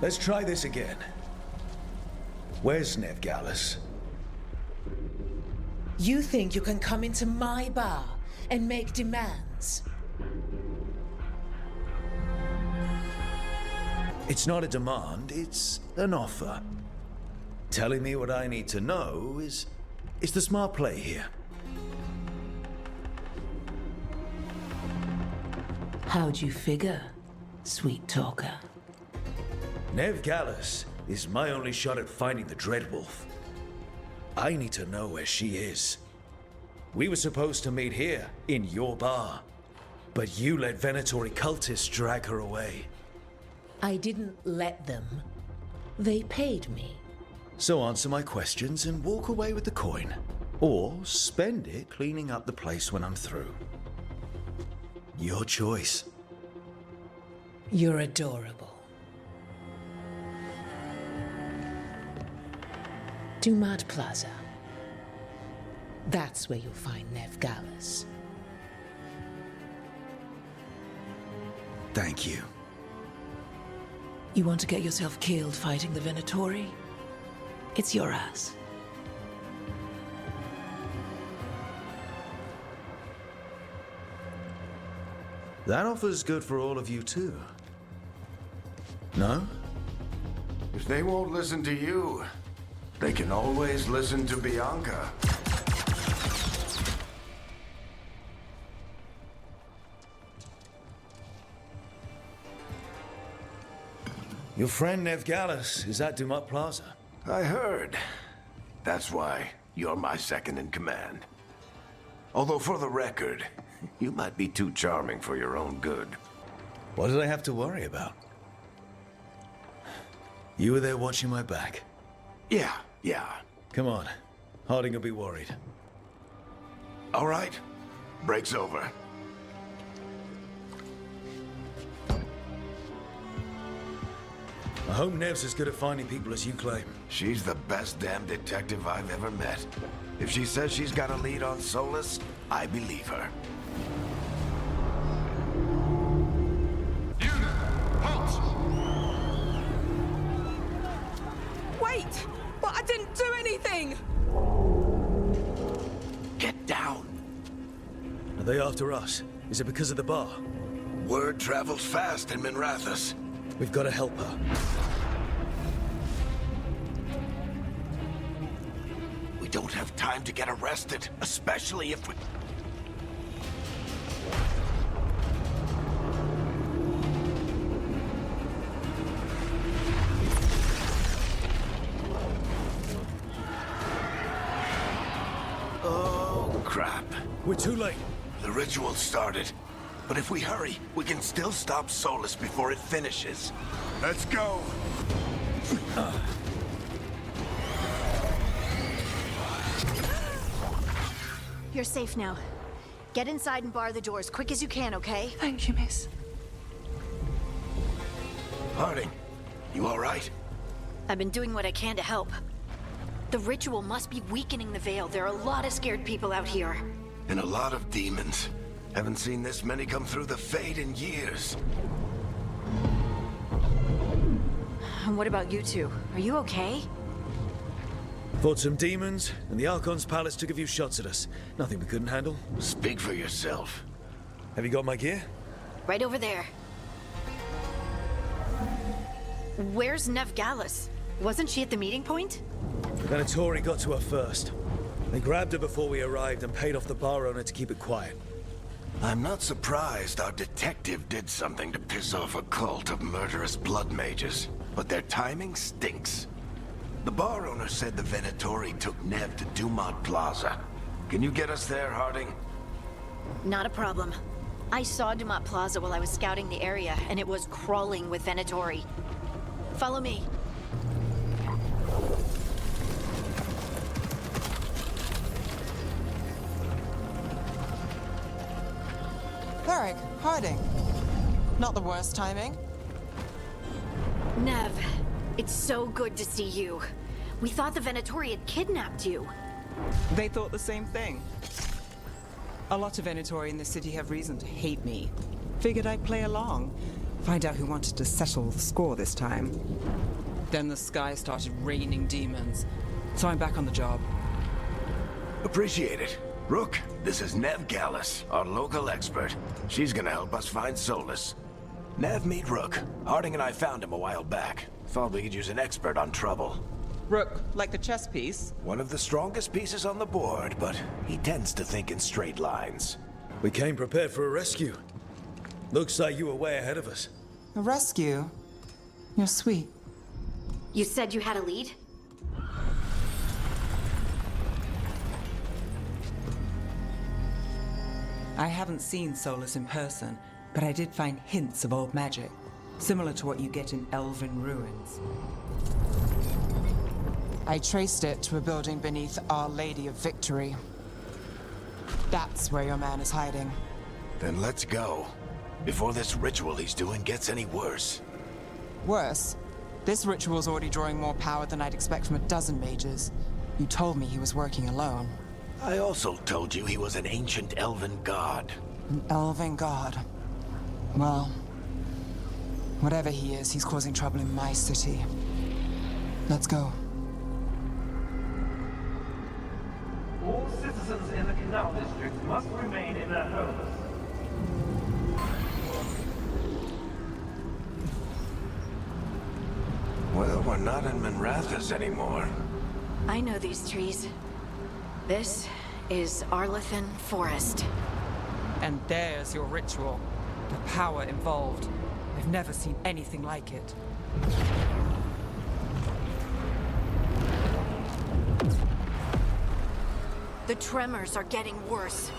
Let's try this again. Where's Veilguard? You think you can come into my bar and make demands? It's not a demand, it's an offer. Telling me what I need to know is the smart play here. How'd you figure, sweet talker? Veilguard is my only shot at finding the Dreadwolf. I need to know where she is. We were supposed to meet here, in your bar. But you let Venatori cultists drag her away. I didn't let them. They paid me. So answer my questions and walk away with the coin. Or spend it cleaning up the place when I'm through. Your choice. You're adorable. Dumad Plaza. That's where you'll find Veilguard. Thank you. You want to get yourself killed fighting the Venatori? It's your ass. That offer's good for all of you too. No? If they won't listen to you, they can always listen to Bianca. Your friend Veilguard is at Dumad Plaza. I heard. That's why you're my second in command. Although for the record, you might be too charming for your own good. What did I have to worry about? You were there watching my back. Yeah. Come on. Harding will be worried. All right. Break's over. I hope Nev's as good at finding people as you claim. She's the best damn detective I've ever met. If she says she's got a lead on Solus, I believe her. Wait! But I didn't do anything! Get down. Are they after us? Is it because of the bar? Word travels fast in Minrathous. We've got to help her. We don't have time to get arrested, especially if we... Oh, crap. We're too late. The ritual started. But if we hurry, we can still stop Solus before it finishes. Let's go! You're safe now. Get inside and bar the doors quick as you can, okay? Thank you, miss. Harding, you all right? I've been doing what I can to help. The ritual must be weakening the Veil. There are a lot of scared people out here. And a lot of demons. Haven't seen this many come through the Fade in years. And what about you two? Are you okay? Fought some demons, and the Archon's palace took a few shots at us. Nothing we couldn't handle. Speak for yourself. Have you got my gear? Right over there. Where's Veilguard? Wasn't she at the meeting point? Venatori got to her first. They grabbed her before we arrived and paid off the bar owner to keep it quiet. I'm not surprised our detective did something to piss off a cult of murderous blood mages, but their timing stinks. The bar owner said the Venatori took Nev to Dumad Plaza. Can you get us there, Harding? Not a problem. I saw Dumad Plaza while I was scouting the area, and it was crawling with Venatori. Follow me. Varric, Harding. Not the worst timing. Nev, it's so good to see you. We thought the Venatori had kidnapped you. They thought the same thing. A lot of Venatori in the city have reason to hate me. Figured I'd play along. Find out who wanted to settle the score this time. Then the sky started raining demons. So I'm back on the job. Appreciate it. Rook, this is Nev Gallus, our local expert. She's gonna help us find Solus. Nev, meet Rook. Harding and I found him a while back. Thought we could use an expert on trouble. Rook, like the chess piece? One of the strongest pieces on the board, but he tends to think in straight lines. We came prepared for a rescue. Looks like you were way ahead of us. A rescue? You're sweet. You said you had a lead? I haven't seen Solus in person, but I did find hints of old magic, similar to what you get in elven ruins. I traced it to a building beneath Our Lady of Victory. That's where your man is hiding. Then let's go. Before this ritual he's doing gets any worse. Worse, this ritual's already drawing more power than I'd expect from a dozen mages. You told me he was working alone. I also told you he was an ancient elven god. An elven god. Well, whatever he is, he's causing trouble in my city. Let's go. All citizens in the Canal District must remain in their homes. Well, we're not in Minrathous anymore. I know these trees. This is Arlethan Forest. And there's your ritual. The power involved. I've never seen anything like it. The tremors are getting worse.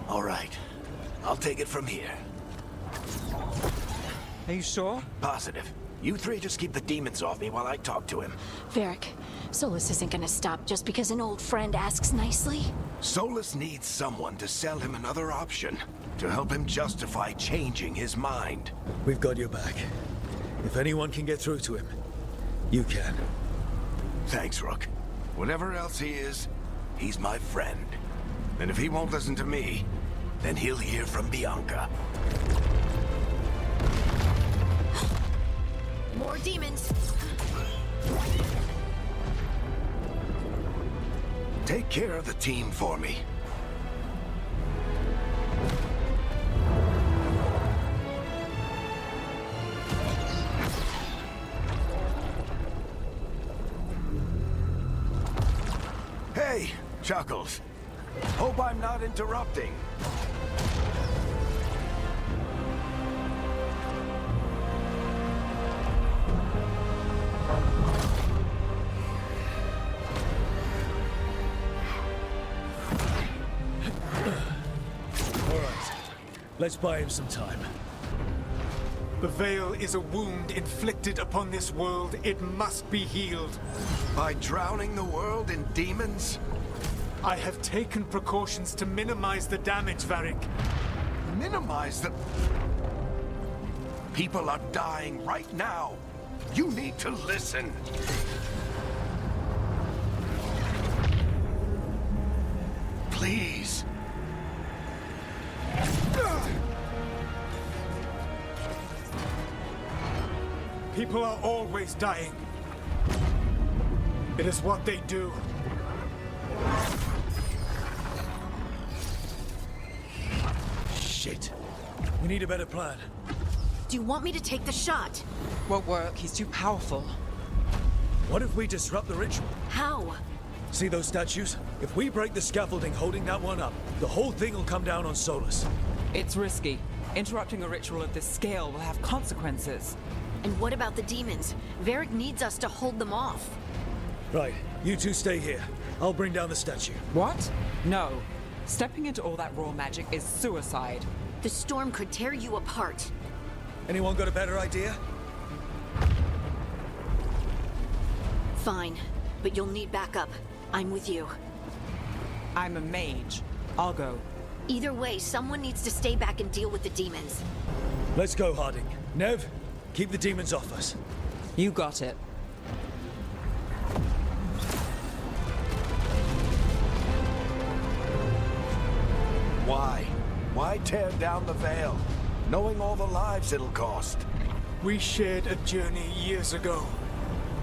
All right. I'll take it from here. Are you sure? Positive. You three just keep the demons off me while I talk to him. Varric, Solus isn't gonna stop just because an old friend asks nicely. Solus needs someone to sell him another option, to help him justify changing his mind. We've got your back. If anyone can get through to him, you can. Thanks, Rook. Whatever else he is, he's my friend. And if he won't listen to me, then he'll hear from Bianca. More demons! Take care of the team for me. Hey, Chuckles. Hope I'm not interrupting. Let's buy him some time. The Veil is a wound inflicted upon this world. It must be healed. By drowning the world in demons? I have taken precautions to minimize the damage, Varric. Minimize the... People are dying right now. You need to listen. Please. People are always dying. It is what they do. Shit. We need a better plan. Do you want me to take the shot? Won't work. He's too powerful. What if we disrupt the ritual? How? See those statues? If we break the scaffolding holding that one up, the whole thing will come down on Solus. It's risky. Interrupting a ritual of this scale will have consequences. And what about the demons? Varric needs us to hold them off. Right, you two stay here. I'll bring down the statue. What? No. Stepping into all that raw magic is suicide. The storm could tear you apart. Anyone got a better idea? Fine, but you'll need backup. I'm with you. I'm a mage. I'll go. Either way, someone needs to stay back and deal with the demons. Let's go, Harding. Nev, keep the demons off us. You got it. Why? Why tear down the Veil, knowing all the lives it'll cost? We shared a journey years ago.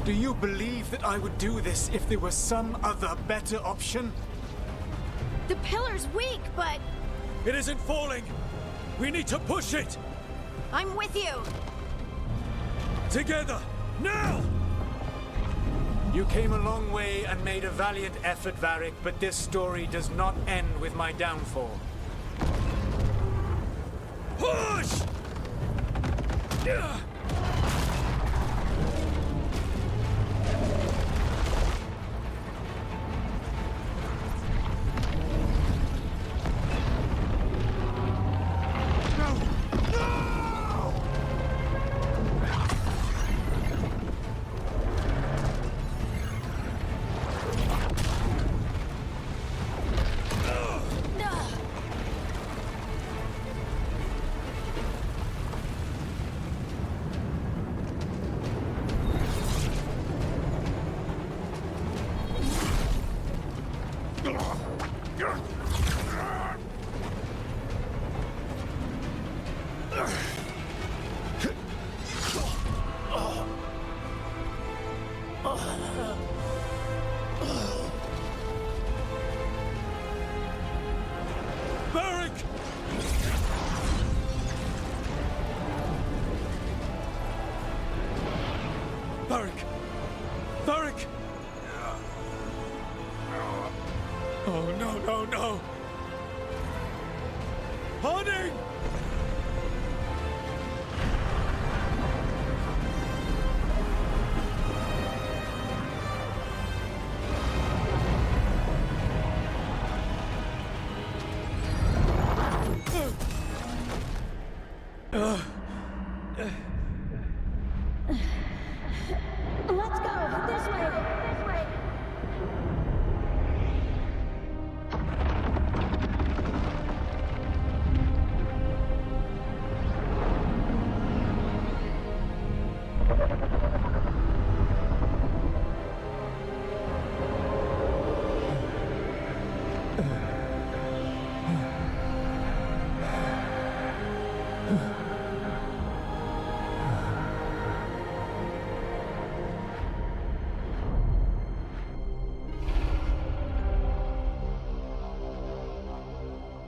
Do you believe that I would do this if there was some other better option? The pillar's weak, but It isn't falling! We need to push it! I'm with you. Together! Now! You came a long way and made a valiant effort, Varric, but this story does not end with my downfall. Push! Varric! Varric! Oh, no, no, no! Harding! Let's go! This way! This way!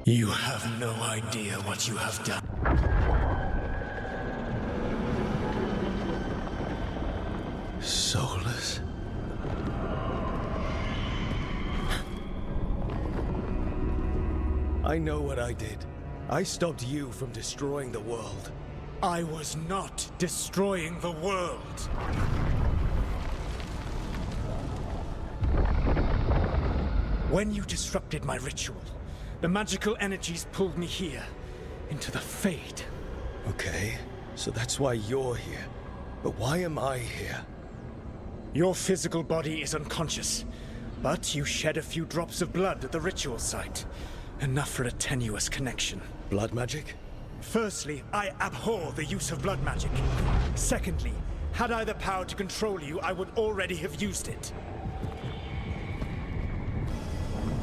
You have no idea what you have done. Soulless? I know what I did. I stopped you from destroying the world. I was not destroying the world. When you disrupted my ritual, the magical energies pulled me here, into the Fade. Okay, so that's why you're here. But why am I here? Your physical body is unconscious, but you shed a few drops of blood at the ritual site. Enough for a tenuous connection. Blood magic? Firstly, I abhor the use of blood magic. Secondly, had I the power to control you, I would already have used it.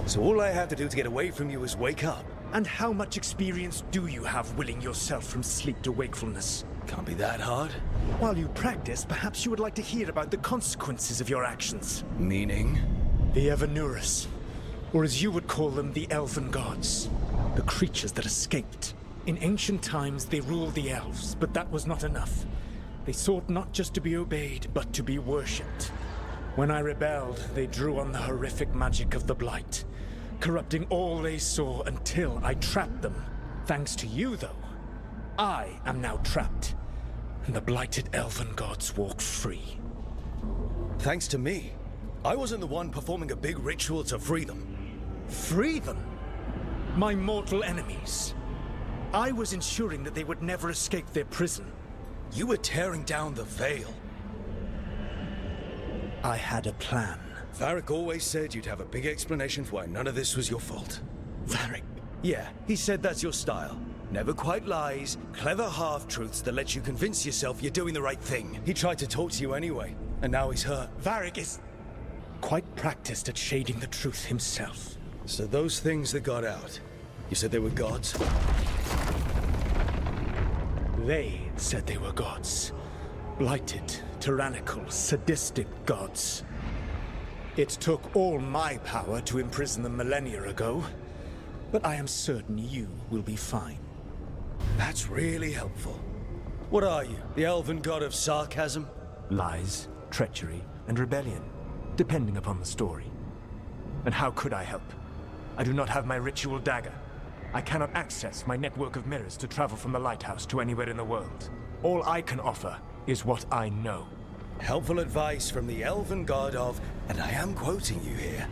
So all I have to do to get away from you is wake up? And how much experience do you have willing yourself from sleep to wakefulness? Can't be that hard. While you practice, perhaps you would like to hear about the consequences of your actions. Meaning? The Evanurus, or as you would call them, the Elven Gods. The creatures that escaped. In ancient times, they ruled the elves, but that was not enough. They sought not just to be obeyed, but to be worshipped. When I rebelled, they drew on the horrific magic of the Blight, corrupting all they saw until I trapped them. Thanks to you, though, I am now trapped, and the blighted Elven Gods walk free. Thanks to me. I wasn't the one performing a big ritual to free them. Free them? My mortal enemies. I was ensuring that they would never escape their prison. You were tearing down the Veil. I had a plan. Varric always said you'd have a big explanation for why none of this was your fault. Varric. Yeah, he said that's your style. Never quite lies, clever half-truths that let you convince yourself you're doing the right thing. He tried to talk to you anyway, and now he's hurt. Varric is quite practiced at shading the truth himself. So those things that got out, you said they were gods? They said they were gods. Blighted, tyrannical, sadistic gods. It took all my power to imprison them millennia ago, but I am certain you will be fine. That's really helpful. What are you, the elven god of sarcasm? Lies, treachery, and rebellion, depending upon the story. And how could I help? I do not have my ritual dagger. I cannot access my network of mirrors to travel from the lighthouse to anywhere in the world. All I can offer is what I know. Helpful advice from the elven god of, and I am quoting you here,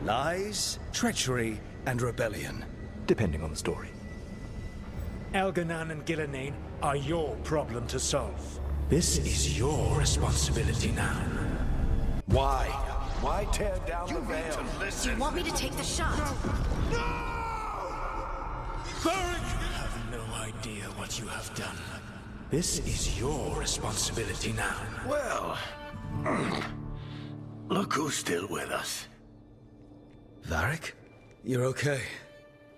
lies, treachery, and rebellion. Depending on the story. Elganan and Gillenane are your problem to solve. This is your responsibility now. Why? Why tear down the veil? Do you want me to take the shot? Varric! You have no idea what you have done. This is your responsibility now. Well, look who's still with us. Varric? You're okay.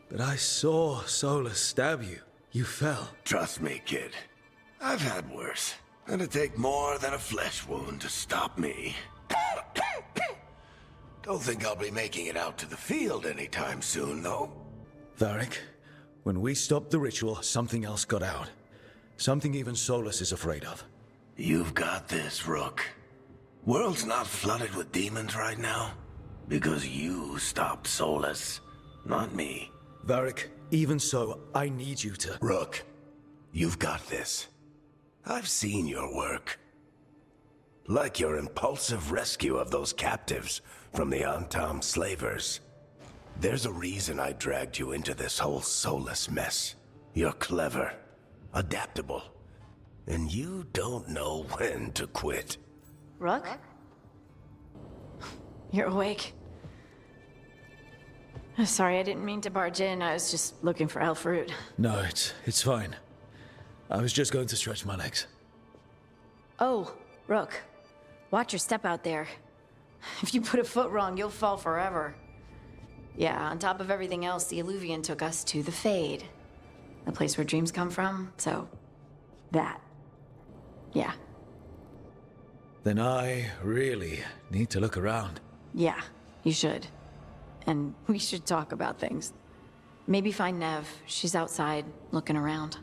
But I saw Solus stab you. You fell. Trust me, kid. I've had worse. It'd take more than a flesh wound to stop me. Don't think I'll be making it out to the field anytime soon, though. Varric, when we stopped the ritual, something else got out. Something even Solus is afraid of. You've got this, Rook. World's not flooded with demons right now. Because you stopped Solus, not me. Varric, even so, I need you to... Rook, you've got this. I've seen your work. Like your impulsive rescue of those captives from the Antam slavers. There's a reason I dragged you into this whole Solus mess. You're clever, adaptable, and you don't know when to quit. Rook? You're awake. Sorry, I didn't mean to barge in. I was just looking for elf fruit. No, it's fine. I was just going to stretch my legs. Oh, Rook. Watch your step out there. If you put a foot wrong, you'll fall forever. Yeah, on top of everything else, the Illuvian took us to the Fade. The place where dreams come from, so... that. Yeah. Then I really need to look around. Yeah, you should. And we should talk about things. Maybe find Nev. She's outside, looking around.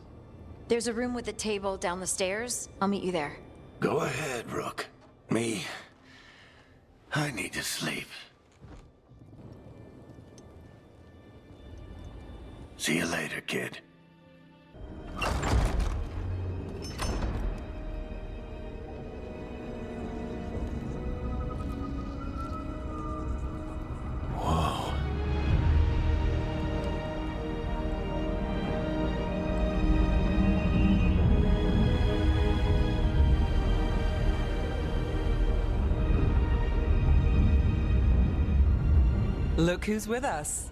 There's a room with a table down the stairs. I'll meet you there. Go ahead, Rook. Me, I need to sleep. See you later, kid. Whoa. Look who's with us.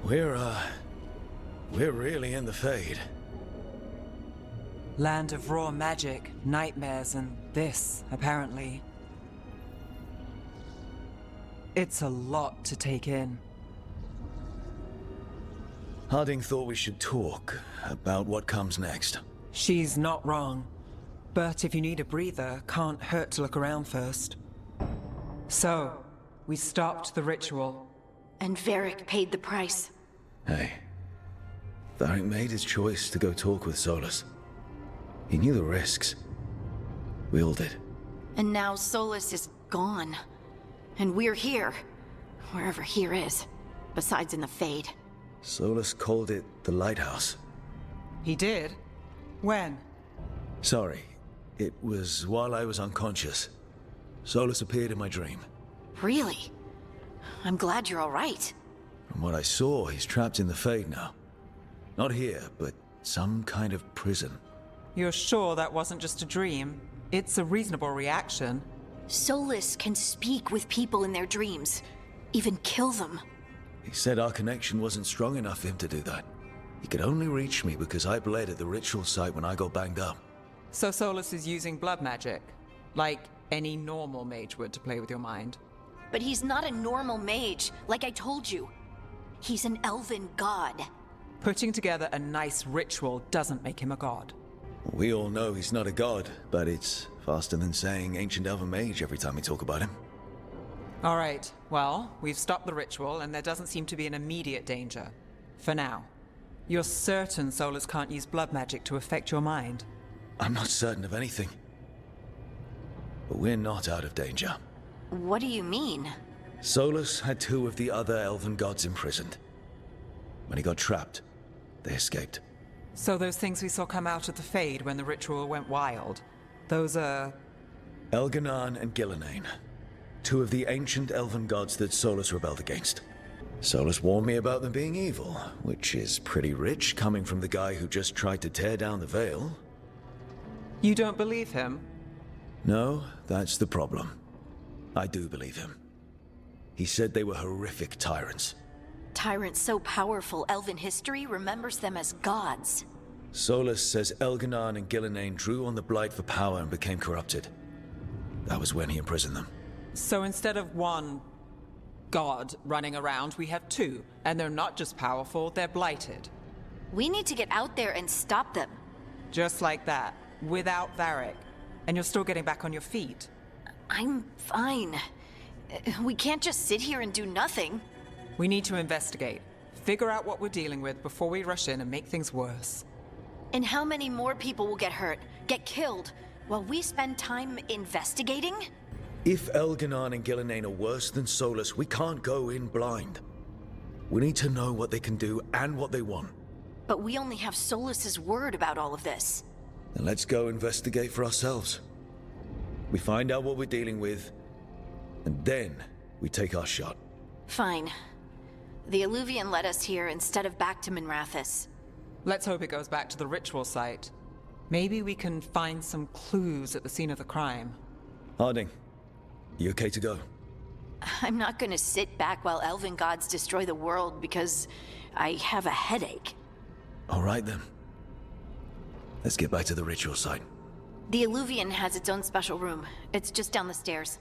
We're really in the Fade. Land of raw magic, nightmares, and this, apparently. It's a lot to take in. Harding thought we should talk about what comes next. She's not wrong. But if you need a breather, can't hurt to look around first. So, we stopped the ritual. And Varric paid the price. Hey. Varric made his choice to go talk with Solus. He knew the risks. We all did. And now Solus is gone. And we're here. Wherever here is. Besides in the Fade. Solus called it the Lighthouse. He did? When? Sorry. It was while I was unconscious. Solus appeared in my dream. Really? I'm glad you're all right. From what I saw, he's trapped in the Fade now. Not here, but some kind of prison. You're sure that wasn't just a dream? It's a reasonable reaction. Solus can speak with people in their dreams, even kill them. He said our connection wasn't strong enough for him to do that. He could only reach me because I bled at the ritual site when I got banged up. So Solus is using blood magic, like any normal mage would to play with your mind. But he's not a normal mage, like I told you. He's an elven god. Putting together a nice ritual doesn't make him a god. We all know he's not a god, but it's faster than saying ancient elven mage every time we talk about him. All right, well, we've stopped the ritual and there doesn't seem to be an immediate danger. For now. You're certain Solus can't use blood magic to affect your mind? I'm not certain of anything. But we're not out of danger. What do you mean? Solus had 2 of the other elven gods imprisoned. When he got trapped, they escaped. So those things we saw come out of the Fade when the ritual went wild, those are... Elganan and Gillenane, 2 of the ancient elven gods that Solus rebelled against. Solus warned me about them being evil, which is pretty rich coming from the guy who just tried to tear down the veil. You don't believe him? No, that's the problem. I do believe him. He said they were horrific tyrants. Tyrants so powerful, elven history remembers them as gods. Solus says Elganan and Gillenane drew on the Blight for power and became corrupted. That was when he imprisoned them. So instead of one god running around, we have 2. And they're not just powerful, they're blighted. We need to get out there and stop them. Just like that, without Varric. And you're still getting back on your feet. I'm fine. We can't just sit here and do nothing. We need to investigate. Figure out what we're dealing with before we rush in and make things worse. And how many more people will get hurt, get killed, while we spend time investigating? If Elganan and Gillenane are worse than Solus, we can't go in blind. We need to know what they can do and what they want. But we only have Solus's word about all of this. Then let's go investigate for ourselves. We find out what we're dealing with, and then we take our shot. Fine. The Illuvian led us here instead of back to Minrathous. Let's hope it goes back to the ritual site. Maybe we can find some clues at the scene of the crime. Harding, you okay to go? I'm not gonna sit back while elven gods destroy the world because I have a headache. All right then. Let's get back to the ritual site. The Illuvian has its own special room. It's just down the stairs.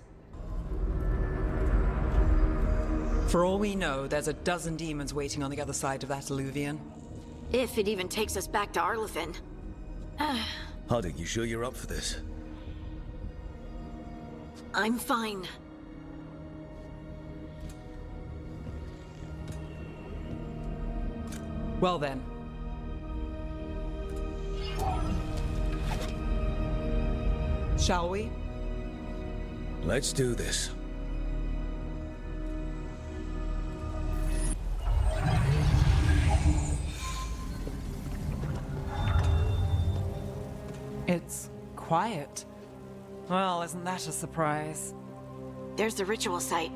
For all we know, there's a dozen demons waiting on the other side of that Illuvian. If it even takes us back to Arlethan. Harding, you sure you're up for this? I'm fine. Well then. Shall we? Let's do this. It's quiet. Well, isn't that a surprise? There's the ritual site.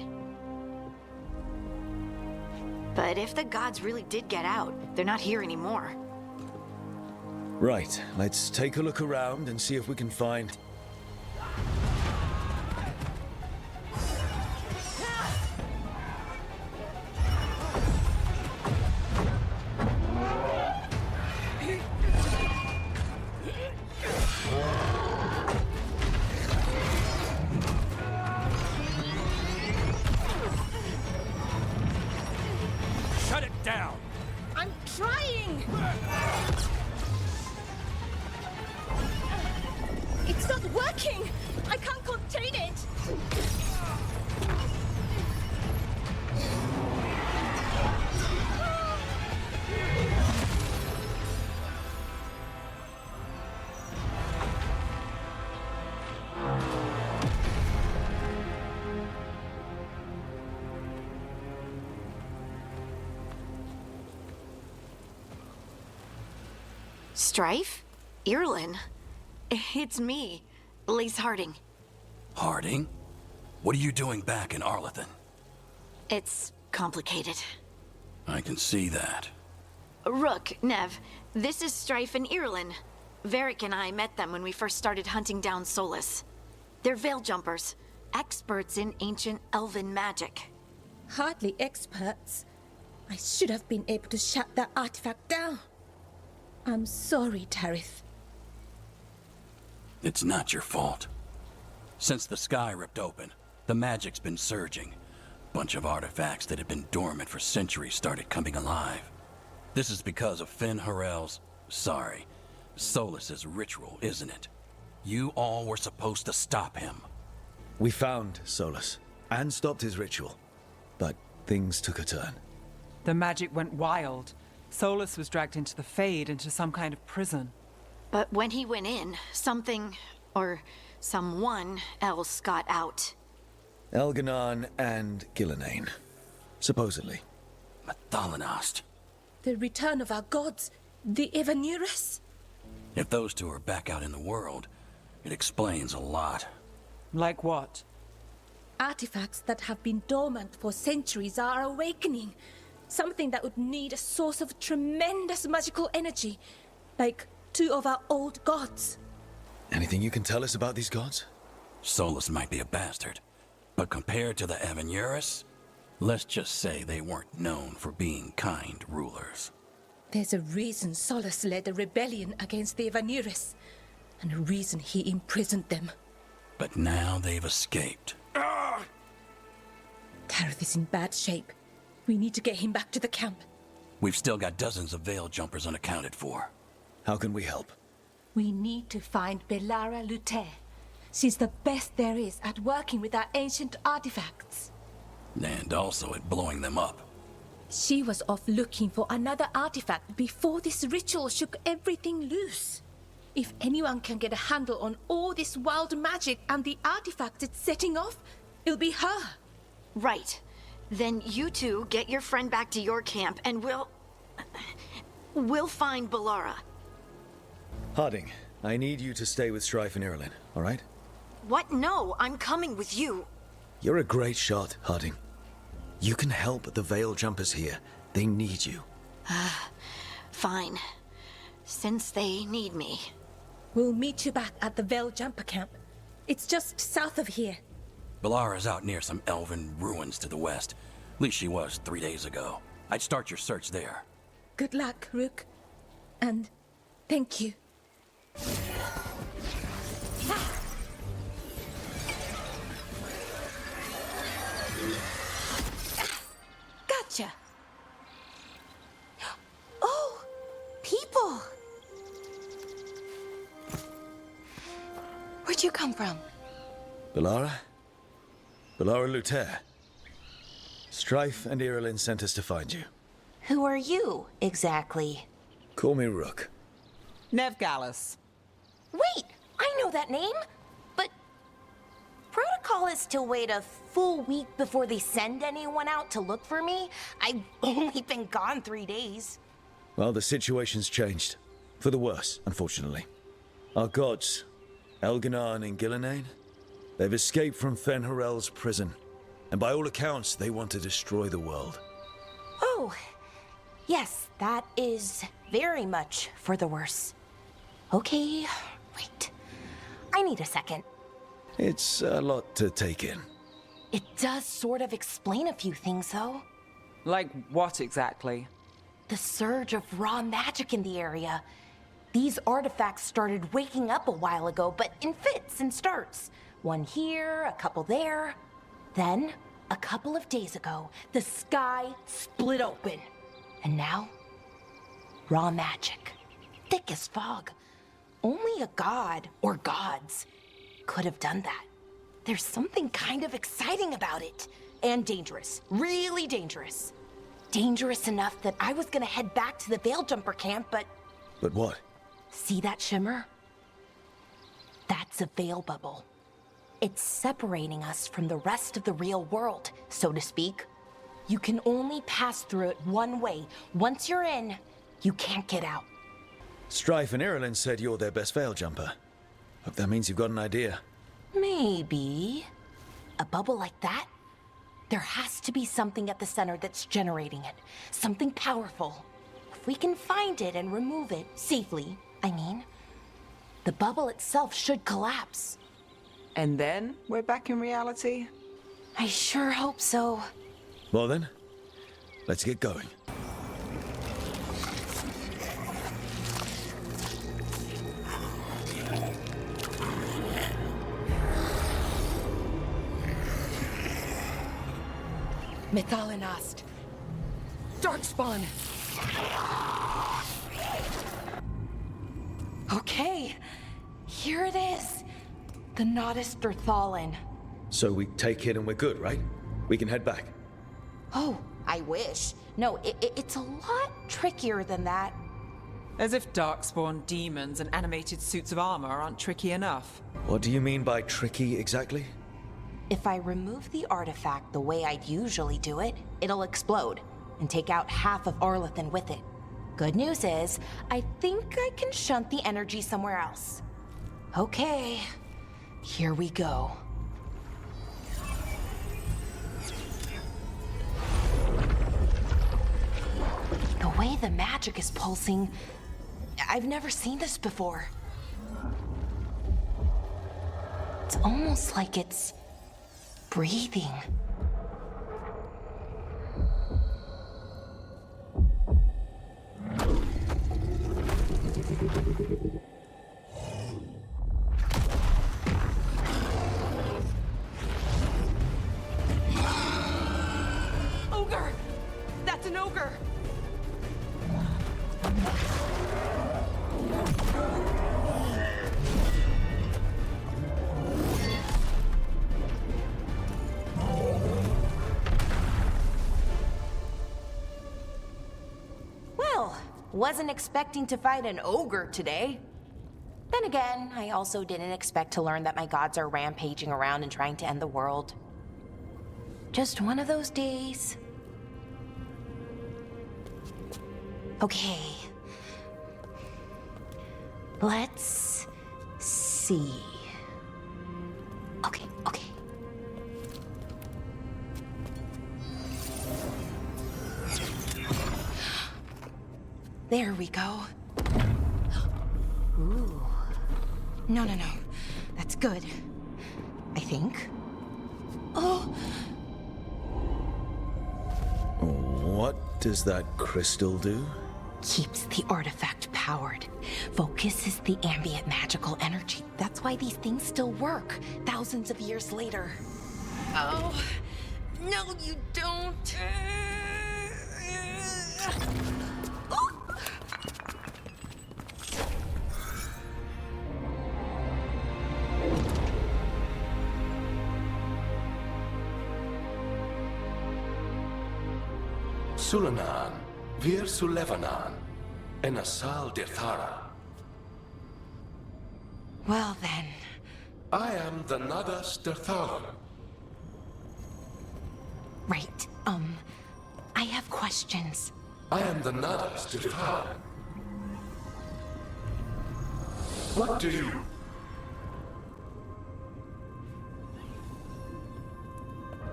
But if the gods really did get out, they're not here anymore. Right, let's take a look around and see if we can find... Shut it down! I'm trying! It's not working! I can't contain it! Strife? Irlin? It's me, Lace Harding. Harding? What are you doing back in Arlethan? It's complicated. I can see that. Rook, Nev, this is Strife and Irlin. Varric and I met them when we first started hunting down Solus. They're veil jumpers. experts in ancient elven magic. Hardly experts. I should have been able to shut that artifact down. I'm sorry, Tarith. It's not your fault. Since the sky ripped open, the magic's been surging. Bunch of artifacts that had been dormant for centuries started coming alive. This is because of Finn Harel's, Solus's ritual, isn't it? You all were supposed to stop him. We found Solus and stopped his ritual, but things took a turn. The magic went wild. Solus was dragged into the Fade, into some kind of prison. But when he went in, something, or someone else got out. Elganon and Gillenane, supposedly. Mathalanost. The return of our gods, the Evanurus? If those two are back out in the world, it explains a lot. Like what? Artifacts that have been dormant for centuries are awakening. Something that would need a source of tremendous magical energy, like two of our old gods. Anything you can tell us about these gods? Solus might be a bastard, but compared to the Evanurus, let's just say they weren't known for being kind rulers. There's a reason Solus led a rebellion against the Evanurus, and a reason he imprisoned them. But now they've escaped. Tarith is in bad shape. We need to get him back to the camp. We've still got dozens of veil jumpers unaccounted for. How can we help? We need to find Belara Luther. She's the best there is at working with our ancient artifacts. And also at blowing them up. She was off looking for another artifact before this ritual shook everything loose. If anyone can get a handle on all this wild magic and the artifacts it's setting off, it'll be her. Right. Then you two get your friend back to your camp and we'll find Belara. Harding, I need you to stay with Strife and Irulan, all right? What? No, I'm coming with you. You're a great shot, Harding. You can help the Veil Jumpers here. They need you. Fine. Since they need me. We'll meet you back at the Veil Jumper camp. It's just south of here. Belara's out near some elven ruins to the west. At least she was 3 days ago. I'd start your search there. Good luck, Rook. And thank you. Gotcha. Oh, people. Where'd you come from? Belara? Belara Luther. Strife and Irulan sent us to find you. Who are you, exactly? Call me Rook. Nev Gallus. Wait, I know that name. But protocol is to wait a full week before they send anyone out to look for me. I've only been gone 3 days. Well, the situation's changed. For the worse, unfortunately. Our gods, Elganon and Gillenane, they've escaped from Fen'Harel's prison. And by all accounts, they want to destroy the world. Oh, yes, that is very much for the worse. Okay, wait. I need a second. It's a lot to take in. It does sort of explain a few things, though. Like what exactly? The surge of raw magic in the area. These artifacts started waking up a while ago, but in fits and starts. One here, a couple there. Then, a couple of days ago, the sky split open. And now, raw magic. Thick as fog. Only a god, or gods, could have done that. There's something kind of exciting about it. And dangerous. Really dangerous. Dangerous enough that I was gonna head back to the Veil Jumper camp, but... But what? See that shimmer? That's a veil bubble. It's separating us from the rest of the real world, so to speak. You can only pass through it one way. Once you're in, you can't get out. Strife and Irulan said you're their best Veil Jumper. Hope that means you've got an idea. Maybe. A bubble like that? There has to be something at the center that's generating it. Something powerful. If we can find it and remove it, safely, I mean, the bubble itself should collapse. And then we're back in reality? I sure hope so. Well then, let's get going. Methalinast. Darkspawn. Okay, here it is. The Nodus Derthalin. So we take it and we're good, right? We can head back. Oh, I wish. No, it's a lot trickier than that. As if darkspawn demons and animated suits of armor aren't tricky enough. What do you mean by tricky exactly? If I remove the artifact the way I'd usually do it, it'll explode and take out half of Arlethan with it. Good news is, I think I can shunt the energy somewhere else. Okay, here we go. The way the magic is pulsing, I've never seen this before. It's almost like it's breathing. Ogre! That's an ogre! Well, wasn't expecting to fight an ogre today. Then again, I also didn't expect to learn that my gods are rampaging around and trying to end the world. Just one of those days. Okay. Let's see. Okay. There we go. Ooh. No. That's good. I think. Oh! What does that crystal do? Keeps the artifact powered. Focuses the ambient magical energy. That's why these things still work, thousands of years later. Oh, no, you don't. Sulanan, Vir Sulevanan, and Asal Dirthara. Well then. I am the Nadas Dirthalan. Right, I have questions. I am the Nadas Dirthalan. What do you...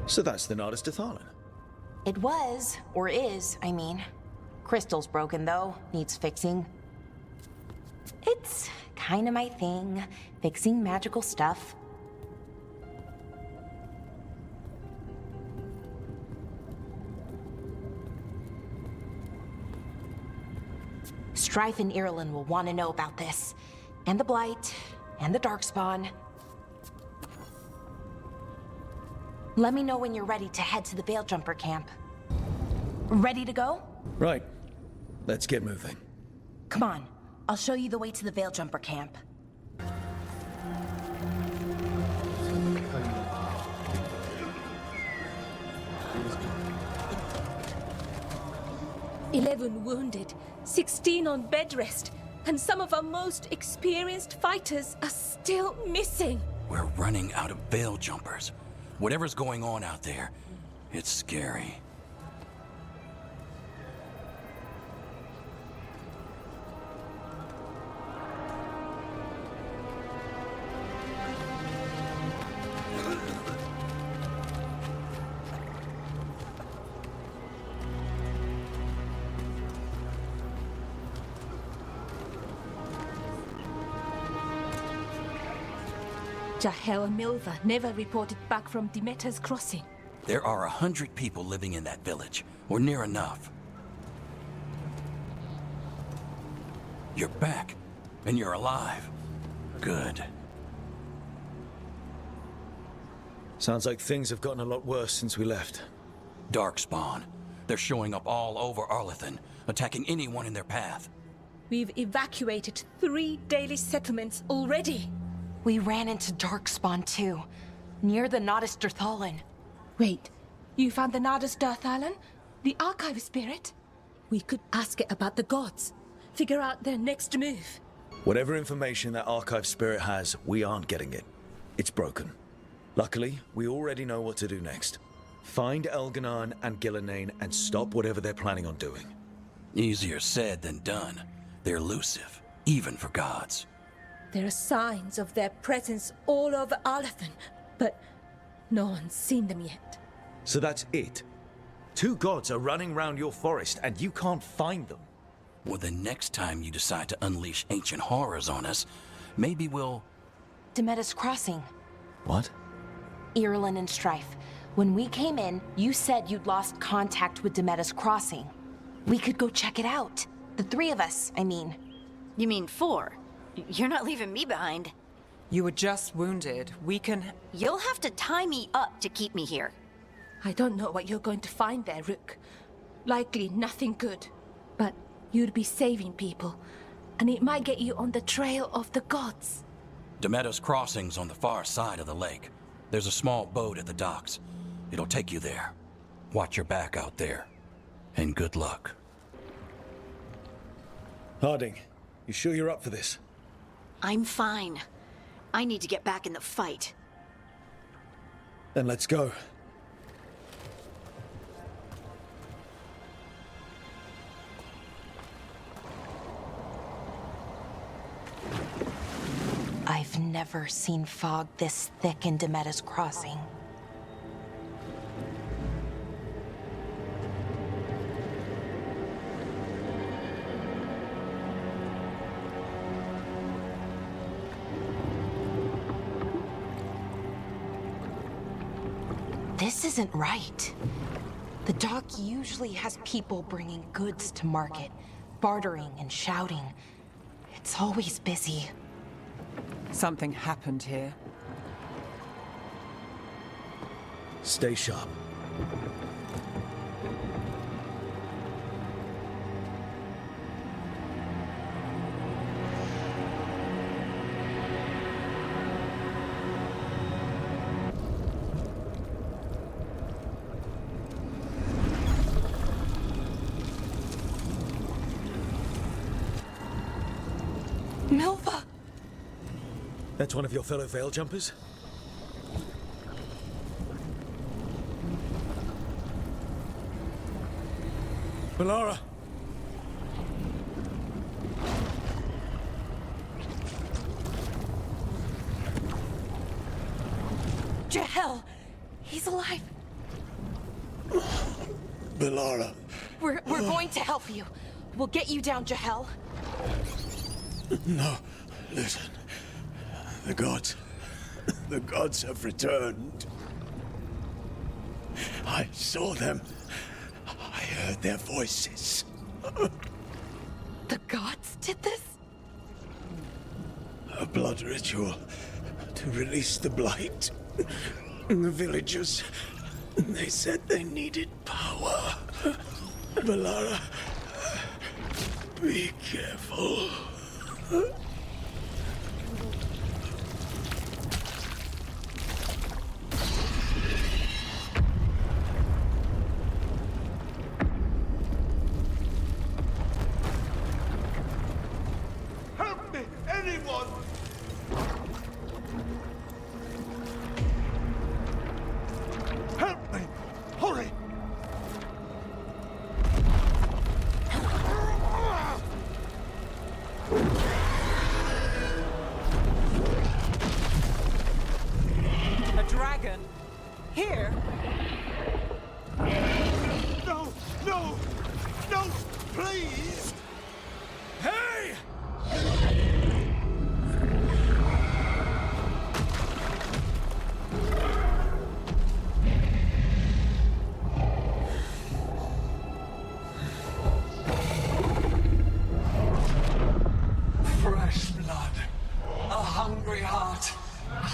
So that's the Nodus Derthalin. It was, or is, I mean. Crystal's broken though, needs fixing. It's kinda my thing, fixing magical stuff. Strife and Irulan will want to know about this. And the Blight, and the Darkspawn. Let me know when you're ready to head to the Veilguard camp. Ready to go? Right. Let's get moving. Come on. I'll show you the way to the Veilguard camp. "11 wounded, 16 on bed rest, and some of our most experienced fighters are still missing." We're running out of veil jumpers. Whatever's going on out there, it's scary. Jahel and Milva never reported back from Demeter's crossing. There are 100 people living in that village, or near enough. You're back, and you're alive. Good. Sounds like things have gotten a lot worse since we left. Darkspawn. They're showing up all over Arlethan, attacking anyone in their path. We've evacuated 3 daily settlements already. We ran into Darkspawn too, near the Nodus Dirthalan. Wait, you found the Nodus Dirthalan? The archive spirit? We could ask it about the gods. Figure out their next move. Whatever information that archive spirit has, we aren't getting it. It's broken. Luckily, we already know what to do next. Find Elganon and Gillenane and stop whatever they're planning on doing. Easier said than done. They're elusive, even for gods. There are signs of their presence all over Arlethan, but no one's seen them yet. So that's it? 2 gods are running round your forest and you can't find them? Well, the next time you decide to unleash ancient horrors on us, maybe we'll... Demeter's crossing. What? Irulan and Strife. When we came in, you said you'd lost contact with Demeter's crossing. We could go check it out. The 3 of us, I mean. You mean 4? You're not leaving me behind. You were just wounded. We can... You'll have to tie me up to keep me here. I don't know what you're going to find there, Rook. Likely nothing good. But you'd be saving people, and it might get you on the trail of the gods. Demeter's crossing's on the far side of the lake. There's a small boat at the docks. It'll take you there. Watch your back out there. And good luck. Harding, you sure you're up for this? I'm fine. I need to get back in the fight. Then let's go. I've never seen fog this thick in Demeter's crossing. This isn't right. The dock usually has people bringing goods to market, bartering and shouting. It's always busy. Something happened here. Stay sharp. Milva! That's one of your fellow Veil Jumpers? Melara! Jahel! He's alive! Melara. We're going to help you. We'll get you down, Jahel. No, listen. The gods have returned. I saw them. I heard their voices. The gods did this? A blood ritual to release the blight. The villagers, they said they needed power. Melara, be careful. Help me, anyone! Help me! Hurry! A dragon? Here? No! No! No! Please! Hey! hungry heart.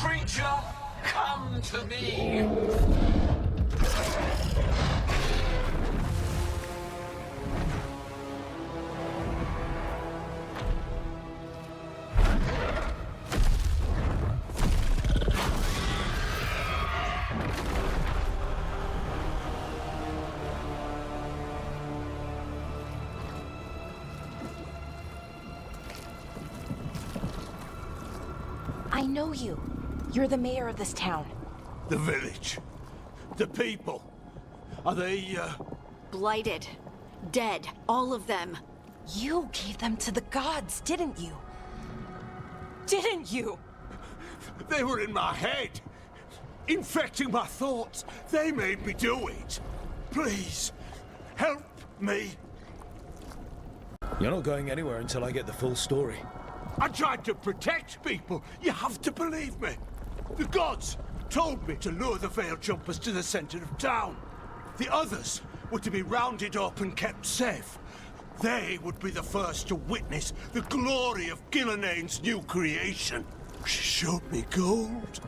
Creature, come to me. I know you. You're the mayor of this town. The village. The people. Are they, Blighted. Dead. All of them. You gave them to the gods, didn't you? Didn't you? They were in my head. Infecting my thoughts. They made me do it. Please, help me. You're not going anywhere until I get the full story. I tried to protect people. You have to believe me. The gods told me to lure the Veil Jumpers to the center of town. The others were to be rounded up and kept safe. They would be the first to witness the glory of Gilnenane's new creation. She showed me gold.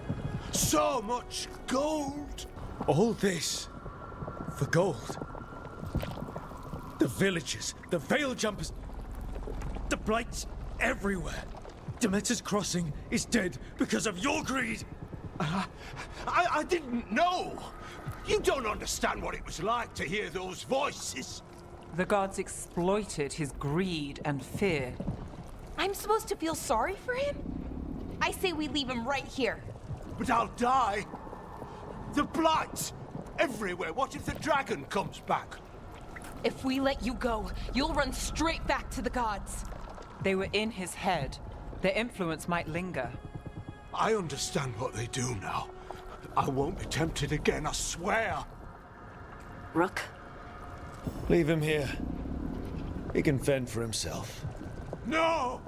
So much gold. All this for gold. The villagers, the Veil Jumpers, the Blights everywhere. Demeter's Crossing is dead because of your greed. I didn't know. You don't understand what it was like to hear those voices. The gods exploited his greed and fear. I'm supposed to feel sorry for him? I say we leave him right here. But I'll die. The Blights everywhere. What if the dragon comes back? If we let you go, you'll run straight back to the gods. They were in his head. Their influence might linger. I understand what they do now. I won't be tempted again, I swear. Rook? Leave him here. He can fend for himself. No!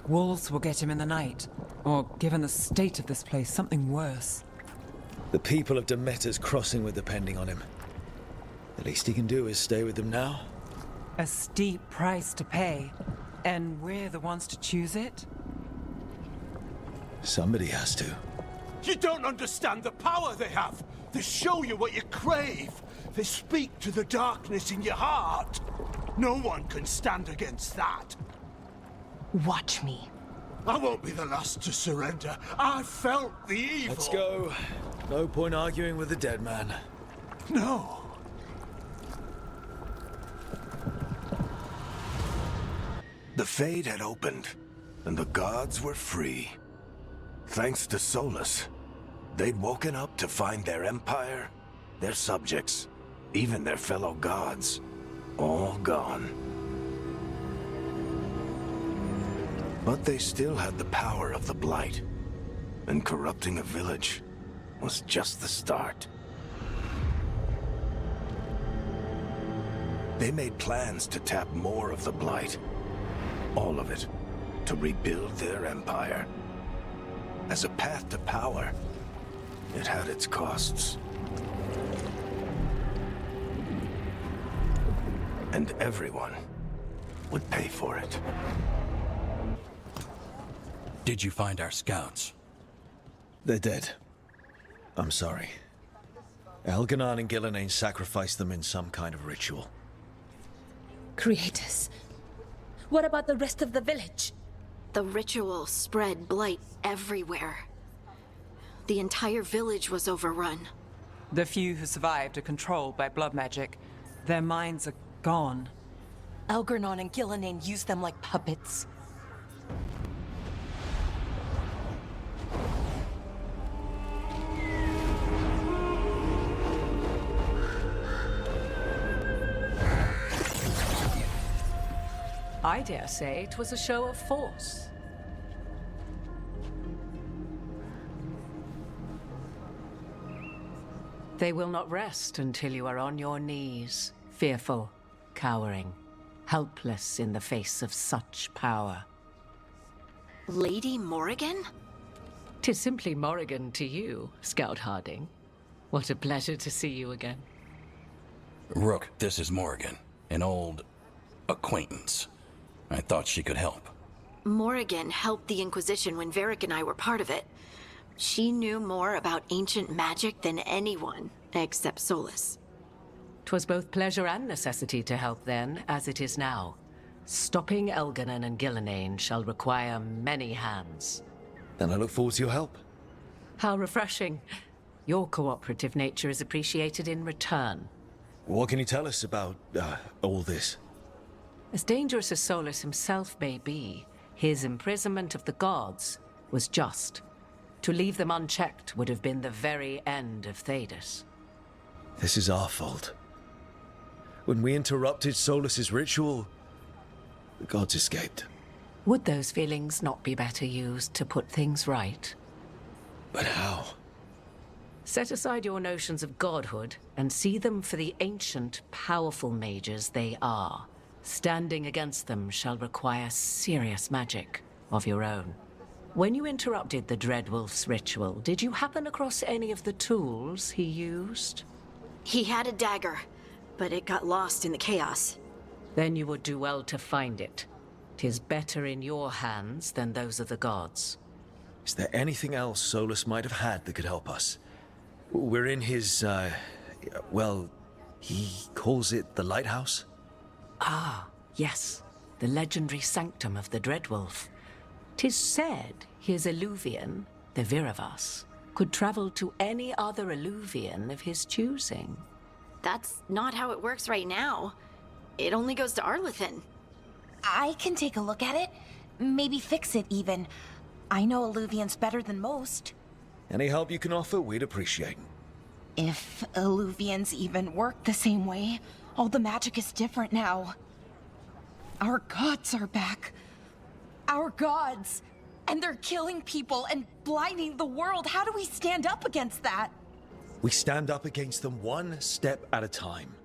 Wolves will get him in the night. Or, given the state of this place, something worse. The people of Demeter's Crossing were depending on him. The least he can do is stay with them now. A steep price to pay. And we're the ones to choose it? Somebody has to. You don't understand the power they have. They show you what you crave. They speak to the darkness in your heart. No one can stand against that. Watch me. I won't be the last to surrender. I felt the evil. Let's go. No point arguing with the dead man. No. The Fade had opened, and the gods were free. Thanks to Solus, they'd woken up to find their empire, their subjects, even their fellow gods, all gone. But they still had the power of the Blight, and corrupting a village was just the start. They made plans to tap more of the Blight. All of it, to rebuild their empire. As a path to power, it had its costs. And everyone would pay for it. Did you find our scouts? They're dead. I'm sorry. Elganon and Gillenane sacrificed them in some kind of ritual. Creators. What about the rest of the village? The ritual spread blight everywhere. The entire village was overrun. The few who survived are controlled by blood magic. Their minds are gone. Elganon and Gillenane used them like puppets. I dare say it was a show of force. They will not rest until you are on your knees, fearful, cowering, helpless in the face of such power. Lady Morrigan? 'Tis simply Morrigan to you, Scout Harding. What a pleasure to see you again. Rook, this is Morrigan, an old acquaintance. I thought she could help. Morrigan helped the Inquisition when Varric and I were part of it. She knew more about ancient magic than anyone, except Solus. 'Twas both pleasure and necessity to help then, as it is now. Stopping Elganon and Gillenane shall require many hands. Then I look forward to your help. How refreshing. Your cooperative nature is appreciated in return. What can you tell us about, all this? As dangerous as Solus himself may be, his imprisonment of the gods was just. To leave them unchecked would have been the very end of Thedas. This is our fault. When we interrupted Solus's ritual, the gods escaped. Would those feelings not be better used to put things right? But how? Set aside your notions of godhood and see them for the ancient, powerful mages they are. Standing against them shall require serious magic of your own. When you interrupted the Dreadwolf's ritual, did you happen across any of the tools he used? He had a dagger, but it got lost in the chaos. Then you would do well to find it. 'Tis better in your hands than those of the gods. Is there anything else Solus might have had that could help us? We're in his, well, he calls it the lighthouse? Ah, yes. The legendary sanctum of the Dreadwolf. 'Tis said his Illuvian, the Viravas, could travel to any other Illuvian of his choosing. That's not how it works right now. It only goes to Arlethan. I can take a look at it. Maybe fix it, even. I know Illuvians better than most. Any help you can offer, we'd appreciate. If Illuvians even work the same way, all the magic is different now. Our gods are back. Our gods! And they're killing people and blinding the world. How do we stand up against that? We stand up against them one step at a time.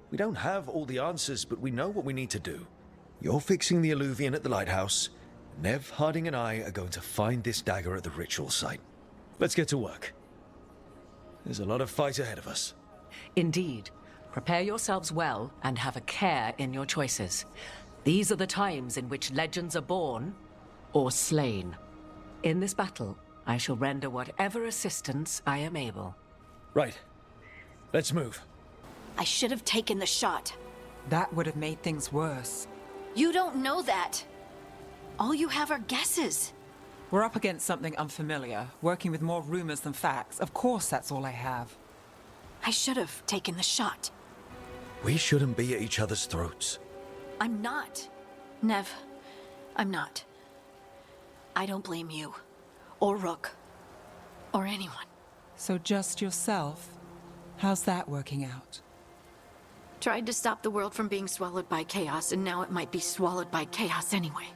We don't have all the answers, but we know what we need to do. You're fixing the Illuvian at the lighthouse. Nev, Harding, and I are going to find this dagger at the ritual site. Let's get to work. There's a lot of fight ahead of us. Indeed. Prepare yourselves well and have a care in your choices. These are the times in which legends are born or slain. In this battle, I shall render whatever assistance I am able. Right. Let's move. I should have taken the shot. That would have made things worse. You don't know that. All you have are guesses. We're up against something unfamiliar, working with more rumors than facts. Of course that's all I have. I should have taken the shot. We shouldn't be at each other's throats. I'm not. Nev, I'm not. I don't blame you. Or Rook. Or anyone. So just yourself? How's that working out? Tried to stop the world from being swallowed by chaos, and now it might be swallowed by chaos anyway.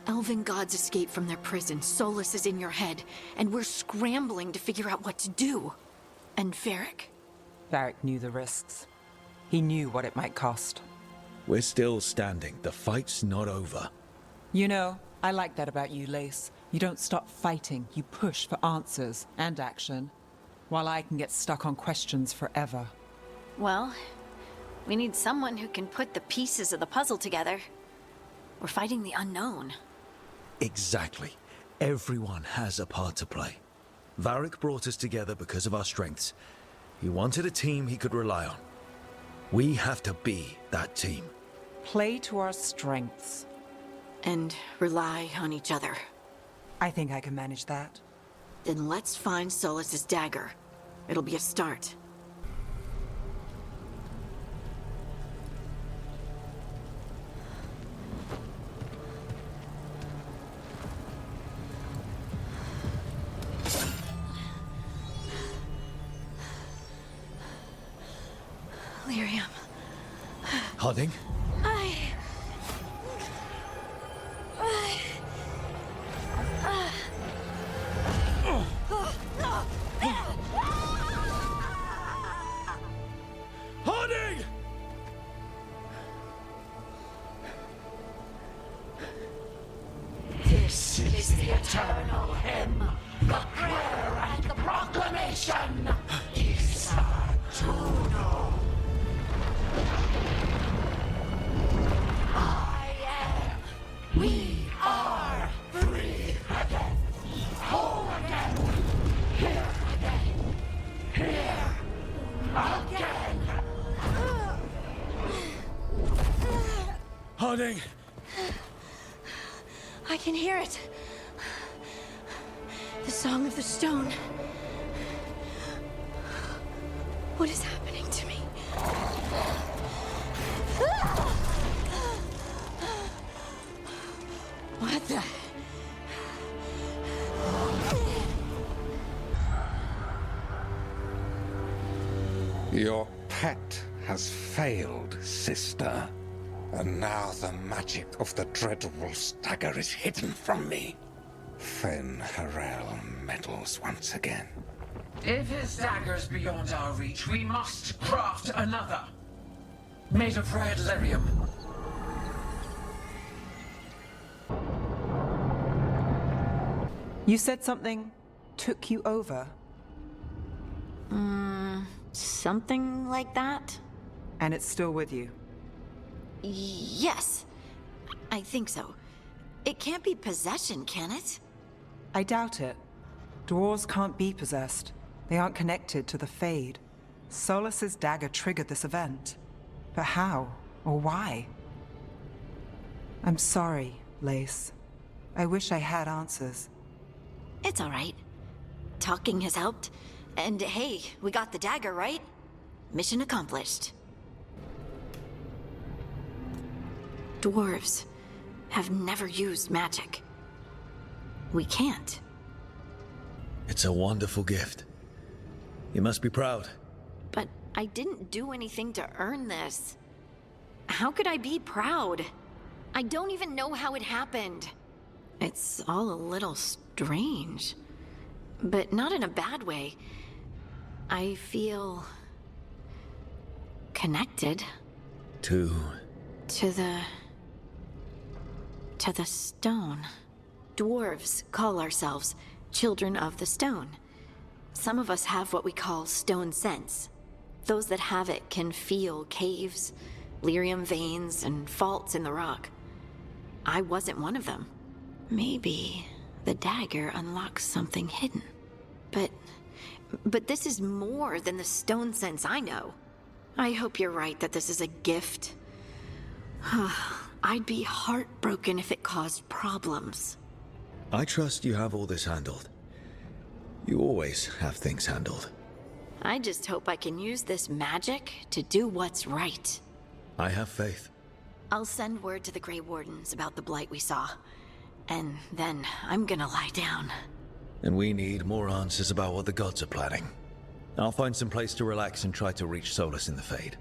Elven gods escaped from their prison, Solus is in your head, and we're scrambling to figure out what to do. And Varric? Varric knew the risks. He knew what it might cost. We're still standing. The fight's not over. You know, I like that about you, Lace. You don't stop fighting. You push for answers and action, while I can get stuck on questions forever. Well, we need someone who can put the pieces of the puzzle together. We're fighting the unknown. Exactly. Everyone has a part to play. Varric brought us together because of our strengths. He wanted a team he could rely on. We have to be that team. Play to our strengths. And rely on each other. I think I can manage that. Then let's find Solus's dagger. It'll be a start. Lyrium. Harding? Harding! This is the eternal hymn, the prayer and the proclamation. Isatuno. I am. We are guarding. I can hear it. The Song of the Stone. What is happening to me? What the? Your pet has failed, sister. And now the magic of the Dreadwolf's dagger is hidden from me. Fenn Harel meddles once again. If his dagger's beyond our reach, we must craft another. Made of red lyrium. You said something took you over. Something like that? And it's still with you. Yes. I think so. It can't be possession, can it? I doubt it. Dwarves can't be possessed. They aren't connected to the Fade. Solus's dagger triggered this event. But how? Or why? I'm sorry, Lace. I wish I had answers. It's all right. Talking has helped. And hey, we got the dagger, right? Mission accomplished. Dwarves have never used magic. We can't. It's a wonderful gift. You must be proud. But I didn't do anything to earn this. How could I be proud? I don't even know how it happened. It's all a little strange. But not in a bad way. I feel... connected. To the stone. Dwarves call ourselves Children of the Stone. Some of us have what we call stone sense. Those that have it can feel caves, lyrium veins, and faults in the rock. I wasn't one of them. Maybe the dagger unlocks something hidden. But this is more than the stone sense I know. I hope you're right that this is a gift. I'd be heartbroken if it caused problems. I trust you have all this handled. You always have things handled. I just hope I can use this magic to do what's right. I have faith. I'll send word to the Grey Wardens about the blight we saw. And then I'm gonna lie down. And we need more answers about what the gods are planning. I'll find some place to relax and try to reach Solus in the Fade.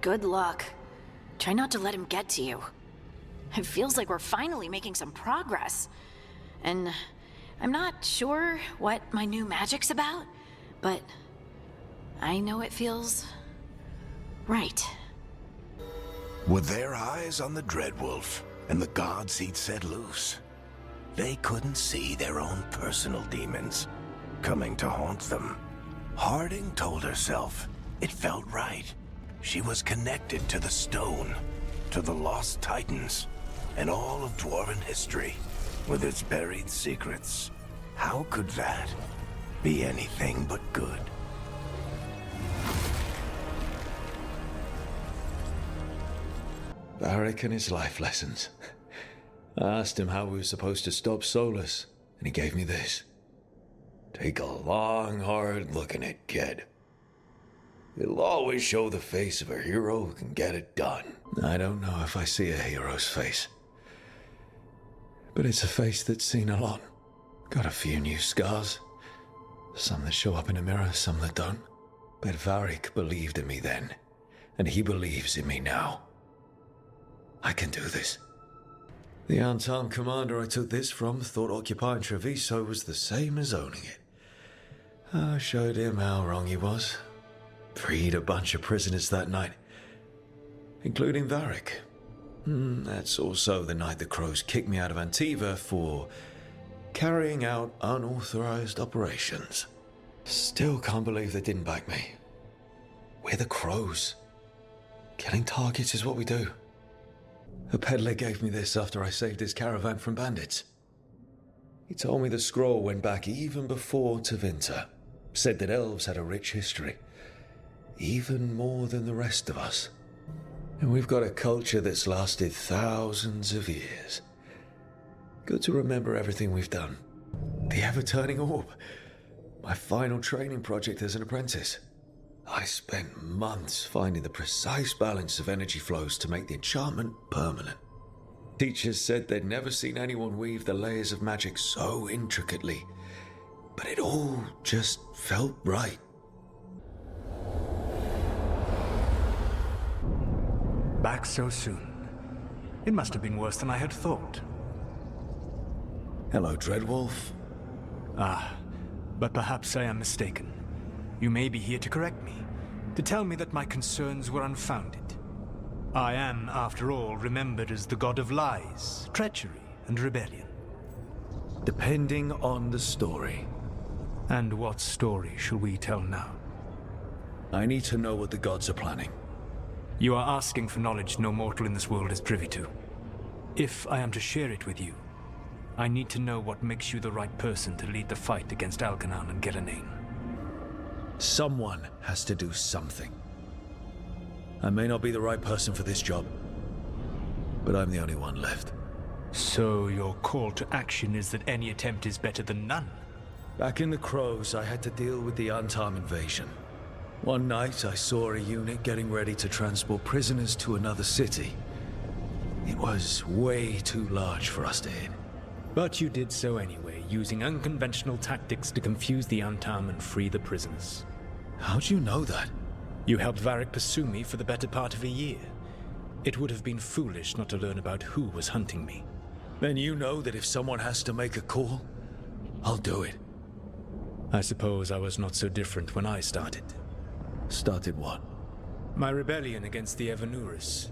Good luck. Try not to let him get to you. It feels like we're finally making some progress. And I'm not sure what my new magic's about, but I know it feels right. With their eyes on the Dreadwolf and the gods he'd set loose, they couldn't see their own personal demons coming to haunt them. Harding told herself it felt right. She was connected to the stone, to the lost titans, and all of Dwarven history, with its buried secrets. How could that be anything but good? Varric and his life lessons. I asked him how we were supposed to stop Solus, and he gave me this. Take a long, hard look at it, kid. It'll always show the face of a hero who can get it done. I don't know if I see a hero's face. But it's a face that's seen a lot. Got a few new scars. Some that show up in a mirror, some that don't. But Varric believed in me then, and he believes in me now. I can do this. The unarmed commander I took this from thought occupying Treviso was the same as owning it. I showed him how wrong he was. Freed a bunch of prisoners that night, including Varric. That's also the night the Crows kicked me out of Antiva for carrying out unauthorized operations. Still can't believe they didn't back me. We're the Crows. Killing targets is what we do. A peddler gave me this after I saved his caravan from bandits. He told me the scroll went back even before Tevinter. Said that elves had a rich history. Even more than the rest of us. And we've got a culture that's lasted thousands of years. Good to remember everything we've done. The ever-turning orb. My final training project as an apprentice. I spent months finding the precise balance of energy flows to make the enchantment permanent. Teachers said they'd never seen anyone weave the layers of magic so intricately, but it all just felt right. Back so soon. It must have been worse than I had thought. Hello, Dreadwolf. Ah, but perhaps I am mistaken. You may be here to correct me, to tell me that my concerns were unfounded. I am, after all, remembered as the god of lies, treachery, and rebellion. Depending on the story. And what story shall we tell now? I need to know what the gods are planning. You are asking for knowledge no mortal in this world is privy to. If I am to share it with you, I need to know what makes you the right person to lead the fight against Algernon and Gillenane. Someone has to do something. I may not be the right person for this job, but I'm the only one left. So your call to action is that any attempt is better than none? Back in the Crows, I had to deal with the Antam invasion. One night, I saw a unit getting ready to transport prisoners to another city. It was way too large for us to hit. But you did so anyway, using unconventional tactics to confuse the Antam and free the prisoners. How'd you know that? You helped Varric pursue me for the better part of a year. It would have been foolish not to learn about who was hunting me. Then you know that if someone has to make a call, I'll do it. I suppose I was not so different when I started. Started what? My rebellion against the Evanuris.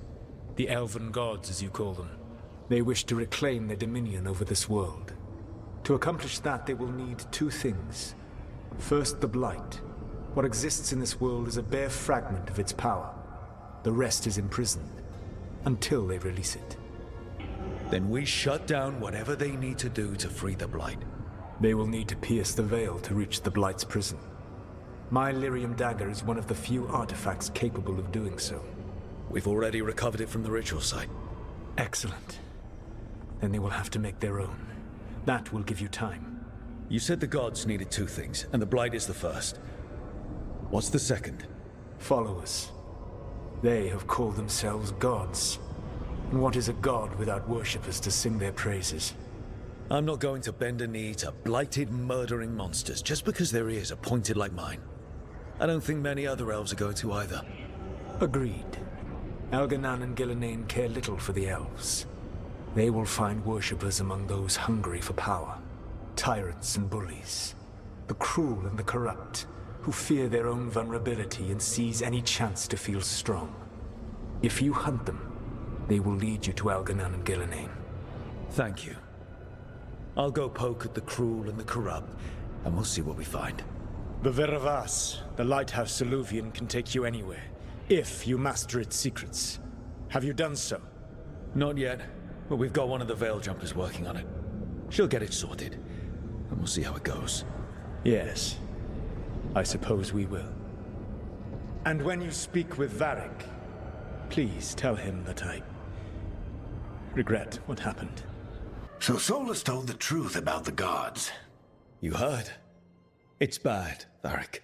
The Elven Gods, as you call them. They wish to reclaim their dominion over this world. To accomplish that, they will need two things. First, the Blight. What exists in this world is a bare fragment of its power. The rest is imprisoned, until they release it. Then we shut down whatever they need to do to free the Blight. They will need to pierce the veil to reach the Blight's prison. My Lyrium dagger is one of the few artifacts capable of doing so. We've already recovered it from the ritual site. Excellent. Then they will have to make their own. That will give you time. You said the gods needed two things, and the Blight is the first. What's the second? Followers. They have called themselves gods. And what is a god without worshippers to sing their praises? I'm not going to bend a knee to blighted, murdering monsters just because their ears are pointed like mine. I don't think many other elves are going to either. Agreed. Algernon and Gillenane care little for the elves. They will find worshippers among those hungry for power. Tyrants and bullies. The cruel and the corrupt, who fear their own vulnerability and seize any chance to feel strong. If you hunt them, they will lead you to Algernon and Gillenane. Thank you. I'll go poke at the cruel and the corrupt, and we'll see what we find. The Veravas, the lighthouse Soluvian, can take you anywhere, if you master its secrets. Have you done so? Not yet, but we've got one of the Veil Jumpers working on it. She'll get it sorted, and we'll see how it goes. Yes, I suppose we will. And when you speak with Varric, please tell him that I regret what happened. So Solus told the truth about the gods. You heard? It's bad, Varric.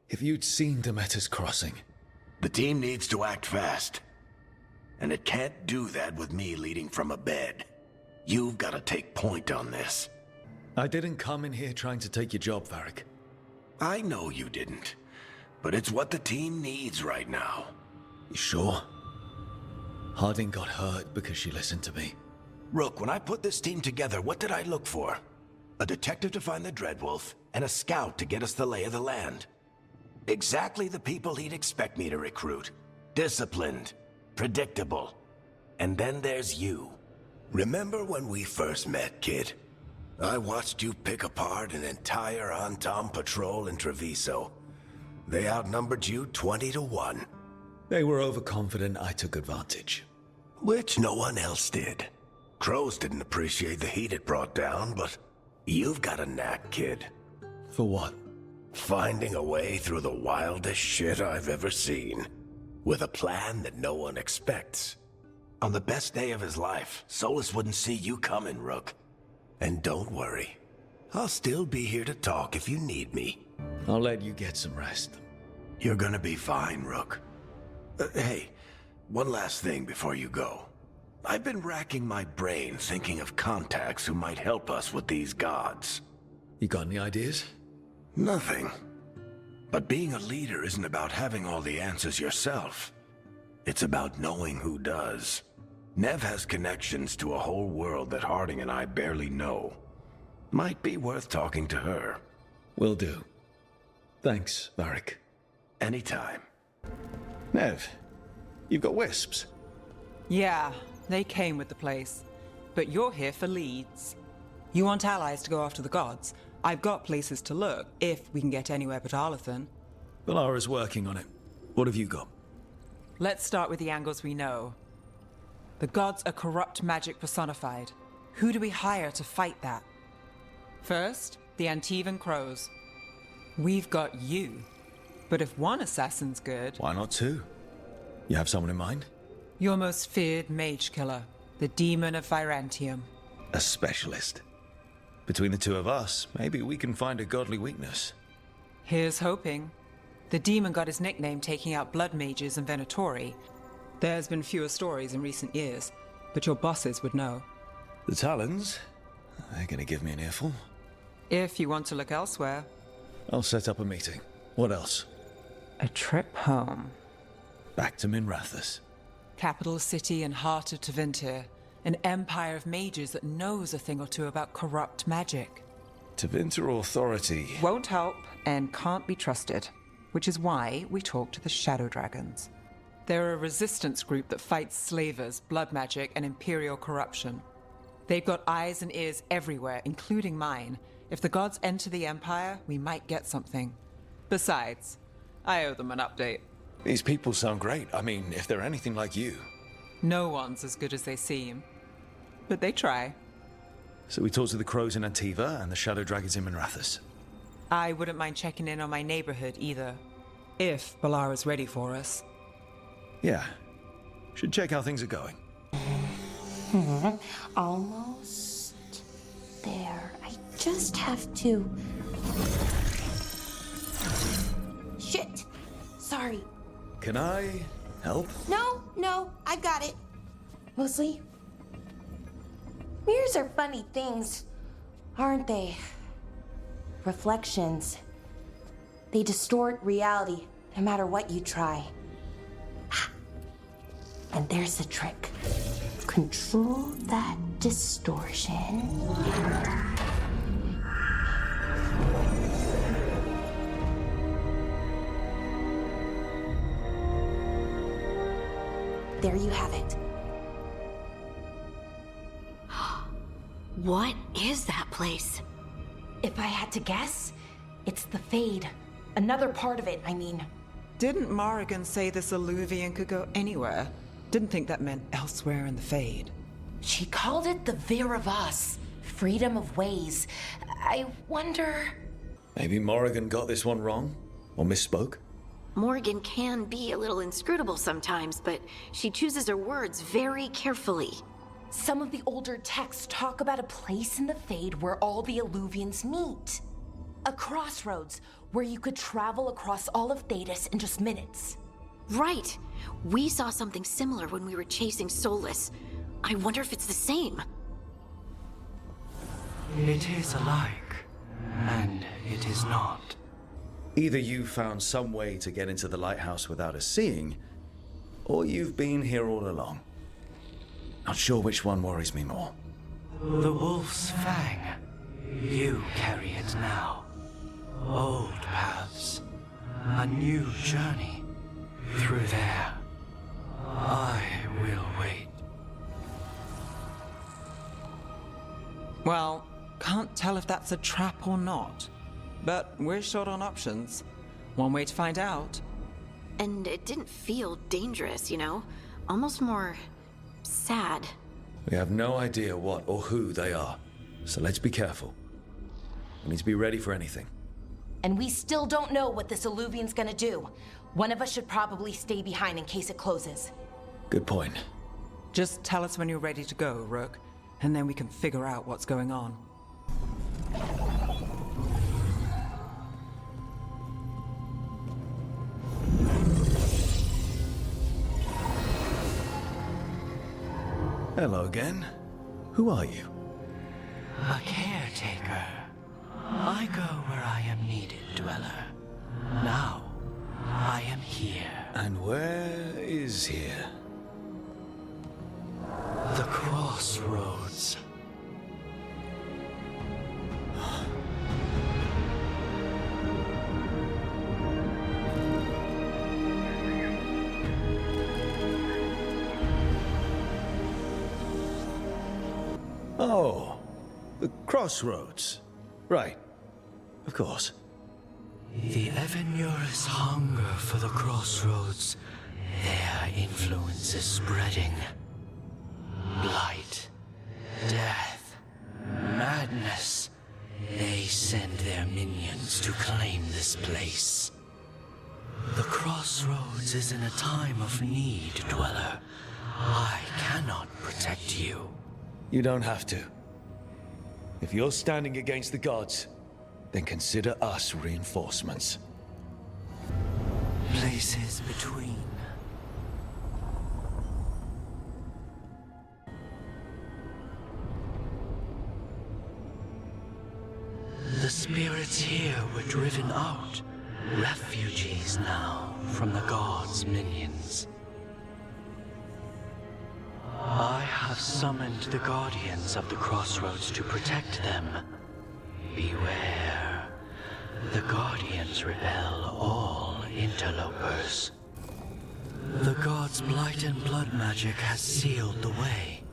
If you'd seen Demeter's crossing... The team needs to act fast. And it can't do that with me leading from a bed. You've got to take point on this. I didn't come in here trying to take your job, Varric. I know you didn't. But it's what the team needs right now. You sure? Harding got hurt because she listened to me. Rook, when I put this team together, what did I look for? A detective to find the Dreadwolf, and a scout to get us the lay of the land. Exactly the people he'd expect me to recruit. Disciplined, predictable. And then there's you. Remember when we first met, kid? I watched you pick apart an entire Antam patrol in Treviso. They outnumbered you 20-1. They were overconfident I took advantage. Which no one else did. Crows didn't appreciate the heat it brought down, but you've got a knack, kid. For what? Finding a way through the wildest shit I've ever seen. with a plan that no one expects. On the best day of his life, Solus wouldn't see you coming, Rook. And don't worry, I'll still be here to talk if you need me. I'll let you get some rest. You're gonna be fine, Rook. Hey, one last thing before you go. I've been racking my brain thinking of contacts who might help us with these gods. You got any ideas? Nothing. But being a leader isn't about having all the answers yourself. It's about knowing who does. Nev has connections to a whole world that Harding and I barely know. Might be worth talking to her. Will do. Thanks, Varric. Anytime. Nev, you've got wisps. Yeah, they came with the place. But you're here for leads. You want allies to go after the gods? I've got places to look, if we can get anywhere but Arlathan. Valara's working on it. What have you got? Let's start with the angles we know. The gods are corrupt magic personified. Who do we hire to fight that? First, the Antivan Crows. We've got you. But if one assassin's good... Why not two? You have someone in mind? Your most feared mage killer, the Demon of Virantium. A specialist. Between the two of us, maybe we can find a godly weakness. Here's hoping. The demon got his nickname taking out blood mages and Venatori. There's been fewer stories in recent years, but your bosses would know. The Talons? They're gonna give me an earful. If you want to look elsewhere. I'll set up a meeting. What else? A trip home. Back to Minrathous. Capital city and heart of Tevinter. An empire of mages that knows a thing or two about corrupt magic. Tevinter authority... Won't help and can't be trusted. Which is why we talk to the Shadow Dragons. They're a resistance group that fights slavers, blood magic, and imperial corruption. They've got eyes and ears everywhere, including mine. If the gods enter the Empire, we might get something. Besides, I owe them an update. These people sound great. I mean, if they're anything like you. No one's as good as they seem. But they try. So we talk to the Crows in Antiva and the Shadow Dragons in Minrathous. I wouldn't mind checking in on my neighborhood either. If Balara's ready for us. Yeah. Should check how things are going. Almost there. I just have to... Shit! Sorry. Can I help? No, I've got it. Mostly. Mirrors are funny things, aren't they? Reflections. They distort reality, no matter what you try. And there's the trick. Control that distortion. There you have it. What is that place? If I had to guess, it's the Fade. Another part of it, I mean. Didn't Morrigan say this Illuvian could go anywhere? Didn't think that meant elsewhere in the Fade. She called it the Vir of Us. Freedom of ways. I wonder... Maybe Morrigan got this one wrong? Or misspoke? Morrigan can be a little inscrutable sometimes, but she chooses her words very carefully. Some of the older texts talk about a place in the Fade where all the Illuvians meet. A crossroads where you could travel across all of Thedas in just minutes. Right. We saw something similar when we were chasing Solus. I wonder if it's the same. It is alike, and it is not. Either you found some way to get into the lighthouse without us seeing, or you've been here all along. Not sure which one worries me more. The Wolf's Fang. You carry it now. Old paths. A new journey. Through there. I will wait. Well, can't tell if that's a trap or not. But we're short on options. One way to find out. And it didn't feel dangerous, you know? Almost more... sad. We have no idea what or who they are, so let's be careful. We need to be ready for anything. And we still don't know what this Illuvian's gonna do. One of us should probably stay behind in case it closes. Good point. Just tell us when you're ready to go, Rook, and then we can figure out what's going on. Hello again. Who are you? A caretaker. I go where I am needed, Dweller. Now, I am here. And where is here? The crossroads. Oh, the crossroads. Right. Of course. The Evenurus hunger for the crossroads. Their influence is spreading. Blight, death, madness. They send their minions to claim this place. The crossroads is in a time of need, Dweller. I cannot protect you. You don't have to. If you're standing against the gods, then consider us reinforcements. Places between. The spirits here were driven out. Refugees now from the gods' minions. I have summoned the guardians of the crossroads to protect them. Beware. The guardians repel all interlopers. The gods' blight and blood magic has sealed the way.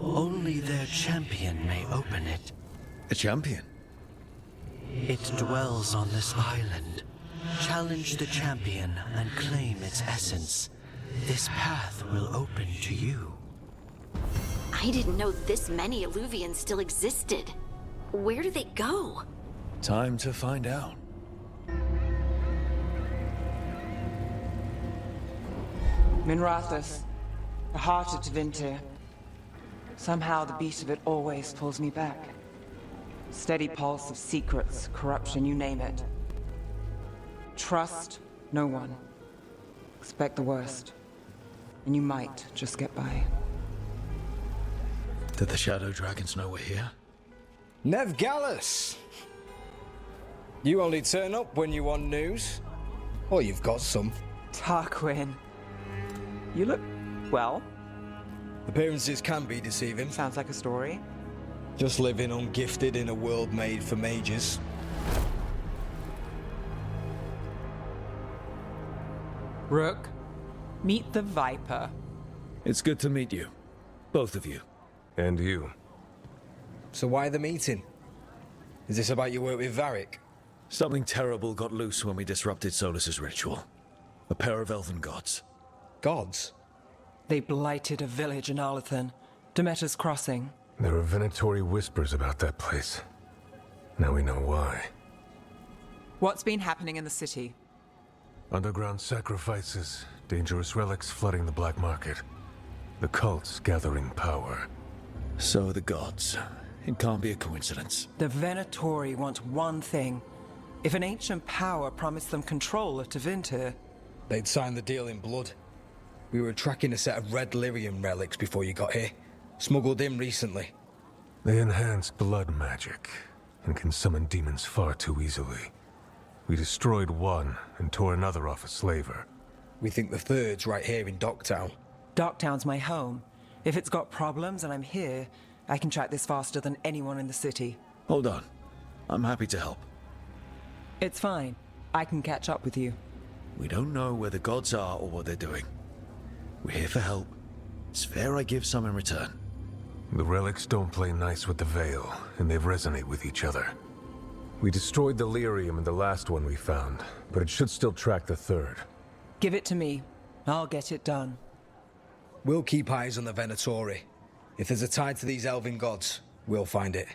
Only their champion may open it. A champion? It dwells on this island. Challenge the champion and claim its essence. This path will open to you. I didn't know this many Illuvians still existed. Where do they go? Time to find out. Minrathus, the heart of Tevinter. Somehow the beat of it always pulls me back. Steady pulse of secrets, corruption, you name it. Trust no one. Expect the worst. And you might just get by. Did the Shadow Dragons know we're here? Nev Gallus! You only turn up when you want news. Or you've got some. Tarquin. You look, well. Appearances can be deceiving. Sounds like a story. Just living ungifted in a world made for mages. Rook, meet the Viper. It's good to meet you. Both of you. And you. So why the meeting? Is this about your work with Varric? Something terrible got loose when we disrupted Solus's ritual. A pair of elven gods. Gods? They blighted a village in Arlathan, Demeter's Crossing. There are venatory whispers about that place. Now we know why. What's been happening in the city? Underground sacrifices, dangerous relics flooding the black market. The cults gathering power. So the gods. It can't be a coincidence. The Venatori want one thing. If an ancient power promised them control of Tevinter, they'd sign the deal in blood. We were tracking a set of red lyrium relics before you got here. Smuggled in recently. They enhance blood magic and can summon demons far too easily. We destroyed one and tore another off a slaver. We think the third's right here in Docktown. Docktown's my home. If it's got problems and I'm here, I can track this faster than anyone in the city. Hold on. I'm happy to help. It's fine. I can catch up with you. We don't know where the gods are or what they're doing. We're here for help. It's fair I give some in return. The relics don't play nice with the Veil, and they resonate with each other. We destroyed the lyrium in the last one we found, but it should still track the third. Give it to me. I'll get it done. We'll keep eyes on the Venatori. If there's a tie to these elven gods, we'll find it.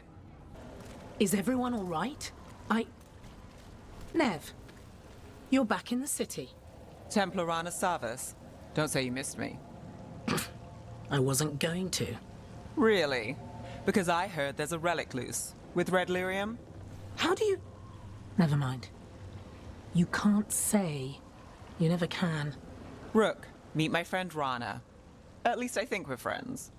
Is everyone all right? Nev, you're back in the city. Templar Rana Savas. Don't say you missed me. I wasn't going to. Really? Because I heard there's a relic loose. With red lyrium? How do you... Never mind. You can't say. You never can. Rook, meet my friend Rana. At least I think we're friends.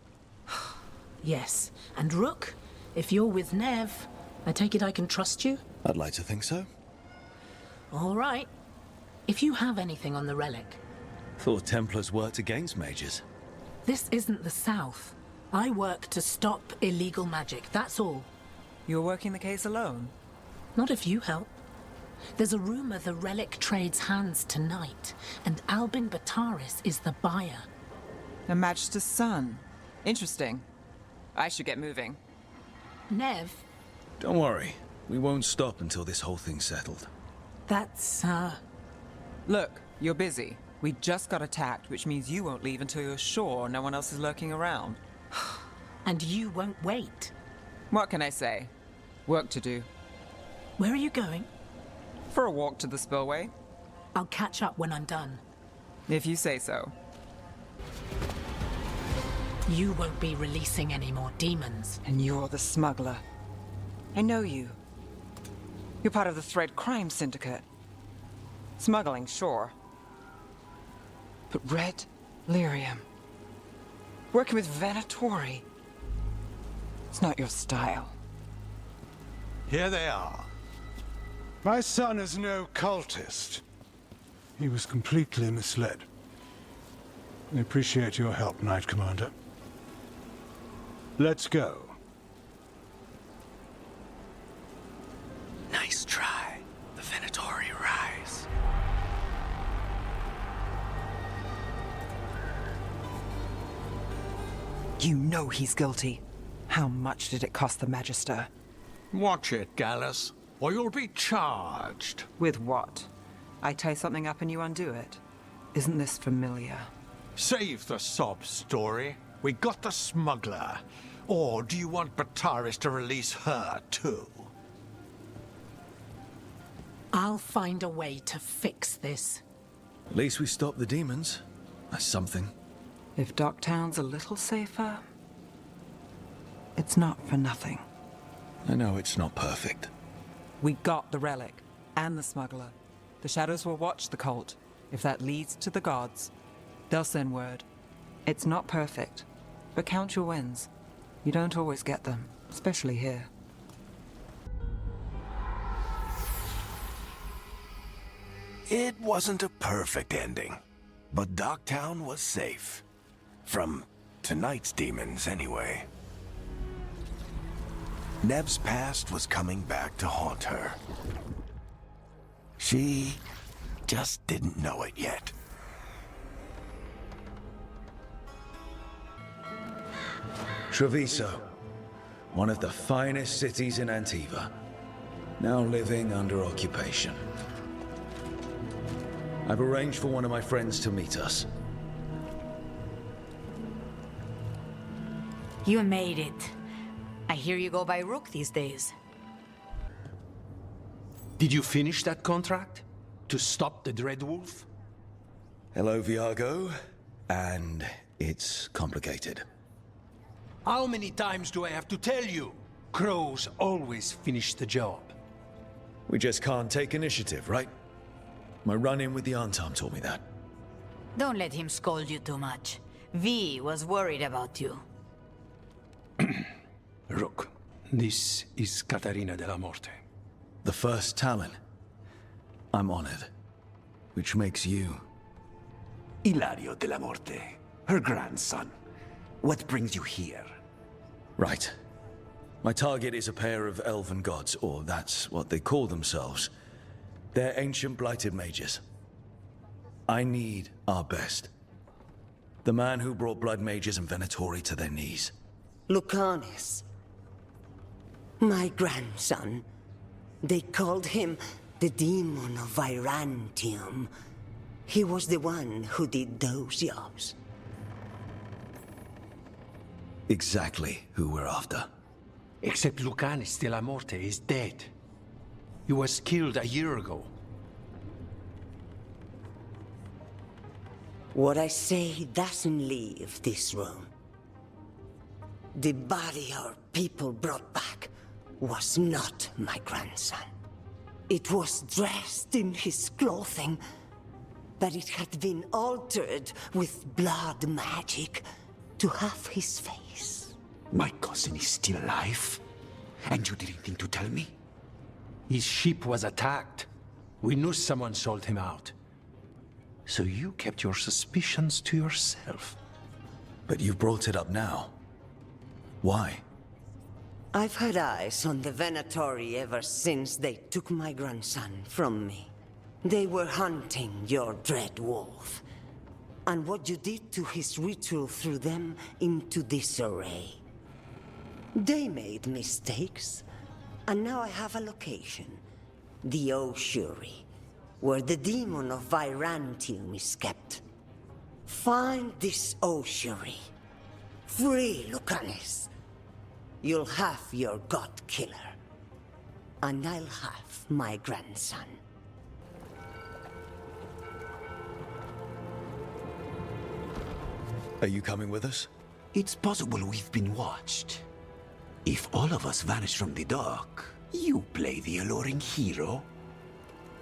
Yes. And Rook, if you're with Nev, I take it I can trust you? I'd like to think so. All right. If you have anything on the relic... Thought Templars worked against mages. This isn't the South. I work to stop illegal magic, that's all. You're working the case alone? Not if you help. There's a rumor the relic trades hands tonight, and Albin Bataris is the buyer. Her Majesty's son. Interesting. I should get moving. Nev? Don't worry. We won't stop until this whole thing's settled. That's, Look, you're busy. We just got attacked, which means you won't leave until you're sure no one else is lurking around. And you won't wait. What can I say? Work to do. Where are you going? For a walk to the spillway. I'll catch up when I'm done. If you say so. You won't be releasing any more demons. And you're the smuggler. I know you. You're part of the Thread Crime Syndicate. Smuggling, sure. But red lyrium. Working with Venatori. It's not your style. Here they are. My son is no cultist. He was completely misled. I appreciate your help, Knight Commander. Let's go. Nice try. The Venatori rise. You know he's guilty. How much did it cost the Magister? Watch it, Gallus, or you'll be charged. With what? I tie something up and you undo it. Isn't this familiar? Save the sob story. We got the smuggler. Or do you want Bataris to release her, too? I'll find a way to fix this. At least we stopped the demons. That's something. If Docktown's a little safer, it's not for nothing. I know it's not perfect. We got the relic, and the smuggler. The Shadows will watch the cult. If that leads to the gods, they'll send word. It's not perfect, but count your wins. You don't always get them, especially here. It wasn't a perfect ending, but Docktown was safe. From tonight's demons, anyway. Nev's past was coming back to haunt her. She just didn't know it yet. Treviso, one of the finest cities in Antiva, now living under occupation. I've arranged for one of my friends to meet us. You made it. I hear you go by Rook these days. Did you finish that contract? To stop the Dreadwolf? Hello, Viago. And it's complicated. How many times do I have to tell you? Crows always finish the job. We just can't take initiative, right? My run-in with the Antam taught me that. Don't let him scold you too much. V was worried about you. Rook, this is Catarina de la Morte. The first Talon. I'm honored. Which makes you... Ilario de la Morte, her grandson. What brings you here? Right. My target is a pair of elven gods, or that's what they call themselves. They're ancient blighted mages. I need our best. The man who brought blood mages and Venatori to their knees. Lucanis. My grandson. They called him the Demon of Virantium. He was the one who did those jobs. Exactly who we're after. Except Lucanis de la Morte is dead. He was killed a year ago. What I say doesn't leave this room. The body our people brought back was not my grandson. It was dressed in his clothing, but it had been altered with blood magic to have his face. My cousin is still alive? And you didn't think to tell me? His ship was attacked. We knew someone sold him out. So you kept your suspicions to yourself. But you brought it up now. Why? I've had eyes on the Venatori ever since they took my grandson from me. They were hunting your dread wolf. And what you did to his ritual threw them into disarray. They made mistakes, and now I have a location. The Ossuary, where the demon of Virantium is kept. Find this Ossuary. Free Lucanis. You'll have your god killer. And I'll have my grandson. Are you coming with us? It's possible we've been watched. If all of us vanish from the dock, you play the alluring hero.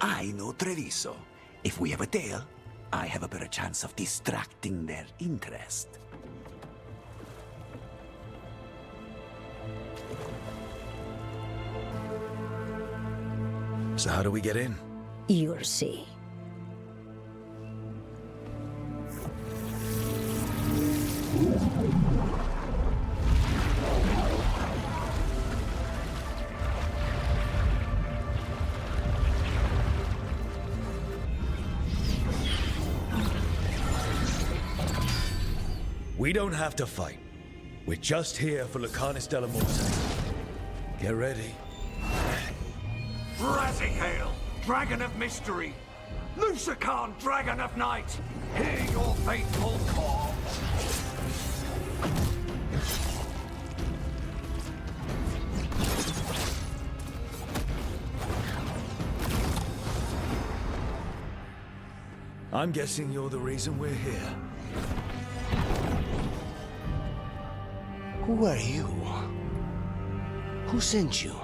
I know Treviso. If we have a tail, I have a better chance of distracting their interest. So how do we get in? You'll see. We don't have to fight. We're just here for Lucanis de la Morte. Get ready. Razihale, Dragon of Mystery! Lucican, Dragon of Night! Hear your faithful call! I'm guessing you're the reason we're here. Who are you? Who sent you?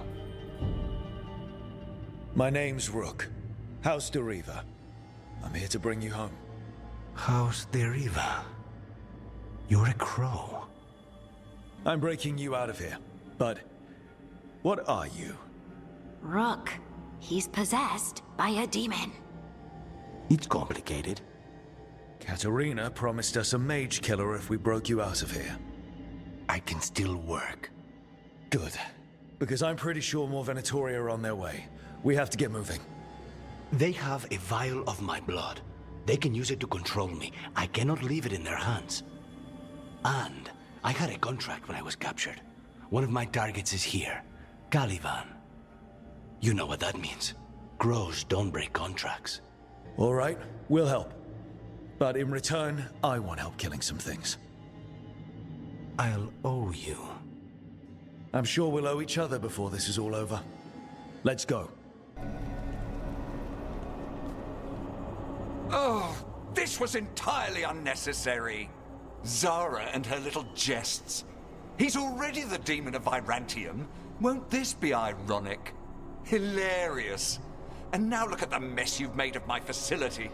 My name's Rook. House Deriva. I'm here to bring you home. House Deriva? You're a crow. I'm breaking you out of here. But what are you? Rook. He's possessed by a demon. It's complicated. Katerina promised us a mage killer if we broke you out of here. I can still work. Good. Because I'm pretty sure more Venatori are on their way. We have to get moving. They have a vial of my blood. They can use it to control me. I cannot leave it in their hands. And I had a contract when I was captured. One of my targets is here, Caliban. You know what that means. Crows don't break contracts. All right, we'll help. But in return, I want help killing some things. I'll owe you. I'm sure we'll owe each other before this is all over. Let's go. Oh, this was entirely unnecessary. Zara and her little jests. He's already the demon of Virantium. Won't this be ironic? Hilarious. And now look at the mess you've made of my facility.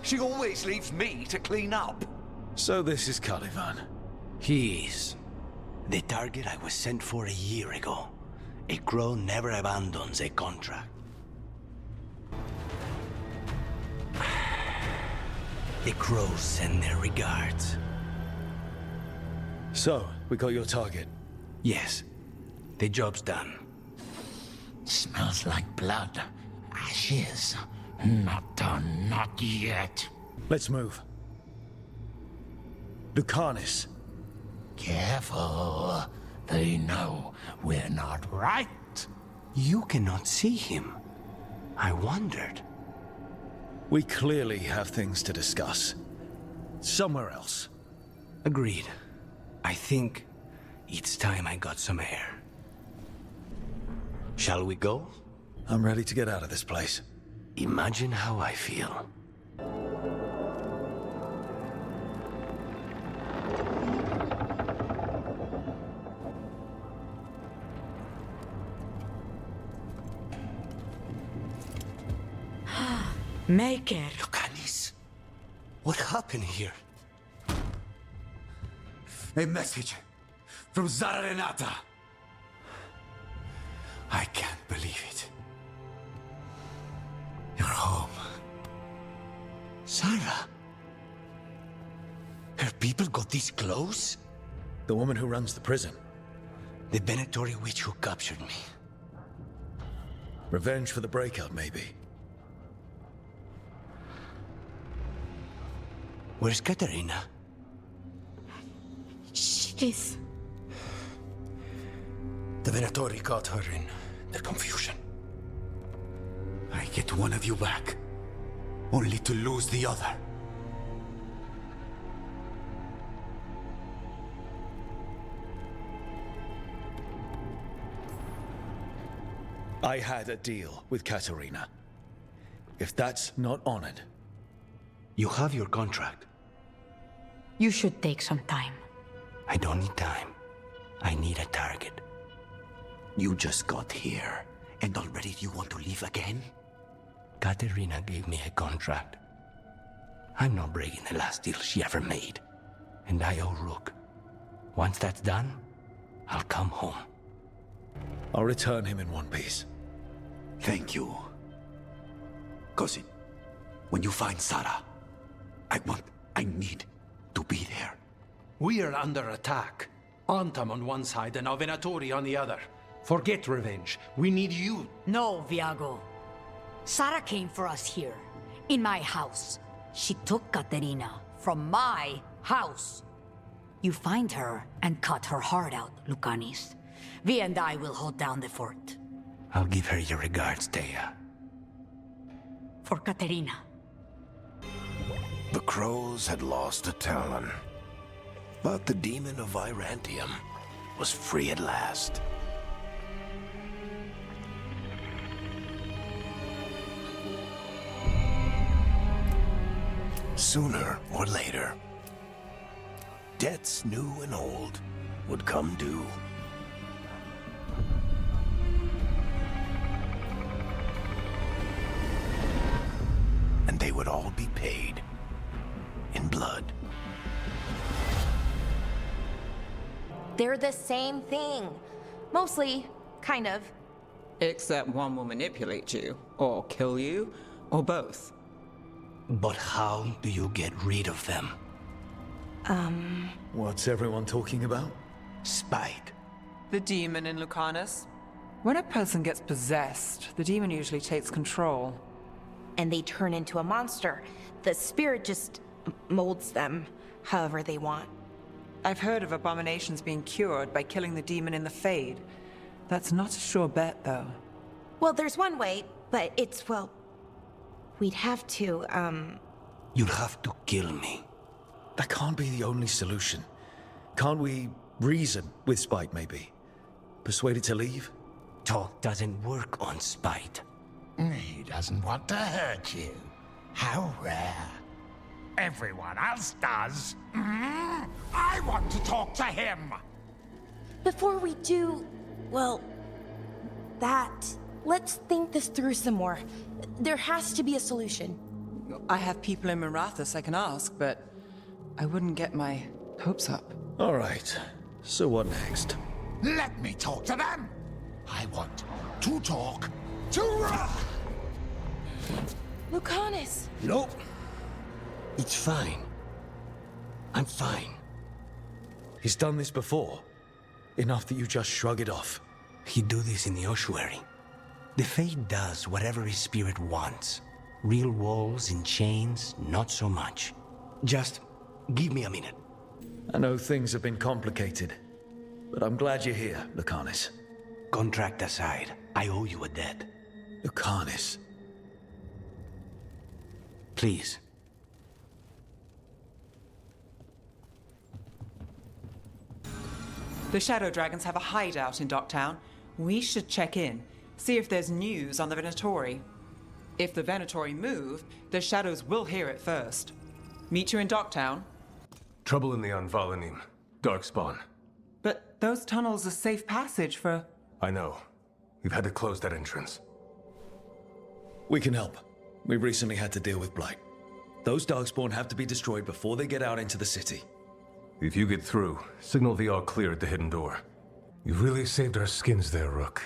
She always leaves me to clean up. So this is Caliban. He is. The target I was sent for a year ago. A crow never abandons a contract. The crows send their regards. So, we got your target? Yes. The job's done. Smells like blood. Ashes. Not done, not yet. Let's move. Lucanis. Careful. They know we're not right. You cannot see him. I wondered. We clearly have things to discuss. Somewhere else. Agreed. I think it's time I got some air. Shall we go? I'm ready to get out of this place. Imagine how I feel. Maker. Lucanis, what happened here? A message from Zara Renata. I can't believe it. You're home. Sarah? Her people got this close? The woman who runs the prison. The Venatori witch who captured me. Revenge for the breakout, maybe. Where's Katerina? She's... The Venatori caught her in their confusion. I get one of you back, only to lose the other. I had a deal with Katerina. If that's not honored... You have your contract. You should take some time. I don't need time. I need a target. You just got here, and already you want to leave again? Katerina gave me a contract. I'm not breaking the last deal she ever made. And I owe Rook. Once that's done, I'll come home. I'll return him in one piece. Thank you. Cousin, when you find Sarah, I need to be there. We are under attack. Antam on one side and our Venatori on the other. Forget revenge. We need you. No, Viago. Sarah came for us here, in my house. She took Katerina from my house. You find her and cut her heart out, Lucanis. Vi and I will hold down the fort. I'll give her your regards, Thea. For Katerina. The crows had lost a talon, but the demon of Virantium was free at last. Sooner or later, debts new and old would come due. And they would all be paid in blood. They're the same thing. Mostly, kind of. Except one will manipulate you, or kill you, or both. But how do you get rid of them? What's everyone talking about? Spite. The demon in Lucanus. When a person gets possessed, the demon usually takes control. And they turn into a monster. The spirit just molds them however they want. I've heard of abominations being cured by killing the demon in the Fade. That's not a sure bet, though. Well, there's one way, but it's, well... We'd have to, You'd have to kill me. That can't be the only solution. Can't we reason with Spite, maybe? Persuade it to leave? Talk doesn't work on Spite. He doesn't want to hurt you. How rare. Everyone else does. I want to talk to him. Before we do, well, that, let's think this through some more. There has to be a solution. I have people in Marathas I can ask, but I wouldn't get my hopes up. All right. So what next? Let me talk to them. I want to talk to Lucanus! Nope. It's fine. I'm fine. He's done this before. Enough that you just shrug it off. He'd do this in the ossuary. The Fate does whatever his spirit wants. Real walls and chains, not so much. Just give me a minute. I know things have been complicated, but I'm glad you're here, Lucanus. Contract aside, I owe you a debt. Lucanus. Please. The Shadow Dragons have a hideout in Docktown. We should check in, see if there's news on the Venatori. If the Venatori move, the Shadows will hear it first. Meet you in Docktown. Trouble in the Anvalanim. Darkspawn. But those tunnels are safe passage for... I know. We've had to close that entrance. We can help. We recently had to deal with Blight. Those Darkspawn have to be destroyed before they get out into the city. If you get through, signal the all clear at the hidden door. You really saved our skins there, Rook.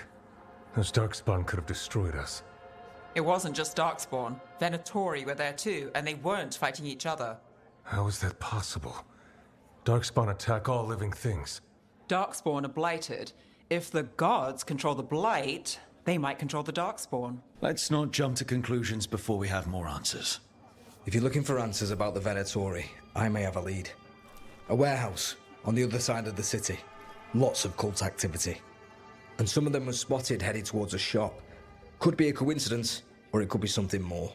Those Darkspawn could have destroyed us. It wasn't just Darkspawn. Venatori were there too, and they weren't fighting each other. How is that possible? Darkspawn attack all living things. Darkspawn are blighted. If the gods control the blight, they might control the Darkspawn. Let's not jump to conclusions before we have more answers. If you're looking for answers about the Venatori, I may have a lead. A warehouse on the other side of the city. Lots of cult activity. And some of them were spotted headed towards a shop. Could be a coincidence, or it could be something more.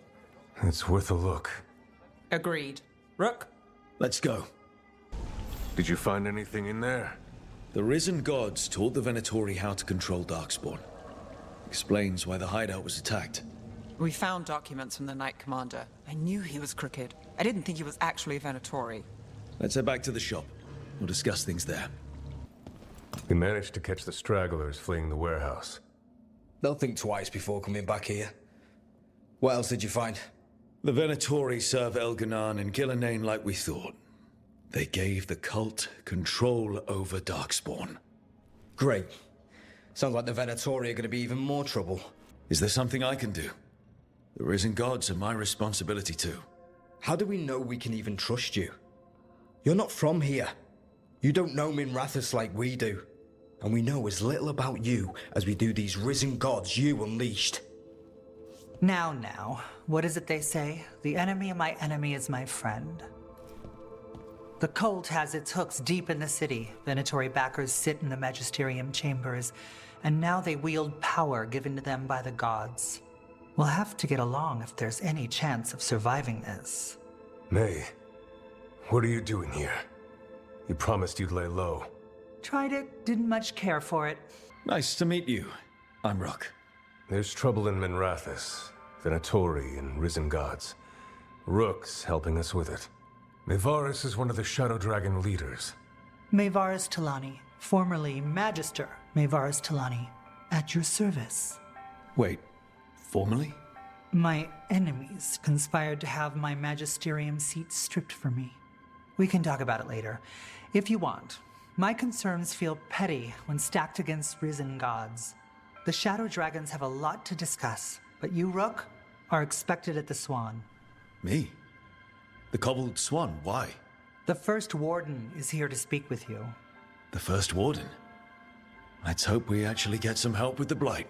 It's worth a look. Agreed. Rook? Let's go. Did you find anything in there? The risen gods taught the Venatori how to control Darkspawn. Explains why the hideout was attacked. We found documents from the Knight Commander. I knew he was crooked. I didn't think he was actually a Venatori. Let's head back to the shop. We'll discuss things there. We managed to catch the stragglers fleeing the warehouse. They'll think twice before coming back here. What else did you find? The Venatori serve Elganon and Gillenane like we thought. They gave the cult control over Darkspawn. Great. Sounds like the Venatori are going to be even more trouble. Is there something I can do? The risen gods are my responsibility too. How do we know we can even trust you? You're not from here. You don't know Minrathous like we do. And we know as little about you as we do these risen gods you unleashed. Now, what is it they say? The enemy of my enemy is my friend. The cult has its hooks deep in the city. Venatori backers sit in the magisterium chambers, and now they wield power given to them by the gods. We'll have to get along if there's any chance of surviving this. May, what are you doing here? You promised you'd lay low. Tried it, didn't much care for it. Nice to meet you. I'm Rook. There's trouble in Minrathous, Venatori and risen gods. Rook's helping us with it. Mayvarus is one of the Shadow Dragon leaders. Mayvarus Talani, formerly Magister Mayvarus Talani, at your service. Wait, formerly? My enemies conspired to have my magisterium seat stripped from me. We can talk about it later, if you want. My concerns feel petty when stacked against risen gods. The Shadow Dragons have a lot to discuss, but you, Rook, are expected at the Swan. Me? The Cobbled Swan, why? The First Warden is here to speak with you. The First Warden? Let's hope we actually get some help with the Blight.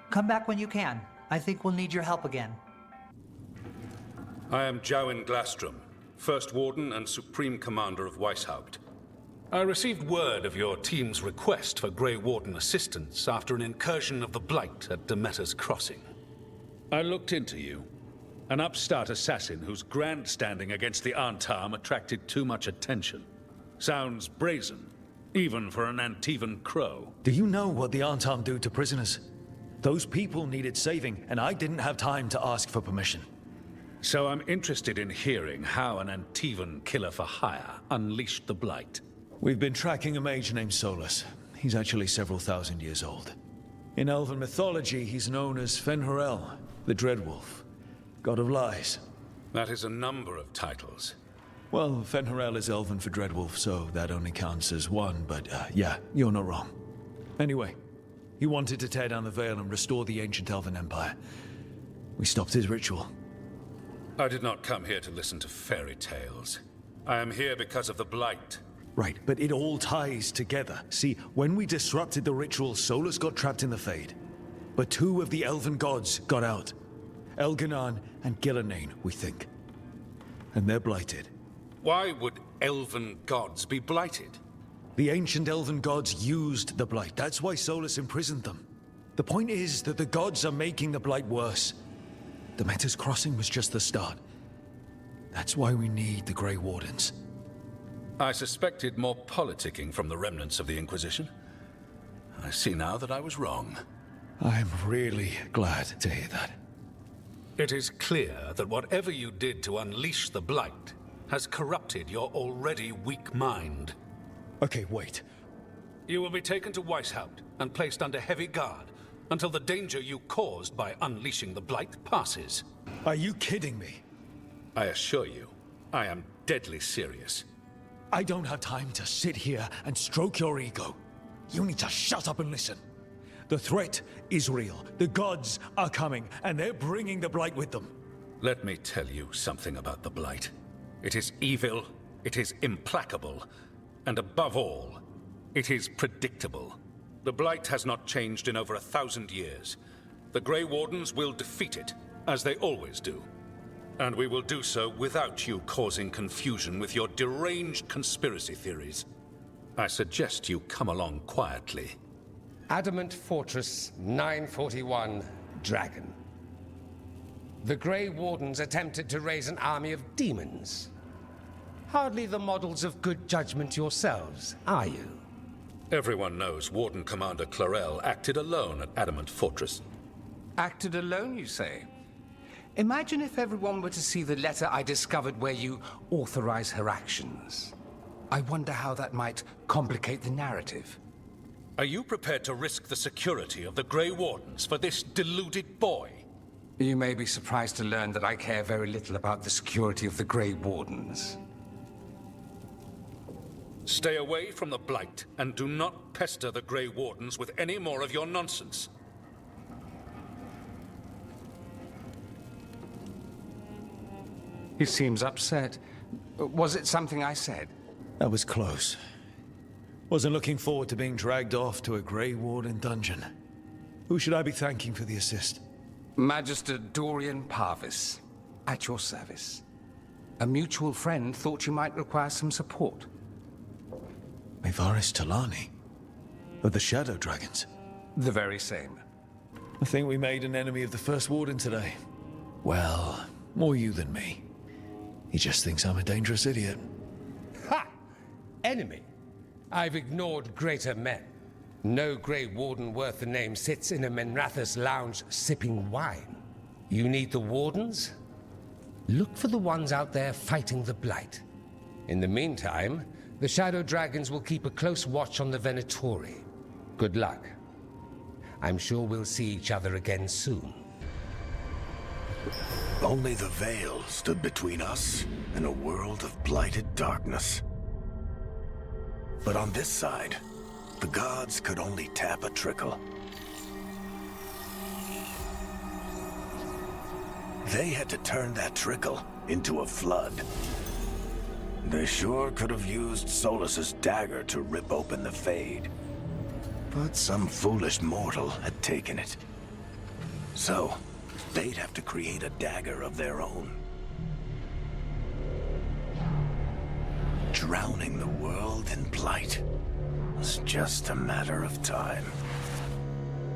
Come back when you can. I think we'll need your help again. I am Jowin Glastrom, First Warden and Supreme Commander of Weishaupt. I received word of your team's request for Grey Warden assistance after an incursion of the Blight at Demeter's Crossing. I looked into you. An upstart assassin whose grandstanding against the Antam attracted too much attention. Sounds brazen, even for an Antivan crow. Do you know what the Antam do to prisoners? Those people needed saving, and I didn't have time to ask for permission. So I'm interested in hearing how an Antivan killer for hire unleashed the Blight. We've been tracking a mage named Solus. He's actually several thousand years old. In Elven mythology, he's known as Fen'Harel, the Dreadwolf, God of Lies. That is a number of titles. Well, Fen'Harel is Elven for Dreadwolf, so that only counts as one, but yeah, you're not wrong. Anyway, he wanted to tear down the Veil and restore the ancient Elven Empire. We stopped his ritual. I did not come here to listen to fairy tales. I am here because of the Blight. Right, but it all ties together. See, when we disrupted the ritual, Solus got trapped in the Fade. But two of the Elven gods got out. Elganon and Gillenane, we think. And they're blighted. Why would Elven gods be blighted? The ancient Elven gods used the Blight. That's why Solus imprisoned them. The point is that the gods are making the Blight worse. Demeter's Crossing was just the start. That's why we need the Grey Wardens. I suspected more politicking from the remnants of the Inquisition. I see now that I was wrong. I'm really glad to hear that. It is clear that whatever you did to unleash the Blight has corrupted your already weak mind. Okay, wait. You will be taken to Weishaupt and placed under heavy guard, until the danger you caused by unleashing the Blight passes. Are you kidding me? I assure you, I am deadly serious. I don't have time to sit here and stroke your ego. You need to shut up and listen. The threat is real. The gods are coming, and they're bringing the Blight with them. Let me tell you something about the Blight. It is evil, it is implacable, and above all, it is predictable. The Blight has not changed in over 1,000 years. The Grey Wardens will defeat it, as they always do. And we will do so without you causing confusion with your deranged conspiracy theories. I suggest you come along quietly. Adamant Fortress 941, Dragon. The Grey Wardens attempted to raise an army of demons. Hardly the models of good judgment yourselves, are you? Everyone knows Warden Commander Clarel acted alone at Adamant Fortress. Acted alone, you say? Imagine if everyone were to see the letter I discovered where you authorize her actions. I wonder how that might complicate the narrative. Are you prepared to risk the security of the Grey Wardens for this deluded boy? You may be surprised to learn that I care very little about the security of the Grey Wardens. Stay away from the Blight, and do not pester the Grey Wardens with any more of your nonsense. He seems upset. Was it something I said? That was close. Wasn't looking forward to being dragged off to a Grey Warden dungeon. Who should I be thanking for the assist? Magister Dorian Parvis, at your service. A mutual friend thought you might require some support. Mevaris Talani? Of the Shadow Dragons? The very same. I think we made an enemy of the First Warden today. Well, more you than me. He just thinks I'm a dangerous idiot. Ha! Enemy? I've ignored greater men. No Grey Warden worth the name sits in a Menrathus lounge sipping wine. You need the Wardens? Look for the ones out there fighting the Blight. In the meantime, the Shadow Dragons will keep a close watch on the Venatori. Good luck. I'm sure we'll see each other again soon. Only the veil stood between us and a world of blighted darkness. But on this side, the gods could only tap a trickle. They had to turn that trickle into a flood. They sure could have used Solus's dagger to rip open the Fade. But some foolish mortal had taken it. So, they'd have to create a dagger of their own. Drowning the world in blight was just a matter of time.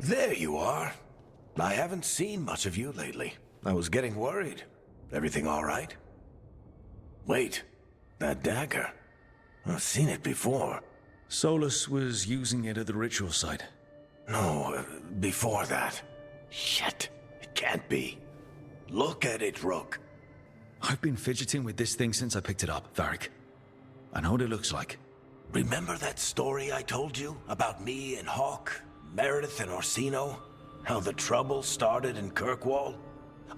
There you are. I haven't seen much of you lately. I was getting worried. Everything all right? Wait, that dagger. I've seen it before. Solus was using it at the ritual site. No, before that. Shit, it can't be. Look at it, Rook. I've been fidgeting with this thing since I picked it up, Varric. I know what it looks like. Remember that story I told you about me and Hawk, Meredith and Orsino? How the trouble started in Kirkwall?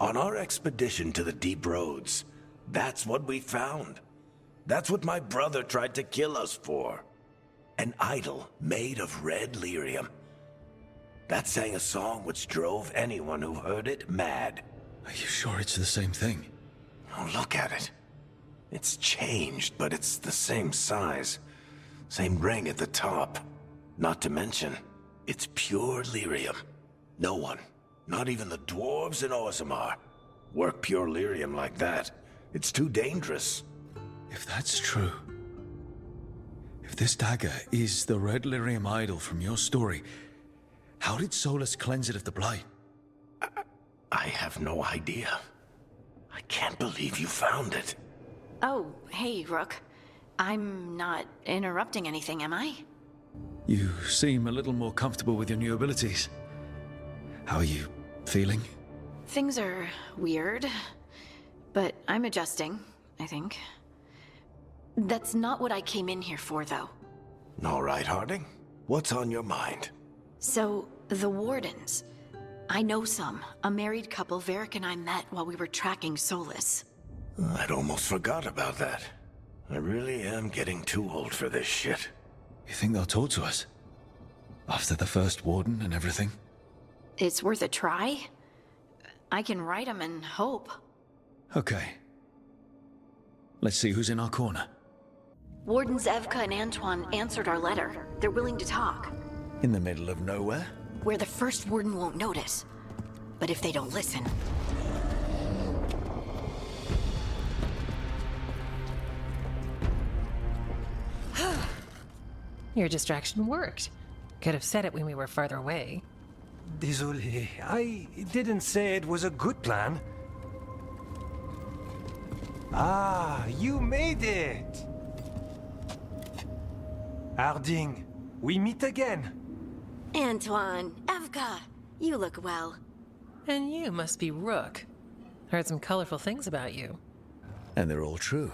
On our expedition to the Deep Roads, that's what we found. That's what my brother tried to kill us for. An idol made of red lyrium. That sang a song which drove anyone who heard it mad. Are you sure it's the same thing? Oh, look at it. It's changed, but it's the same size. Same ring at the top. Not to mention, it's pure lyrium. No one, not even the dwarves in Orzammar, work pure lyrium like that. It's too dangerous. If that's true, if this dagger is the red lyrium idol from your story, how did Solus cleanse it of the blight? I have no idea. I can't believe you found it. Oh, hey, Rook. I'm not interrupting anything, am I? You seem a little more comfortable with your new abilities. How are you feeling? Things are weird, but I'm adjusting, I think. That's not what I came in here for, though. All right, Harding. What's on your mind? So, The Wardens. I know some. A married couple Varric and I met while we were tracking Solus. I'd almost forgot about that. I really am getting too old for this shit. You think they'll talk to us? After the first warden and everything? It's worth a try. I can write them and hope. Okay. Let's see who's in our corner. Wardens Evka and Antoine answered our letter. They're willing to talk. In the middle of nowhere? Where the first warden won't notice. But if they don't listen... Your distraction worked. Could have said it when we were farther away. Désolé, I didn't say it was a good plan. Ah, you made it! Harding, we meet again. Antoine, Evka, you look well. And you must be Rook. Heard some colorful things about you. And they're all true.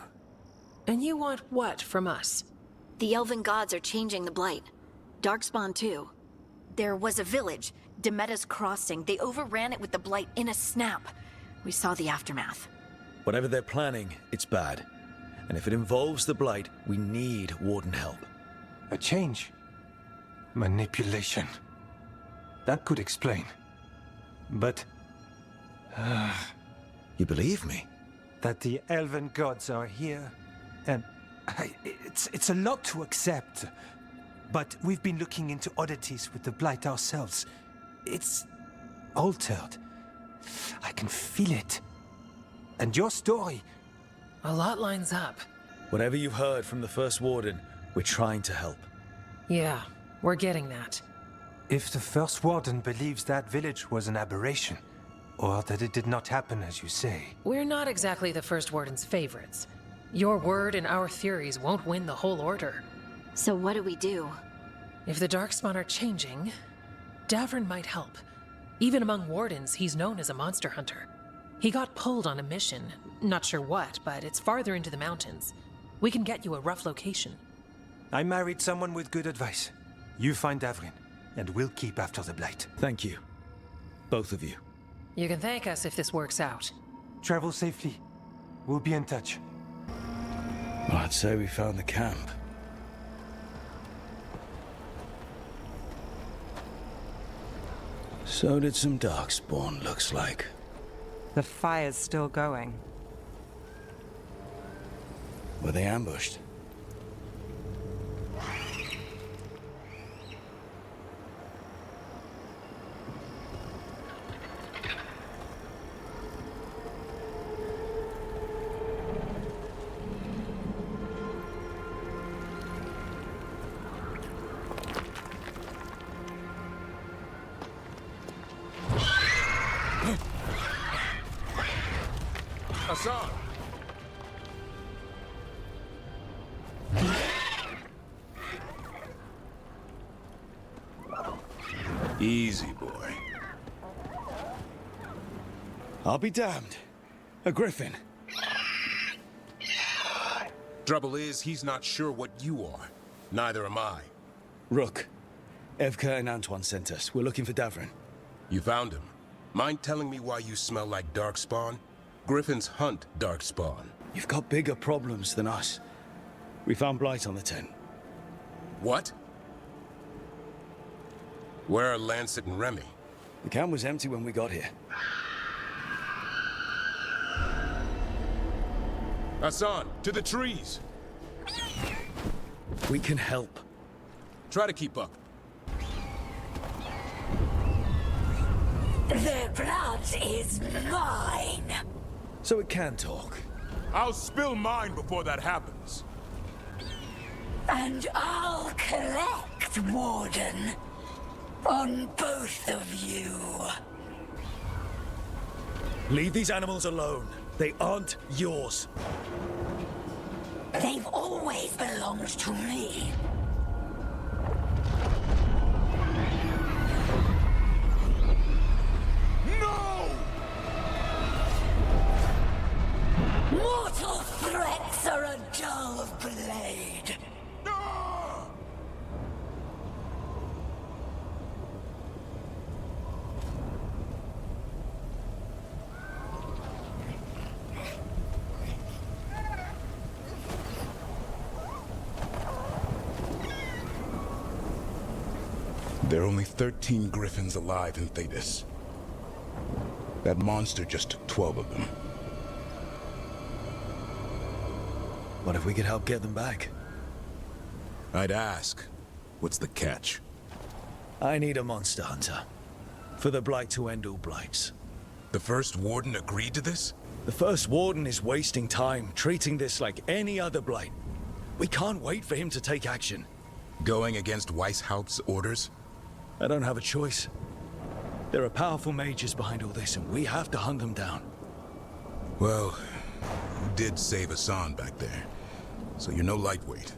And you want what from us? The Elven gods are changing the Blight. Darkspawn too. There was a village, Demeta's Crossing. They overran it with the Blight in a snap. We saw the aftermath. Whatever they're planning, it's bad. And if it involves the Blight, we need Warden help. A change. Manipulation. That could explain. But... You believe me? That the Elven gods are here, and... It's a lot to accept. But we've been looking into oddities with the Blight ourselves. It's... altered. I can feel it. And your story... A lot lines up. Whatever you've heard from the First Warden, we're trying to help. Yeah, we're getting that. If the First Warden believes that village was an aberration, or that it did not happen as you say... We're not exactly the First Warden's favorites. Your word and our theories won't win the whole order. So what do we do? If the Darkspawn are changing, Davrin might help. Even among Wardens, he's known as a monster hunter. He got pulled on a mission. Not sure what, but it's farther into the mountains. We can get you a rough location. I married someone with good advice. You find Davrin, and we'll keep after the Blight. Thank you. Both of you. You can thank us if this works out. Travel safely. We'll be in touch. Well, I'd say we found the camp. So did some Darkspawn, looks like. The fire's still going. Were they ambushed? Hassan! Easy, boy. I'll be damned. A griffin. Trouble is, he's not sure what you are. Neither am I. Rook. Evka and Antoine sent us. We're looking for Davrin. You found him. Mind telling me why you smell like Darkspawn? Griffins hunt Darkspawn. You've got bigger problems than us. We found Blight on the tent. What? Where are Lancet and Remy? The camp was empty when we got here. Hassan, to the trees! We can help. Try to keep up. Their blood is mine! So it can talk. I'll spill mine before that happens. And I'll collect, Warden. On both of you. Leave these animals alone. They aren't yours. They've always belonged to me. No! Mortal threats are a dull blade. There are only 13 griffins alive in Thetis. That monster just took 12 of them. What if we could help get them back? I'd ask, what's the catch? I need a monster hunter. For the Blight to end all blights. The First Warden agreed to this? The First Warden is wasting time treating this like any other blight. We can't wait for him to take action. Going against Weishaupt's orders? I don't have a choice. There are powerful mages behind all this, and we have to hunt them down. Well, you did save Hassan back there, so you're no lightweight.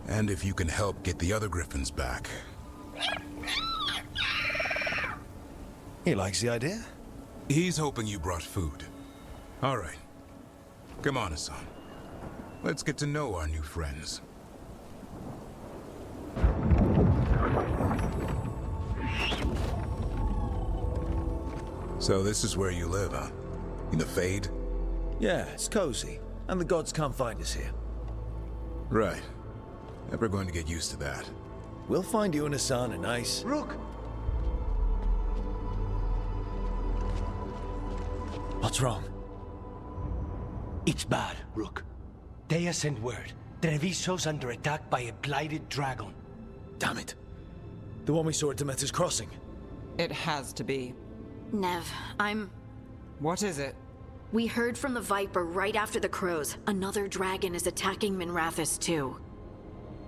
And if you can help get the other griffins back... He likes the idea? He's hoping you brought food. All right. Come on, Hassan. Let's get to know our new friends. So this is where you live, huh? In the Fade? Yeah, it's cozy. And the gods can't find us here. Right. Never going to get used to that. We'll find you and Hassan a nice... Rook! What's wrong? It's bad, Rook. Dea sent word. Treviso's under attack by a blighted dragon. Damn it. The one we saw at Demeter's Crossing. It has to be. Nev, What is it? We heard from the Viper right after the crows. Another dragon is attacking Minrathous too.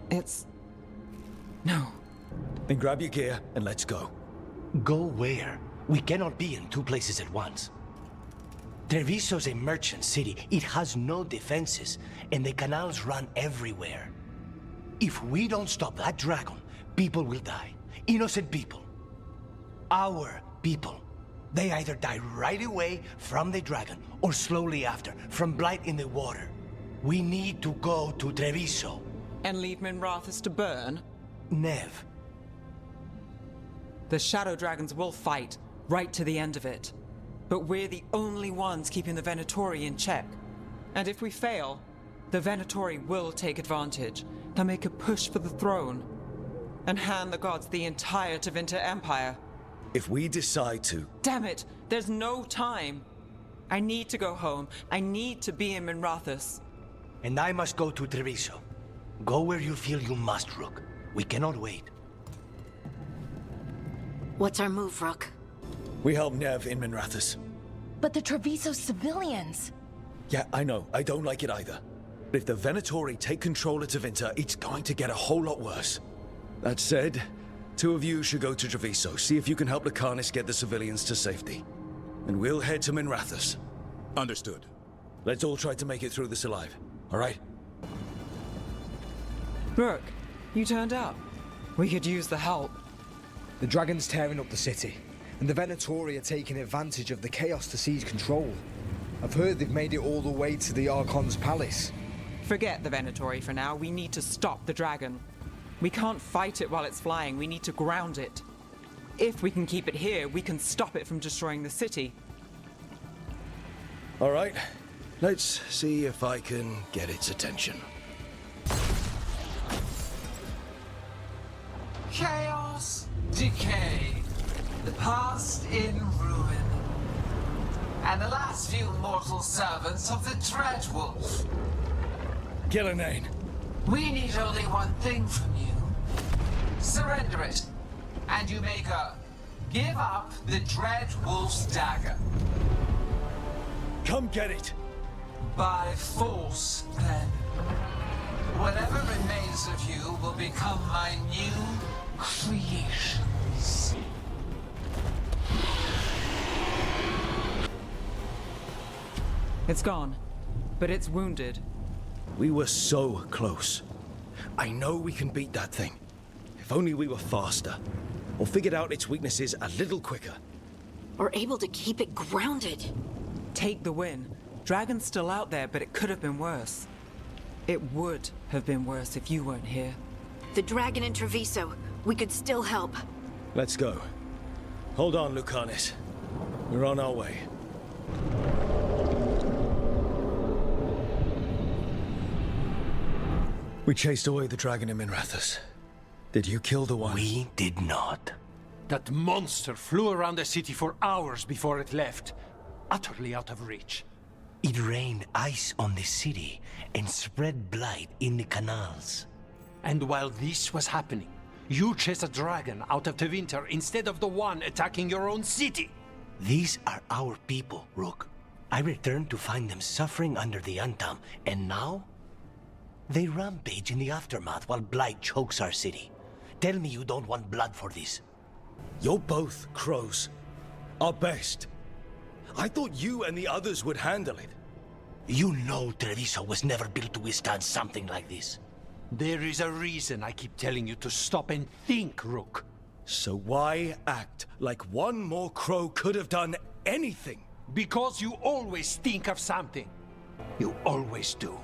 It's... No. Then grab your gear and let's go. Go where? We cannot be in two places at once. Treviso's a merchant city. It has no defenses, and the canals run everywhere. If we don't stop that dragon, people will die. Innocent people. Our people. They either die right away from the dragon, or slowly after, from blight in the water. We need to go to Treviso. And leave Minrathous to burn? Nev. The Shadow Dragons will fight, right to the end of it. But we're the only ones keeping the Venatori in check. And if we fail, the Venatori will take advantage. They'll make a push for the throne. And hand the gods the entire Tevinter Empire. If we decide to... Damn it! There's no time! I need to go home. I need to be in Minrathous. And I must go to Treviso. Go where you feel you must, Rook. We cannot wait. What's our move, Rook? We help Nev in Minrathous. But the Treviso civilians... Yeah, I know. I don't like it either. But if the Venatori take control of Tevinter, it's going to get a whole lot worse. That said, two of you should go to Treviso, see if you can help Lucanus get the civilians to safety. And we'll head to Minrathous. Understood. Let's all try to make it through this alive, all right? Rook, you turned up. We could use the help. The dragon's tearing up the city, and the Venatori are taking advantage of the chaos to seize control. I've heard they've made it all the way to the Archon's palace. Forget the Venatori for now. We need to stop the dragon. We can't fight it while it's flying. We need to ground it. If we can keep it here, we can stop it from destroying the city. All right. Let's see if I can get its attention. Chaos, decay, the past in ruin, and the last few mortal servants of the Dreadwolf. Gillenane. We need only one thing from you. Surrender it, and you may go. Give up the Dreadwolf's dagger. Come get it! By force, then. Whatever remains of you will become my new creations. It's gone, but it's wounded. We were so close. I know we can beat that thing. If only we were faster, or figured out its weaknesses a little quicker. Or able to keep it grounded. Take the win. Dragon's still out there, but it could have been worse. It would have been worse if you weren't here. The dragon in Treviso. We could still help. Let's go. Hold on, Lucanus. We're on our way. We chased away the dragon in Minrathous. Did you kill the one? We did not. That monster flew around the city for hours before it left, utterly out of reach. It rained ice on the city and spread blight in the canals. And while this was happening, you chased a dragon out of Tevinter instead of the one attacking your own city. These are our people, Rook. I returned to find them suffering under the Antam, and now? They rampage in the aftermath while blight chokes our city. Tell me you don't want blood for this. You're both crows. Our best. I thought you and the others would handle it. You know Treviso was never built to withstand something like this. There is a reason I keep telling you to stop and think, Rook. So why act like one more crow could have done anything? Because you always think of something. You always do.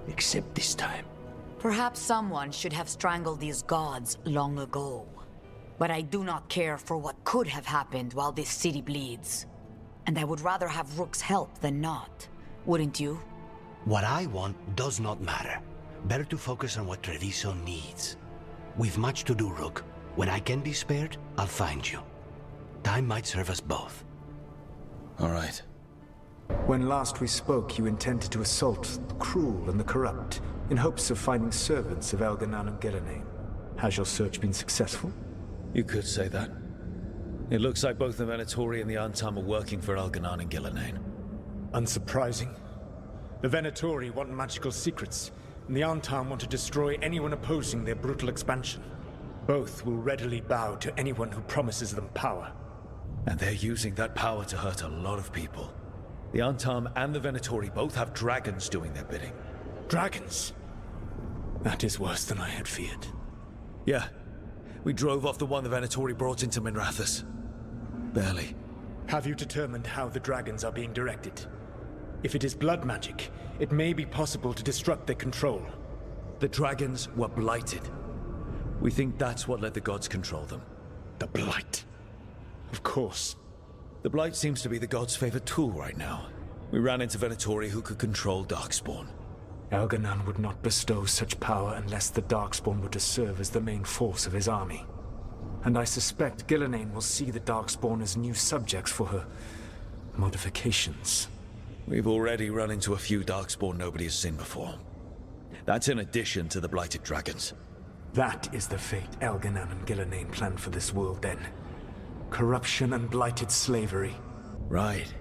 Except this time. Perhaps someone should have strangled these gods long ago. But I do not care for what could have happened while this city bleeds. And I would rather have Rook's help than not. Wouldn't you? What I want does not matter. Better to focus on what Treviso needs. We've much to do, Rook. When I can be spared, I'll find you. Time might serve us both. All right. When last we spoke, you intended to assault the cruel and the corrupt, in hopes of finding servants of Elganan and Gillenane. Has your search been successful? You could say that. It looks like both the Venatori and the Antam are working for Elganan and Gillenane. Unsurprising. The Venatori want magical secrets, and the Antam want to destroy anyone opposing their brutal expansion. Both will readily bow to anyone who promises them power. And they're using that power to hurt a lot of people. The Antam and the Venatori both have dragons doing their bidding. Dragons? That is worse than I had feared. Yeah. We drove off the one the Venatori brought into Minrathous. Barely. Have you determined how the dragons are being directed? If it is blood magic, it may be possible to disrupt their control. The dragons were blighted. We think that's what let the gods control them. The blight. Of course. The blight seems to be the gods' favorite tool right now. We ran into Venatori who could control Darkspawn. Elganan would not bestow such power unless the Darkspawn were to serve as the main force of his army. And I suspect Gillenane will see the Darkspawn as new subjects for her modifications. We've already run into a few Darkspawn nobody has seen before. That's in addition to the blighted dragons. That is the fate Elganan and Gillenane planned for this world then. Corruption and blighted slavery. Right.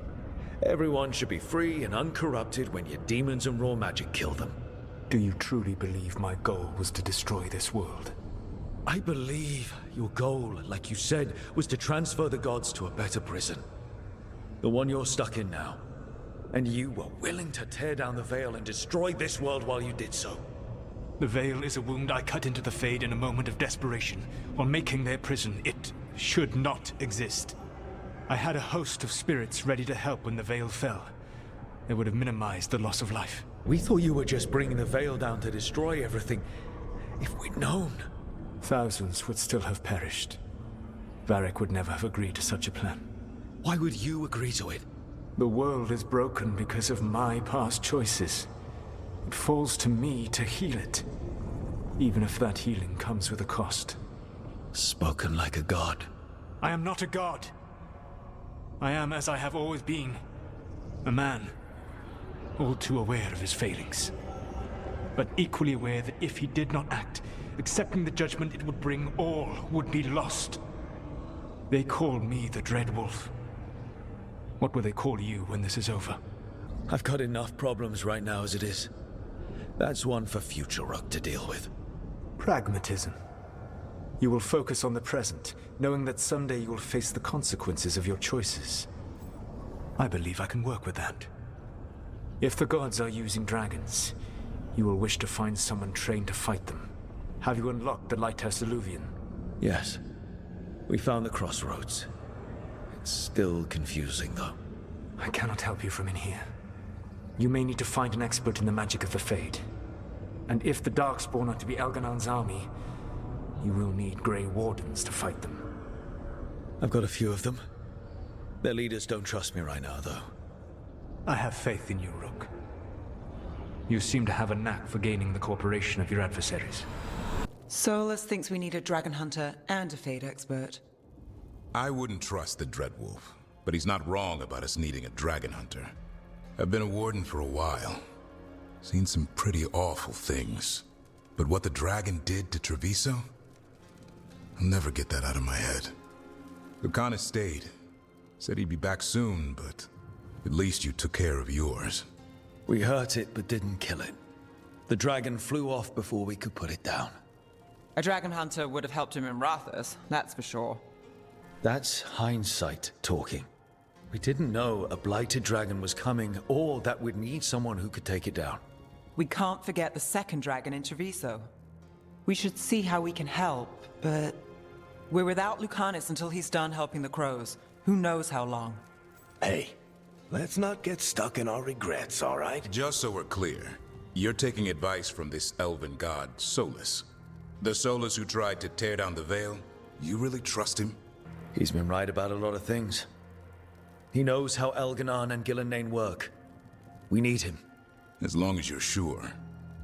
Everyone should be free and uncorrupted when your demons and raw magic kill them. Do you truly believe my goal was to destroy this world? I believe your goal, like you said, was to transfer the gods to a better prison. The one you're stuck in now. And you were willing to tear down the veil and destroy this world while you did so. The veil is a wound I cut into the Fade in a moment of desperation, while making their prison. It should not exist. I had a host of spirits ready to help when the veil fell. It would have minimized the loss of life. We thought you were just bringing the veil down to destroy everything. If we'd known... Thousands would still have perished. Varric would never have agreed to such a plan. Why would you agree to it? The world is broken because of my past choices. It falls to me to heal it, even if that healing comes with a cost. Spoken like a god. I am not a god. I am as I have always been. A man, all too aware of his failings. But equally aware that if he did not act, accepting the judgment it would bring, all would be lost. They call me the Dread Wolf. What will they call you when this is over? I've got enough problems right now as it is. That's one for future Rook to deal with. Pragmatism. You will focus on the present, knowing that someday you will face the consequences of your choices. I believe I can work with that. If the gods are using dragons, you will wish to find someone trained to fight them. Have you unlocked the Lighthouse Illuvian? Yes. We found the crossroads. It's still confusing, though. I cannot help you from in here. You may need to find an expert in the magic of the Fade. And if the Darkspawn are to be Elganan's army, you will need Grey Wardens to fight them. I've got a few of them. Their leaders don't trust me right now, though. I have faith in you, Rook. You seem to have a knack for gaining the cooperation of your adversaries. Solus thinks we need a dragon hunter and a Fade expert. I wouldn't trust the Dreadwolf, but he's not wrong about us needing a dragon hunter. I've been a warden for a while. Seen some pretty awful things. But what the dragon did to Treviso? I'll never get that out of my head. Lucanus stayed. Said he'd be back soon, but at least you took care of yours. We hurt it, but didn't kill it. The dragon flew off before we could put it down. A dragon hunter would have helped him in Rathas, that's for sure. That's hindsight talking. We didn't know a blighted dragon was coming, or that we'd need someone who could take it down. We can't forget the second dragon in Treviso. We should see how we can help, but we're without Lucanus until he's done helping the crows. Who knows how long? Hey, let's not get stuck in our regrets, all right? Just so we're clear, you're taking advice from this elven god, Solus. The Solus who tried to tear down the Veil? You really trust him? He's been right about a lot of things. He knows how Elganon and Gillenane work. We need him. As long as you're sure.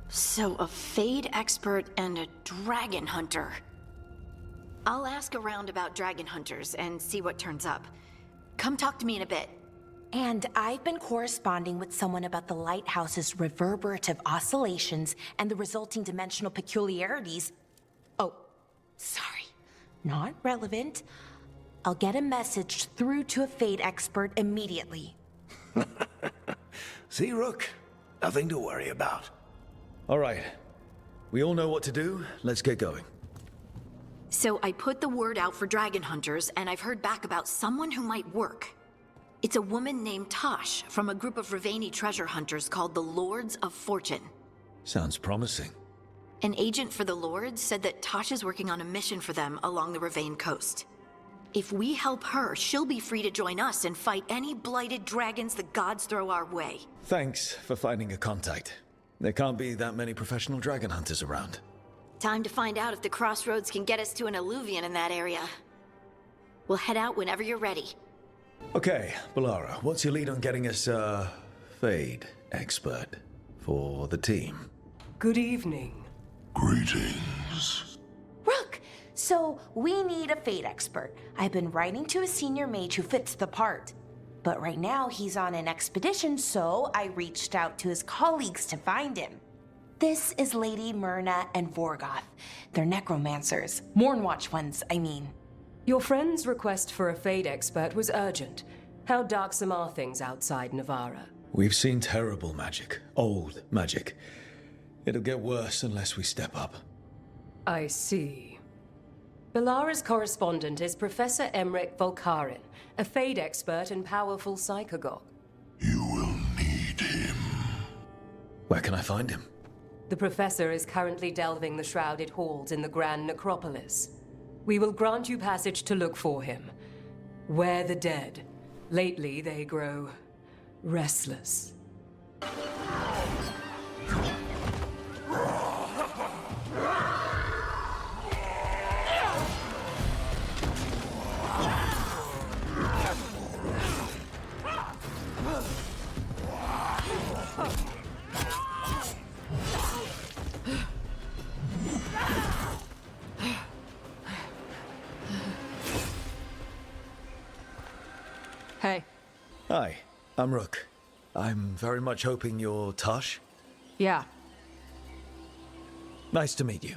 So a Fade expert and a dragon hunter. I'll ask around about dragon hunters and see what turns up. Come talk to me in a bit. And I've been corresponding with someone about the lighthouse's reverberative oscillations and the resulting dimensional peculiarities. Oh, sorry. Not relevant. I'll get a message through to a Fade expert immediately. See, Rook? Nothing to worry about. All right. We all know what to do. Let's get going. So I put the word out for dragon hunters, and I've heard back about someone who might work. It's a woman named Tosh from a group of Ravani treasure hunters called the Lords of Fortune. Sounds promising. An agent for the Lords said that Tosh is working on a mission for them along the Ravane coast. If we help her, she'll be free to join us and fight any blighted dragons the gods throw our way. Thanks for finding a contact. There can't be that many professional dragon hunters around. Time to find out if the crossroads can get us to an alluvion in that area. We'll head out whenever you're ready. Okay, Balara, what's your lead on getting us a Fade expert for the team? Good evening. Greetings. Rook, so we need a Fade expert. I've been writing to a senior mage who fits the part. But right now he's on an expedition, so I reached out to his colleagues to find him. This is Lady Myrna and Vorgoth. They're necromancers. Mournwatch ones, I mean. Your friend's request for a Fade expert was urgent. How darksome are things outside Navarra? We've seen terrible magic. Old magic. It'll get worse unless we step up. I see. Balara's correspondent is Professor Emmerich Volkarin, a Fade expert and powerful psychagogue. Where can I find him? The Professor is currently delving the shrouded halls in the Grand Necropolis. We will grant you passage to look for him. Where the dead. Lately they grow restless. Hey. Hi, I'm Rook. I'm very much hoping you're Tosh. Yeah. Nice to meet you.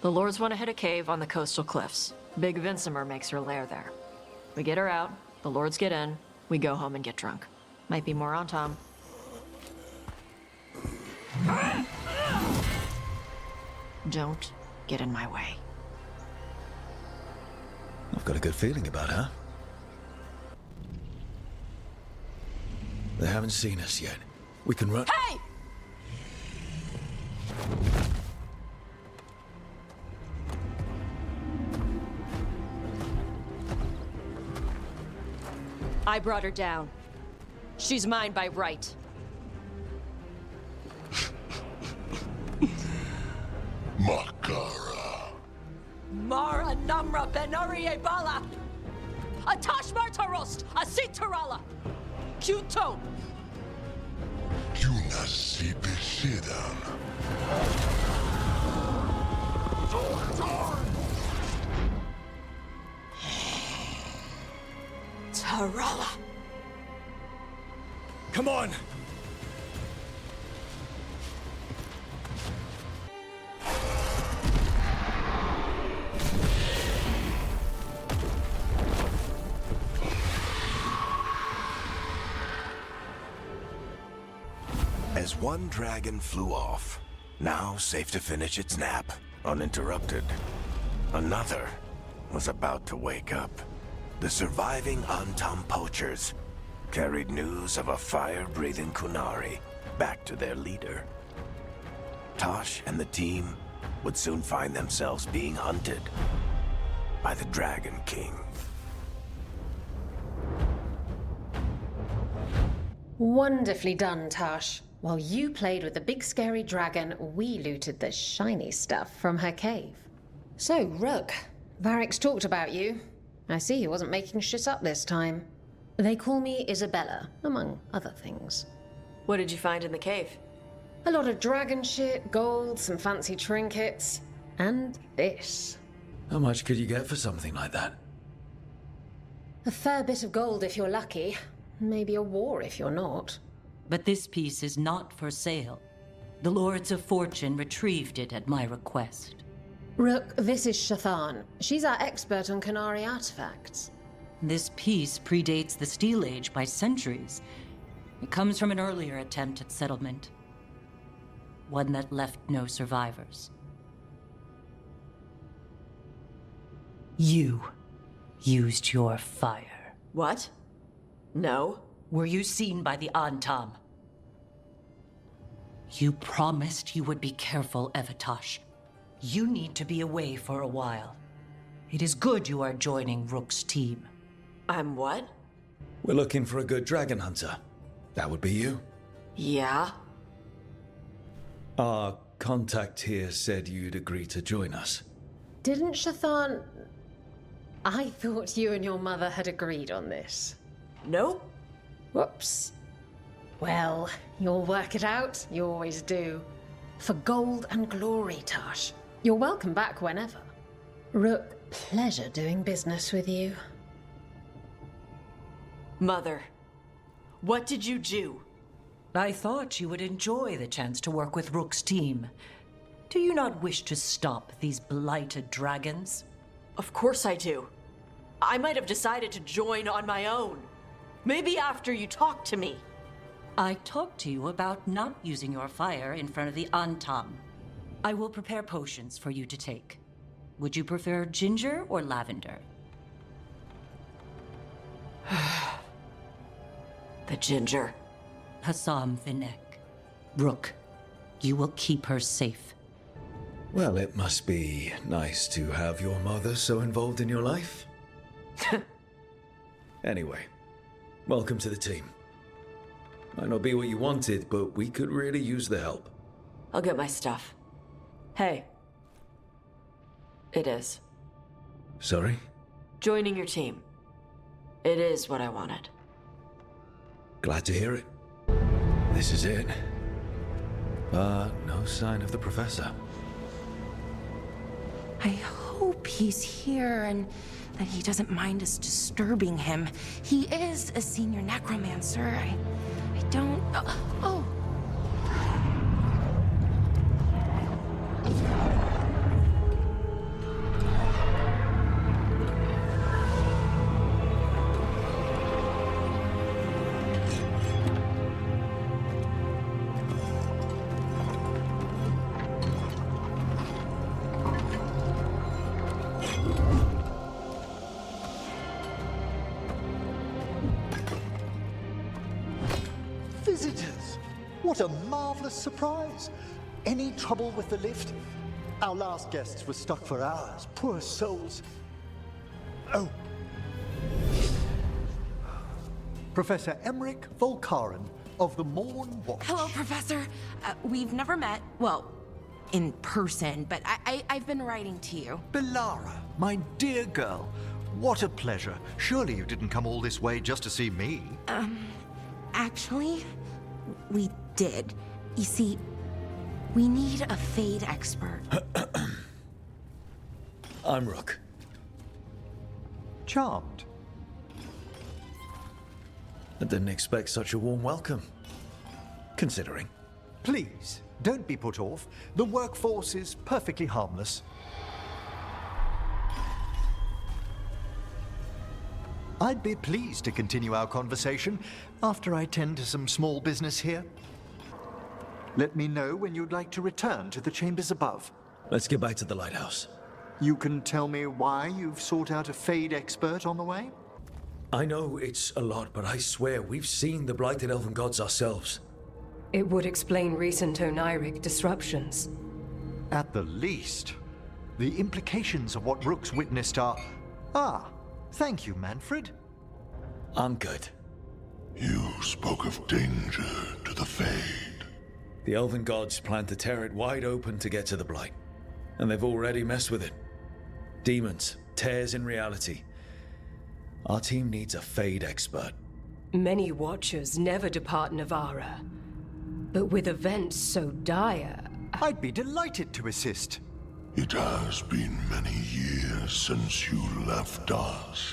The Lords want to hit a cave on the coastal cliffs. Big Vincimer makes her lair there. We get her out, the Lords get in, we go home and get drunk. Might be more on Tom. Don't get in my way. I've got a good feeling about her. They haven't seen us yet. We can run. Hey! I brought her down. She's mine by right. Makara. Mara Namra Benori Bala! Atash Martarost! Asitarala! Kyuto! Kyuna Tarala! Come on! As one dragon flew off, now safe to finish its nap, uninterrupted, another was about to wake up. The surviving Antam poachers carried news of a fire-breathing Kunari back to their leader. Tosh and the team would soon find themselves being hunted by the Dragon King. Wonderfully done, Tosh. While you played with the big scary dragon, we looted the shiny stuff from her cave. So, Rook, Varric's talked about you. I see he wasn't making shit up this time. They call me Isabella, among other things. What did you find in the cave? A lot of dragon shit, gold, some fancy trinkets, and this. How much could you get for something like that? A fair bit of gold if you're lucky. Maybe a war if you're not. But this piece is not for sale. The Lords of Fortune retrieved it at my request. Rook, this is Shathan. She's our expert on Kunari artifacts. This piece predates the Steel Age by centuries. It comes from an earlier attempt at settlement. One that left no survivors. You used your fire. What? No. Were you seen by the Antam? You promised you would be careful, Evatosh. You need to be away for a while. It is good you are joining Rook's team. I'm what? We're looking for a good dragon hunter. That would be you. Yeah? Our contact here said you'd agree to join us. Didn't Shathan... I thought you and your mother had agreed on this. Nope. Whoops. Well, you'll work it out. You always do. For gold and glory, Tosh. You're welcome back whenever. Rook, pleasure doing business with you. Mother, what did you do? I thought you would enjoy the chance to work with Rook's team. Do you not wish to stop these blighted dragons? Of course I do. I might have decided to join on my own. Maybe after you talked to me. I talked to you about not using your fire in front of the Antam. I will prepare potions for you to take. Would you prefer ginger or lavender? The ginger. Hassam Vinek. Rook, you will keep her safe. Well, it must be nice to have your mother so involved in your life. Anyway, welcome to the team. Might not be what you wanted, but we could really use the help. I'll get my stuff. Hey. It is. Sorry? Joining your team. It is what I wanted. Glad to hear it. This is it. No sign of the professor. I hope he's here and that he doesn't mind us disturbing him. He is a senior necromancer. I don't... Oh! Visitors! What a marvelous surprise! Any trouble with the lift? Our last guests were stuck for hours. Poor souls. Oh. Professor Emmerich Volkaren of the Morn Watch. Hello, Professor. We've never met. Well, in person, but I've been writing to you. Belara, my dear girl. What a pleasure. Surely you didn't come all this way just to see me. Actually, we did. You see, we need a Fade expert. I'm Rook. Charmed. I didn't expect such a warm welcome. Considering. Please, don't be put off. The workforce is perfectly harmless. I'd be pleased to continue our conversation after I tend to some small business here. Let me know when you'd like to return to the chambers above. Let's get back to the lighthouse. You can tell me why you've sought out a Fade expert on the way? I know it's a lot, but I swear we've seen the blighted elven gods ourselves. It would explain recent Oniric disruptions. At the least. The implications of what Rook's witnessed are... Ah, thank you, Manfred. I'm good. You spoke of danger to the Fade. The elven gods plan to tear it wide open to get to the blight. And they've already messed with it. Demons, tears in reality. Our team needs a Fade expert. Many Watchers never depart Navara. But with events so dire... I'd be delighted to assist. It has been many years since you left us.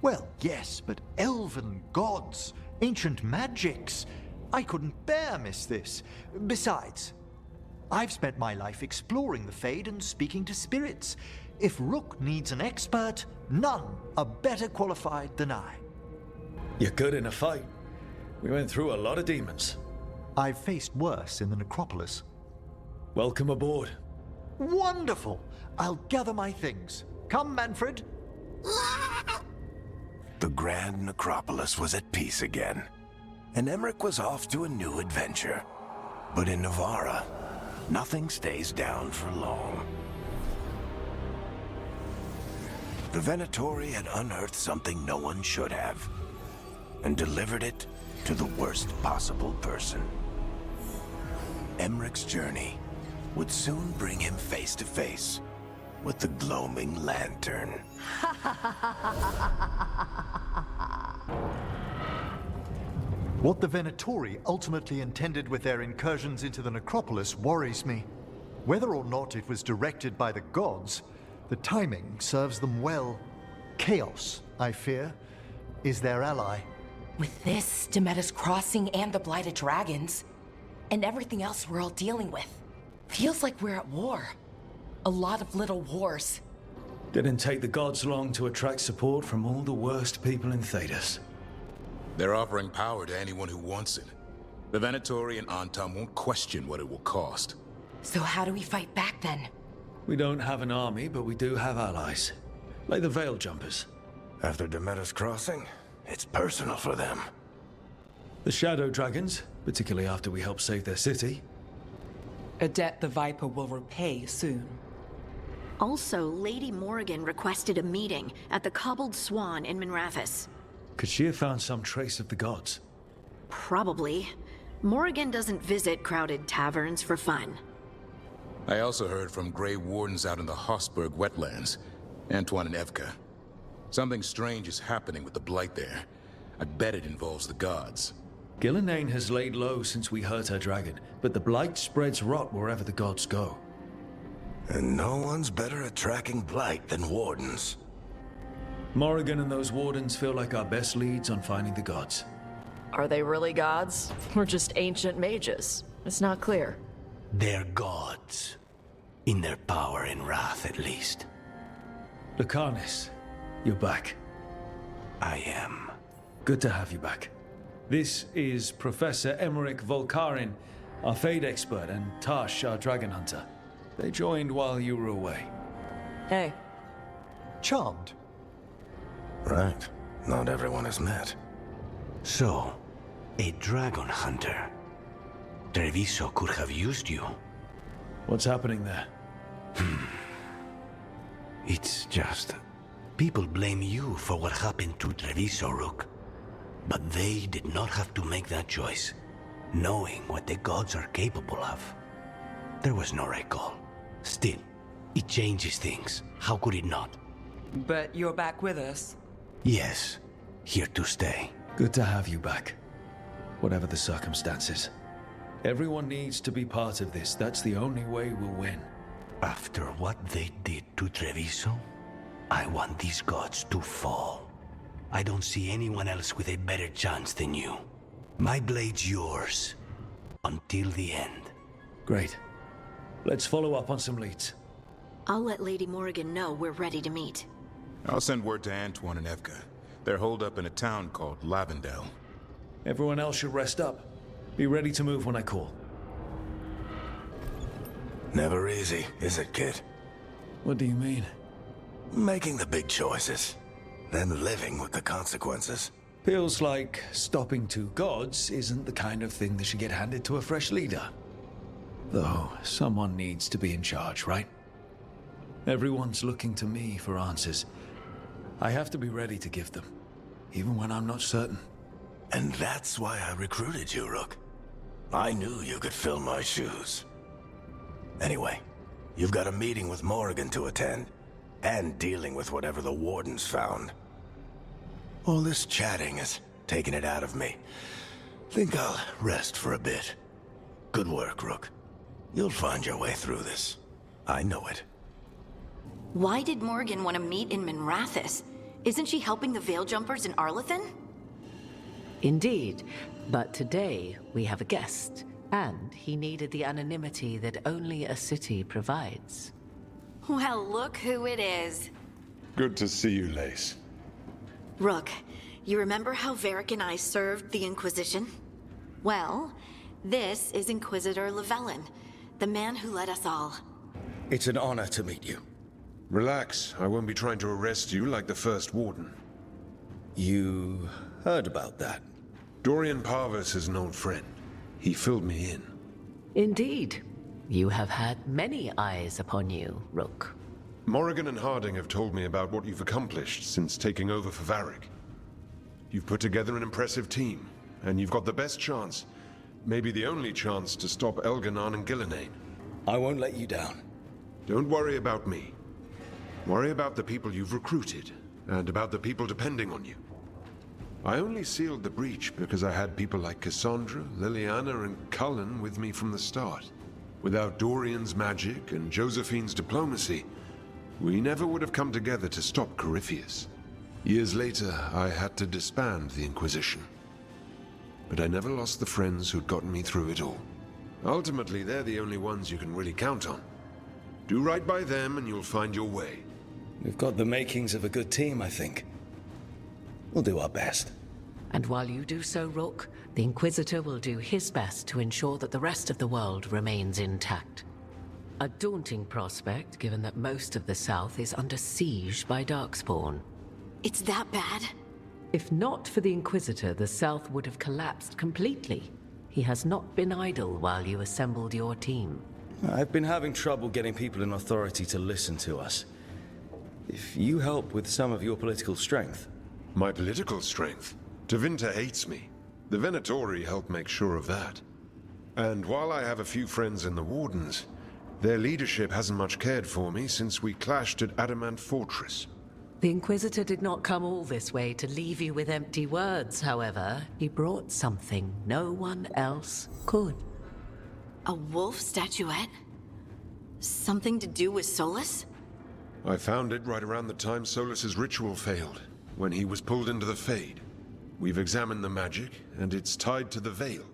Well, yes, but elven gods, ancient magics. I couldn't bear miss this. Besides, I've spent my life exploring the Fade and speaking to spirits. If Rook needs an expert, none are better qualified than I. You're good in a fight. We went through a lot of demons. I've faced worse in the necropolis. Welcome aboard. Wonderful! I'll gather my things. Come, Manfred. The Grand Necropolis was at peace again, and Emmerich was off to a new adventure. But in Navara, nothing stays down for long. The Venatori had unearthed something no one should have, and delivered it to the worst possible person. Emmerich's journey would soon bring him face to face with the gloaming lantern. What the Venatori ultimately intended with their incursions into the necropolis worries me. Whether or not it was directed by the gods, the timing serves them well. Chaos, I fear, is their ally. With this, Demeter's Crossing and the Blighted Dragons, and everything else we're all dealing with, feels like we're at war. A lot of little wars. Didn't take the gods long to attract support from all the worst people in Thedas. They're offering power to anyone who wants it. The Venatori and Antam won't question what it will cost. So how do we fight back then? We don't have an army, but we do have allies. Like the Veil Jumpers. After Demeter's Crossing, it's personal for them. The Shadow Dragons, particularly after we helped save their city. A debt the Viper will repay soon. Also, Lady Morrigan requested a meeting at the Cobbled Swan in Minrathous. Could she have found some trace of the gods? Probably. Morrigan doesn't visit crowded taverns for fun. I also heard from Grey Wardens out in the Hossberg wetlands, Antoine and Evka. Something strange is happening with the Blight there. I bet it involves the gods. Gillenane has laid low since we hurt her dragon, but the Blight spreads rot wherever the gods go. And no one's better at tracking Blight than Wardens. Morrigan and those Wardens feel like our best leads on finding the gods. Are they really gods? Or just ancient mages? It's not clear. They're gods. In their power and wrath, at least. Lucanus, you're back. I am. Good to have you back. This is Professor Emmerich Volkarin, our Fade expert, and Tash, our dragon hunter. They joined while you were away. Hey. Charmed. Right. Not everyone has met. So, a dragon hunter. Treviso could have used you. What's happening there? It's just... people blame you for what happened to Treviso, Rook. But they did not have to make that choice, knowing what the gods are capable of. There was no recall. Still, it changes things. How could it not? But you're back with us. Yes, here to stay. Good to have you back. Whatever the circumstances. Everyone needs to be part of this. That's the only way we'll win. After what they did to Treviso, I want these gods to fall. I don't see anyone else with a better chance than you. My blade's yours. Until the end. Great. Let's follow up on some leads. I'll let Lady Morrigan know we're ready to meet. I'll send word to Antoine and Evka. They're holed up in a town called Lavendel. Everyone else should rest up. Be ready to move when I call. Never easy, is it, kid? What do you mean? Making the big choices, then living with the consequences. Feels like stopping two gods isn't the kind of thing that should get handed to a fresh leader. Though, someone needs to be in charge, right? Everyone's looking to me for answers. I have to be ready to give them, even when I'm not certain. And that's why I recruited you, Rook. I knew you could fill my shoes. Anyway, you've got a meeting with Morrigan to attend, and dealing with whatever the Wardens found. All this chatting is taking it out of me. Think I'll rest for a bit. Good work, Rook. You'll find your way through this. I know it. Why did Morrigan want to meet in Minrathous? Isn't she helping the Veil Jumpers in Arlathan? Indeed, but today we have a guest, and he needed the anonymity that only a city provides. Well, look who it is. Good to see you, Lace. Rook, you remember how Varric and I served the Inquisition? Well, this is Inquisitor Llewellyn, the man who led us all. It's an honor to meet you. Relax, I won't be trying to arrest you like the first Warden. You heard about that? Dorian Parvis is an old friend. He filled me in. Indeed. You have had many eyes upon you, Rook. Morrigan and Harding have told me about what you've accomplished since taking over for Varric. You've put together an impressive team, and you've got the best chance, maybe the only chance, to stop Elganon and Gillenane. I won't let you down. Don't worry about me. Worry about the people you've recruited, and about the people depending on you. I only sealed the breach because I had people like Cassandra, Liliana, and Cullen with me from the start. Without Dorian's magic and Josephine's diplomacy, we never would have come together to stop Corypheus. Years later, I had to disband the Inquisition. But I never lost the friends who'd gotten me through it all. Ultimately, they're the only ones you can really count on. Do right by them and you'll find your way. We've got the makings of a good team, I think. We'll do our best. And while you do so, Rook, the Inquisitor will do his best to ensure that the rest of the world remains intact. A daunting prospect, given that most of the South is under siege by Darkspawn. It's that bad? If not for the Inquisitor, the South would have collapsed completely. He has not been idle while you assembled your team. I've been having trouble getting people in authority to listen to us. If you help with some of your political strength... My political strength? Tevinter hates me. The Venatori help make sure of that. And while I have a few friends in the Wardens, their leadership hasn't much cared for me since we clashed at Adamant Fortress. The Inquisitor did not come all this way to leave you with empty words, however. He brought something no one else could. A wolf statuette? Something to do with Solus? I found it right around the time Solus's ritual failed, when he was pulled into the Fade. We've examined the magic, and it's tied to the Veil.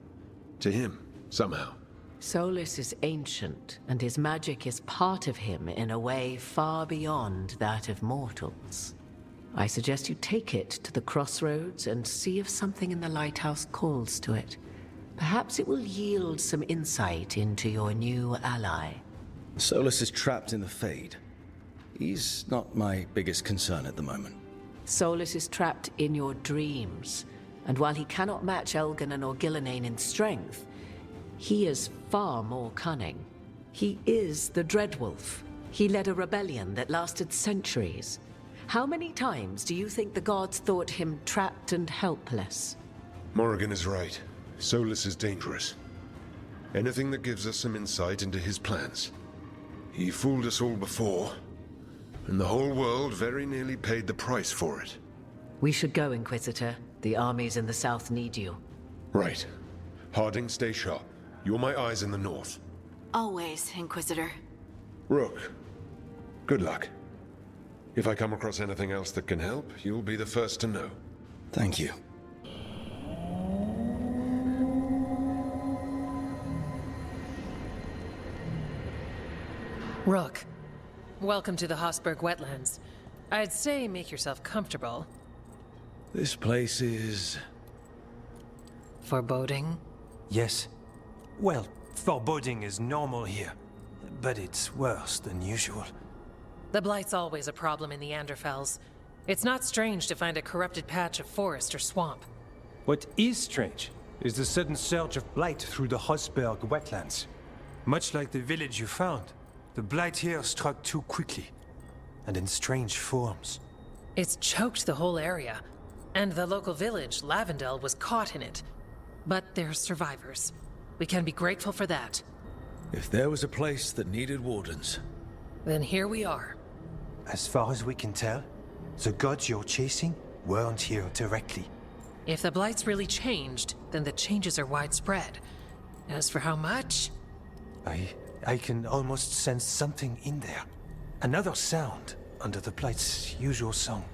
To him, somehow. Solus is ancient, and his magic is part of him in a way far beyond that of mortals. I suggest you take it to the crossroads and see if something in the lighthouse calls to it. Perhaps it will yield some insight into your new ally. Solus is trapped in the Fade. He's not my biggest concern at the moment. Solus is trapped in your dreams, and while he cannot match Elganon or Gillenane in strength, he is far more cunning. He is the Dreadwolf. He led a rebellion that lasted centuries. How many times do you think the gods thought him trapped and helpless? Morrigan is right. Solus is dangerous. Anything that gives us some insight into his plans. He fooled us all before, and the whole world very nearly paid the price for it. We should go, Inquisitor. The armies in the south need you. Right. Harding, stay sharp. You're my eyes in the north. Always, Inquisitor. Rook, good luck. If I come across anything else that can help, you'll be the first to know. Thank you. Rook, welcome to the Hosberg wetlands. I'd say make yourself comfortable. This place is... foreboding? Yes. Well, foreboding is normal here, but it's worse than usual. The Blight's always a problem in the Anderfels. It's not strange to find a corrupted patch of forest or swamp. What is strange is the sudden surge of blight through the Hosberg wetlands. Much like the village you found, the blight here struck too quickly, and in strange forms. It's choked the whole area, and the local village, Lavendel, was caught in it. But they're survivors. We can be grateful for that. If there was a place that needed wardens... then here we are. As far as we can tell, the gods you're chasing weren't here directly. If the Blight's really changed, then the changes are widespread. As for how much... I can almost sense something in there. Another sound under the Blight's usual song.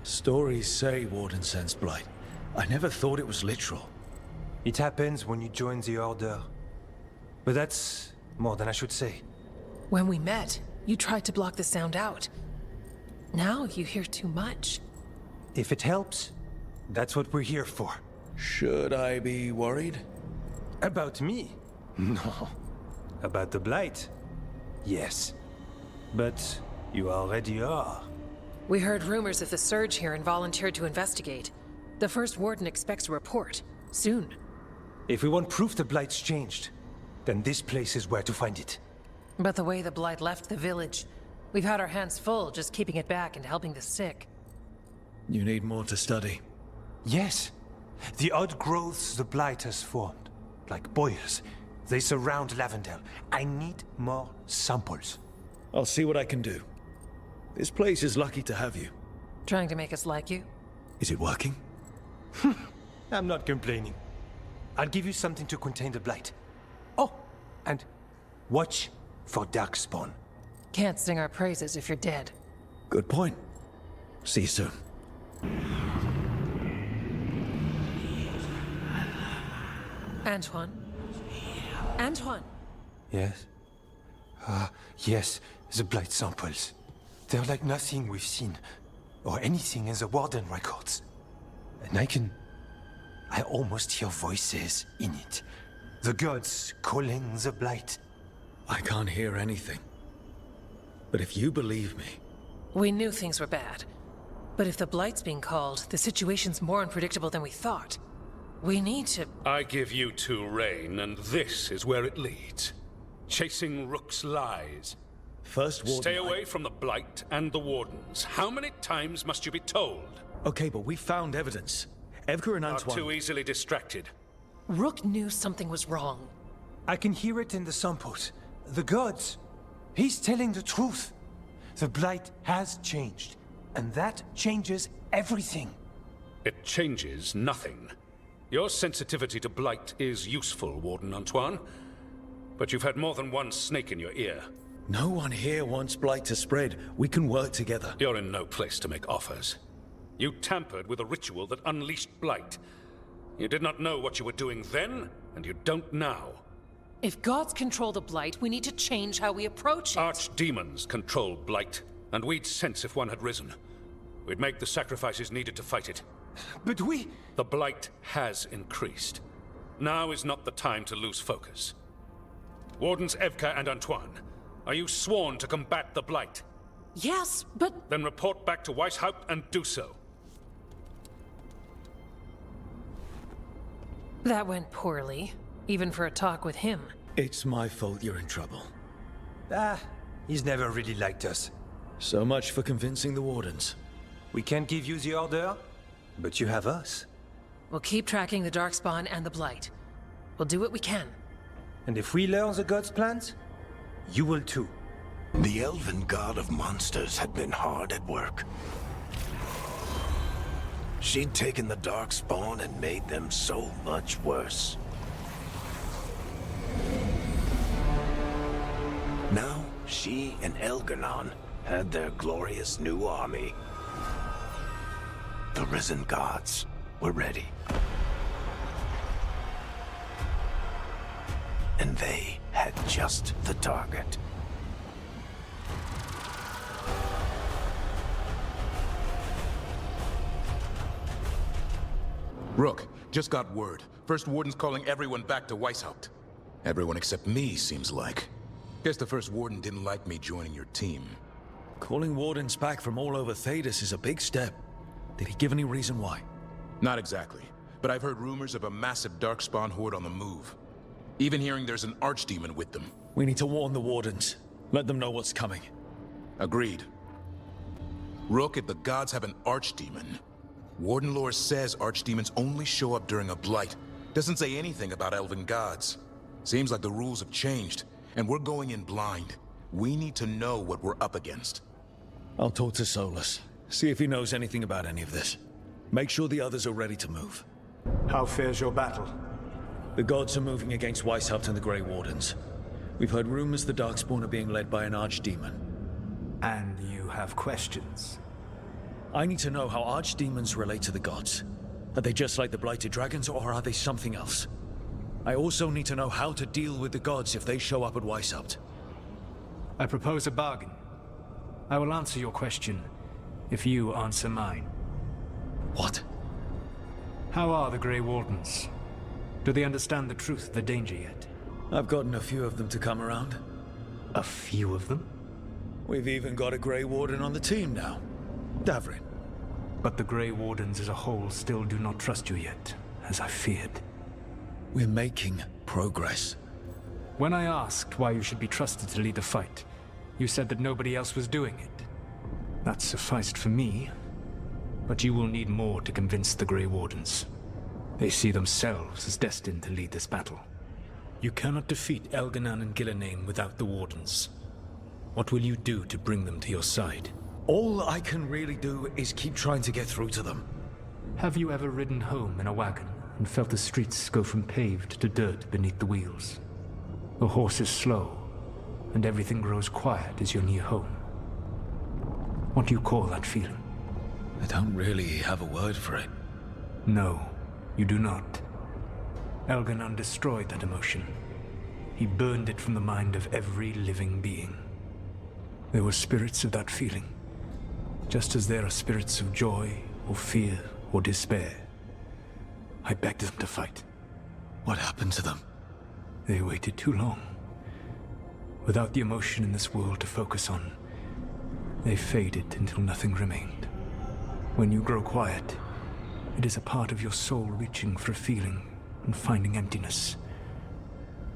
Stories say Warden sensed blight. I never thought it was literal. It happens when you join the Order. But that's more than I should say. When we met, you tried to block the sound out. Now you hear too much. If it helps, that's what we're here for. Should I be worried? About me? No. About the Blight? Yes. But you already are. We heard rumors of the surge here and volunteered to investigate. The first warden expects a report. Soon. If we want proof the Blight's changed, then this place is where to find it. But the way the Blight left the village, we've had our hands full just keeping it back and helping the sick. You need more to study. Yes. The odd growths the Blight has formed, like boils, they surround Lavendel. I need more samples. I'll see what I can do. This place is lucky to have you. Trying to make us like you? Is it working? I'm not complaining. I'll give you something to contain the Blight. Oh, and watch for Darkspawn. Can't sing our praises if you're dead. Good point. See you soon. Antoine? Antoine! Yes? Yes, the Blight samples. They're like nothing we've seen, or anything in the Warden records. And I almost hear voices in it. The gods calling the Blight. I can't hear anything. But if you believe me... We knew things were bad. But if the Blight's being called, the situation's more unpredictable than we thought. We need to... I give you two reign, and this is where it leads. Chasing Rook's lies. First Warden... Stay away from the Blight and the Wardens. How many times must you be told? Okay, but we found evidence. Evgar and Antoine... Are too easily distracted. Rook knew something was wrong. I can hear it in the samples. The gods. He's telling the truth. The Blight has changed, and that changes everything. It changes nothing. Your sensitivity to Blight is useful, Warden Antoine. But you've had more than one snake in your ear. No one here wants Blight to spread. We can work together. You're in no place to make offers. You tampered with a ritual that unleashed Blight. You did not know what you were doing then, and you don't now. If gods control the Blight, we need to change how we approach it. Archdemons control Blight, and we'd sense if one had risen. We'd make the sacrifices needed to fight it. But we... The Blight has increased. Now is not the time to lose focus. Wardens Evka and Antoine, are you sworn to combat the Blight? Yes, but... Then report back to Weishaupt and do so. That went poorly, even for a talk with him. It's my fault you're in trouble. He's never really liked us. So much for convincing the Wardens. We can't give you the order, but you have us. We'll keep tracking the Darkspawn and the Blight. We'll do what we can. And if we learn the gods' plans, you will too. The elven god of monsters had been hard at work. She'd taken the Darkspawn and made them so much worse. Now, she and Elganon had their glorious new army. The risen gods were ready. And they had just the target. Rook, just got word. First Warden's calling everyone back to Weishaupt. Everyone except me, seems like. Guess the First Warden didn't like me joining your team. Calling Wardens back from all over Thedas is a big step. Did he give any reason why? Not exactly, but I've heard rumors of a massive Darkspawn horde on the move. Even hearing there's an Archdemon with them. We need to warn the Wardens. Let them know what's coming. Agreed. Rook, if the gods have an Archdemon, Warden lore says Archdemons only show up during a blight. Doesn't say anything about elven gods. Seems like the rules have changed, and we're going in blind. We need to know what we're up against. I'll talk to Solus. See if he knows anything about any of this. Make sure the others are ready to move. How fares your battle? The gods are moving against Weishaupt and the Grey Wardens. We've heard rumors the Darkspawn are being led by an Archdemon. And you have questions? I need to know how Archdemons relate to the gods. Are they just like the Blighted Dragons, or are they something else? I also need to know how to deal with the gods if they show up at Weishaupt. I propose a bargain. I will answer your question if you answer mine. What? How are the Grey Wardens? Do they understand the truth of the danger yet? I've gotten a few of them to come around. A few of them? We've even got a Grey Warden on the team now. Davrin. But the Grey Wardens as a whole still do not trust you yet, as I feared. We're making progress. When I asked why you should be trusted to lead the fight, you said that nobody else was doing it. That sufficed for me, but you will need more to convince the Grey Wardens. They see themselves as destined to lead this battle. You cannot defeat Elganon and Gillenane without the Wardens. What will you do to bring them to your side? All I can really do is keep trying to get through to them. Have you ever ridden home in a wagon and felt the streets go from paved to dirt beneath the wheels? The horse is slow, and everything grows quiet as you're near home. What do you call that feeling? I don't really have a word for it. No, you do not. Elganon destroyed that emotion. He burned it from the mind of every living being. There were spirits of that feeling, just as there are spirits of joy, or fear, or despair. I begged them to fight. What happened to them? They waited too long. Without the emotion in this world to focus on, they faded until nothing remained. When you grow quiet, it is a part of your soul reaching for a feeling and finding emptiness.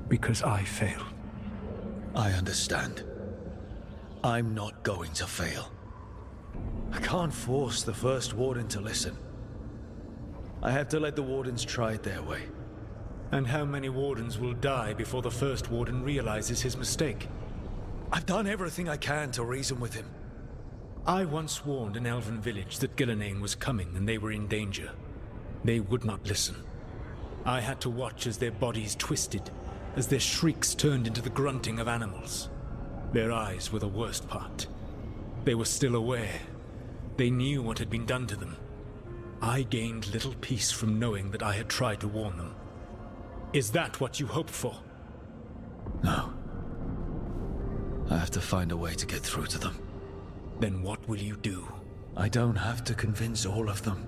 Because I failed. I understand. I'm not going to fail. I can't force the First Warden to listen. I have to let the Wardens try it their way. And how many Wardens will die before the First Warden realizes his mistake? I've done everything I can to reason with him. I once warned an elven village that Gillenane was coming and they were in danger. They would not listen. I had to watch as their bodies twisted, as their shrieks turned into the grunting of animals. Their eyes were the worst part. They were still aware. They knew what had been done to them. I gained little peace from knowing that I had tried to warn them. Is that what you hoped for? No. I have to find a way to get through to them. Then what will you do? I don't have to convince all of them.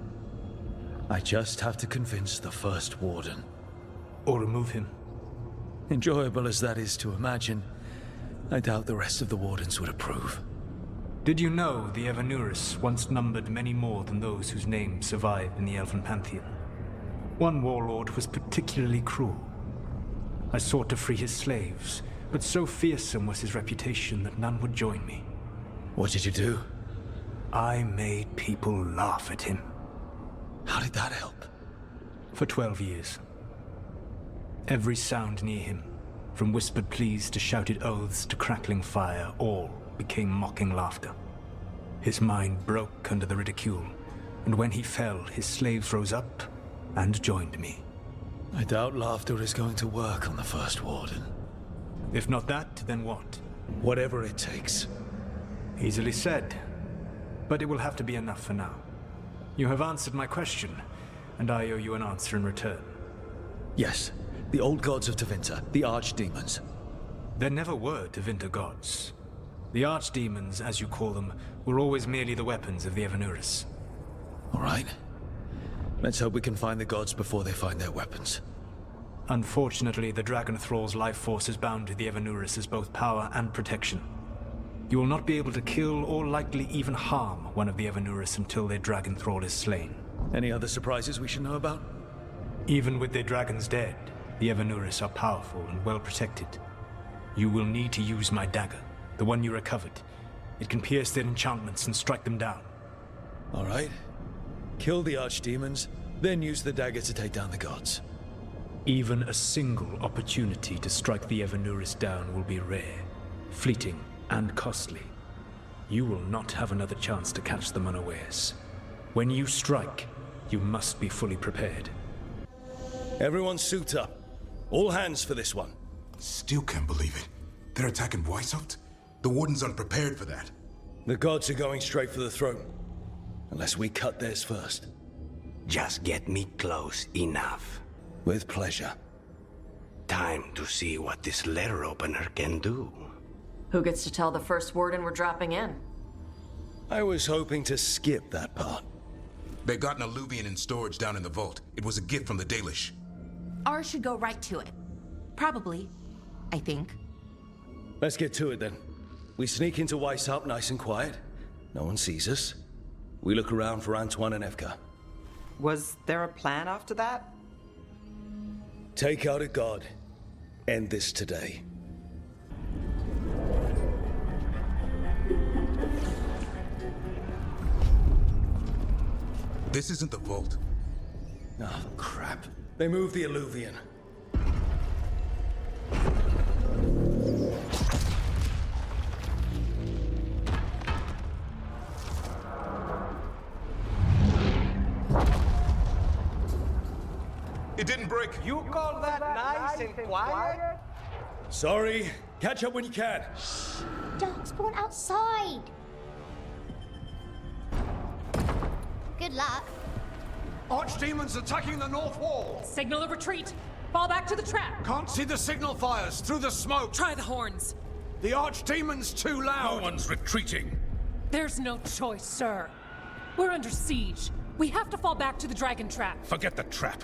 I just have to convince the First Warden. Or remove him. Enjoyable as that is to imagine, I doubt the rest of the Wardens would approve. Did you know the Evanuris once numbered many more than those whose names survive in the Elven Pantheon? One warlord was particularly cruel. I sought to free his slaves, but so fearsome was his reputation that none would join me. What did you do? I made people laugh at him. How did that help? For 12 years. Every sound near him, from whispered pleas to shouted oaths to crackling fire, all became mocking laughter. His mind broke under the ridicule, and when he fell, his slaves rose up and joined me. I doubt laughter is going to work on the First Warden. If not that, then what? Whatever it takes. Easily said. But it will have to be enough for now. You have answered my question, and I owe you an answer in return. Yes, the old gods of Tevinter, the archdemons. There never were Tevinter gods. The archdemons, as you call them, were always merely the weapons of the Evanurus. All right. Let's hope we can find the gods before they find their weapons. Unfortunately, the Dragon Thrall's life force is bound to the Evanurus as both power and protection. You will not be able to kill or likely even harm one of the Evanurus until their Dragon Thrall is slain. Any other surprises we should know about? Even with their dragons dead, the Evanurus are powerful and well protected. You will need to use my dagger, the one you recovered. It can pierce their enchantments and strike them down. All right. Kill the archdemons, then use the dagger to take down the gods. Even a single opportunity to strike the Evanurus down will be rare, fleeting, and costly. You will not have another chance to catch them unawares. When you strike, you must be fully prepared. Everyone suit up. All hands for this one. Still can't believe it. They're attacking Weishaupt? The Warden's unprepared for that. The gods are going straight for the throne. Unless we cut theirs first. Just get me close enough. With pleasure. Time to see what this letter opener can do. Who gets to tell the first Warden we're dropping in? I was hoping to skip that part. They've got an alluvian in storage down in the vault. It was a gift from the Dalish. Ours should go right to it. Probably. I think. Let's get to it then. We sneak into Weishaupt nice and quiet. No one sees us. We look around for Antoine and Evka. Was there a plan after that? Take out a god. End this today. This isn't the vault. Oh, crap. They moved the alluvian. It didn't break. You call that nice and quiet? Sorry. Catch up when you can. Don't spawn outside. Good luck. Archdemons attacking the north wall. Signal a retreat. Fall back to the trap. Can't see the signal fires through the smoke. Try the horns. The Archdemon's too loud. No one's retreating. There's no choice, sir. We're under siege. We have to fall back to the dragon trap. Forget the trap.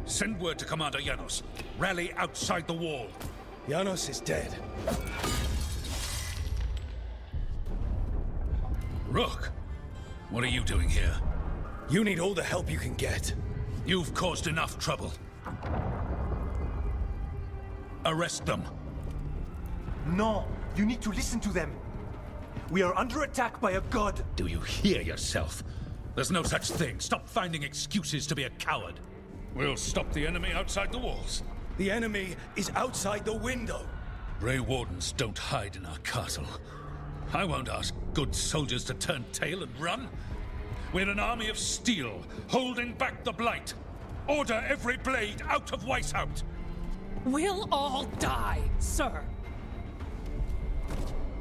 Send word to Commander Janos. Rally outside the wall. Janos is dead. Rook, what are you doing here? You need all the help you can get. You've caused enough trouble. Arrest them. No, you need to listen to them. We are under attack by a god. Do you hear yourself? There's no such thing. Stop finding excuses to be a coward. We'll stop the enemy outside the walls. The enemy is outside the window. Grey Wardens don't hide in our castle. I won't ask good soldiers to turn tail and run. We're an army of steel, holding back the blight. Order every blade out of Weishaupt. We'll all die, sir.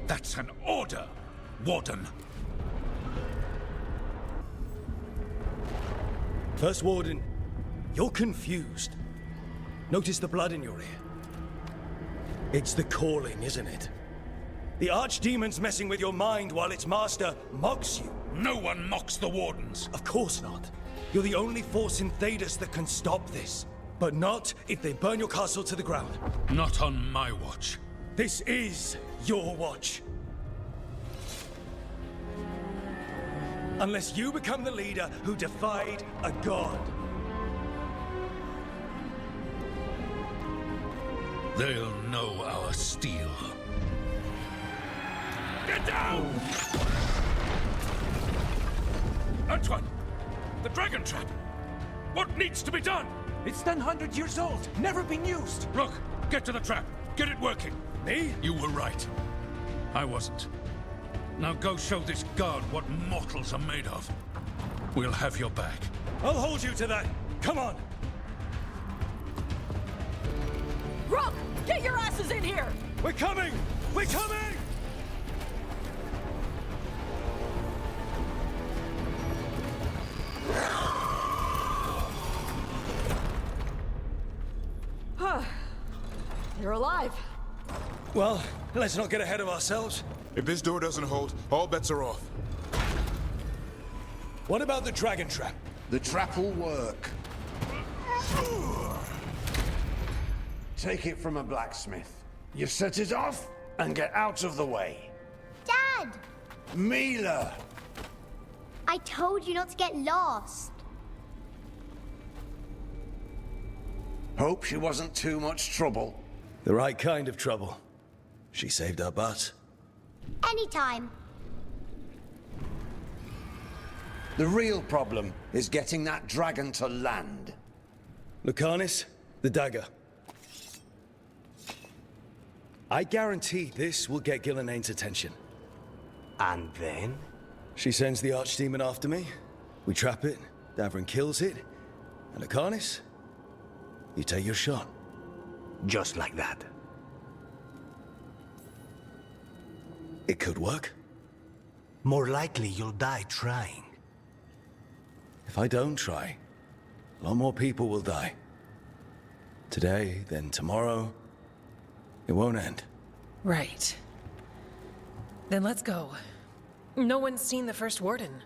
That's an order, Warden. First Warden, you're confused. Notice the blood in your ear. It's the calling, isn't it? The Archdemon's messing with your mind while its master mocks you. No one mocks the Wardens. Of course not. You're the only force in Thedas that can stop this. But not if they burn your castle to the ground. Not on my watch. This is your watch. Unless you become the leader who defied a god. They'll know our steel. Get down! Antoine! The dragon trap! What needs to be done? It's 100 years old, never been used. Rook, get to the trap. Get it working. Me? You were right. I wasn't. Now go show this guard what mortals are made of. We'll have your back. I'll hold you to that. Come on. Rook, get your asses in here! We're coming! We're coming! You're alive. Well, let's not get ahead of ourselves. If this door doesn't hold, all bets are off. What about the dragon trap? The trap will work. Take it from a blacksmith. You set it off and get out of the way. Dad! Mila! I told you not to get lost. Hope she wasn't too much trouble. The right kind of trouble. She saved our butt. Anytime. The real problem is getting that dragon to land. Lucanis, the dagger. I guarantee this will get Gilnenane's attention. And then? She sends the archdemon after me. We trap it, Davrin kills it, and Lucanis, you take your shot. Just like that. It could work. More likely you'll die trying. If I don't try, a lot more people will die. Today, then tomorrow. It won't end. Right. Then let's go. No one's seen the first warden.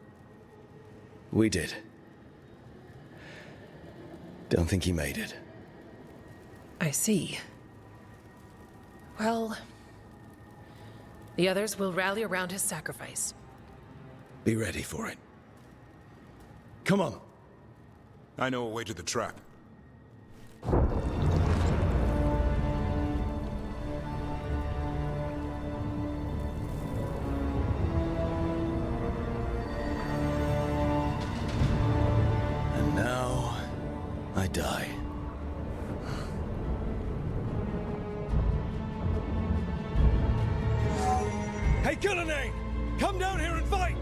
We did. Don't think he made it. I see. Well, the others will rally around his sacrifice. Be ready for it. Come on. I know a way to the trap. And now, I die. Hey, Gillenane! Come down here and fight!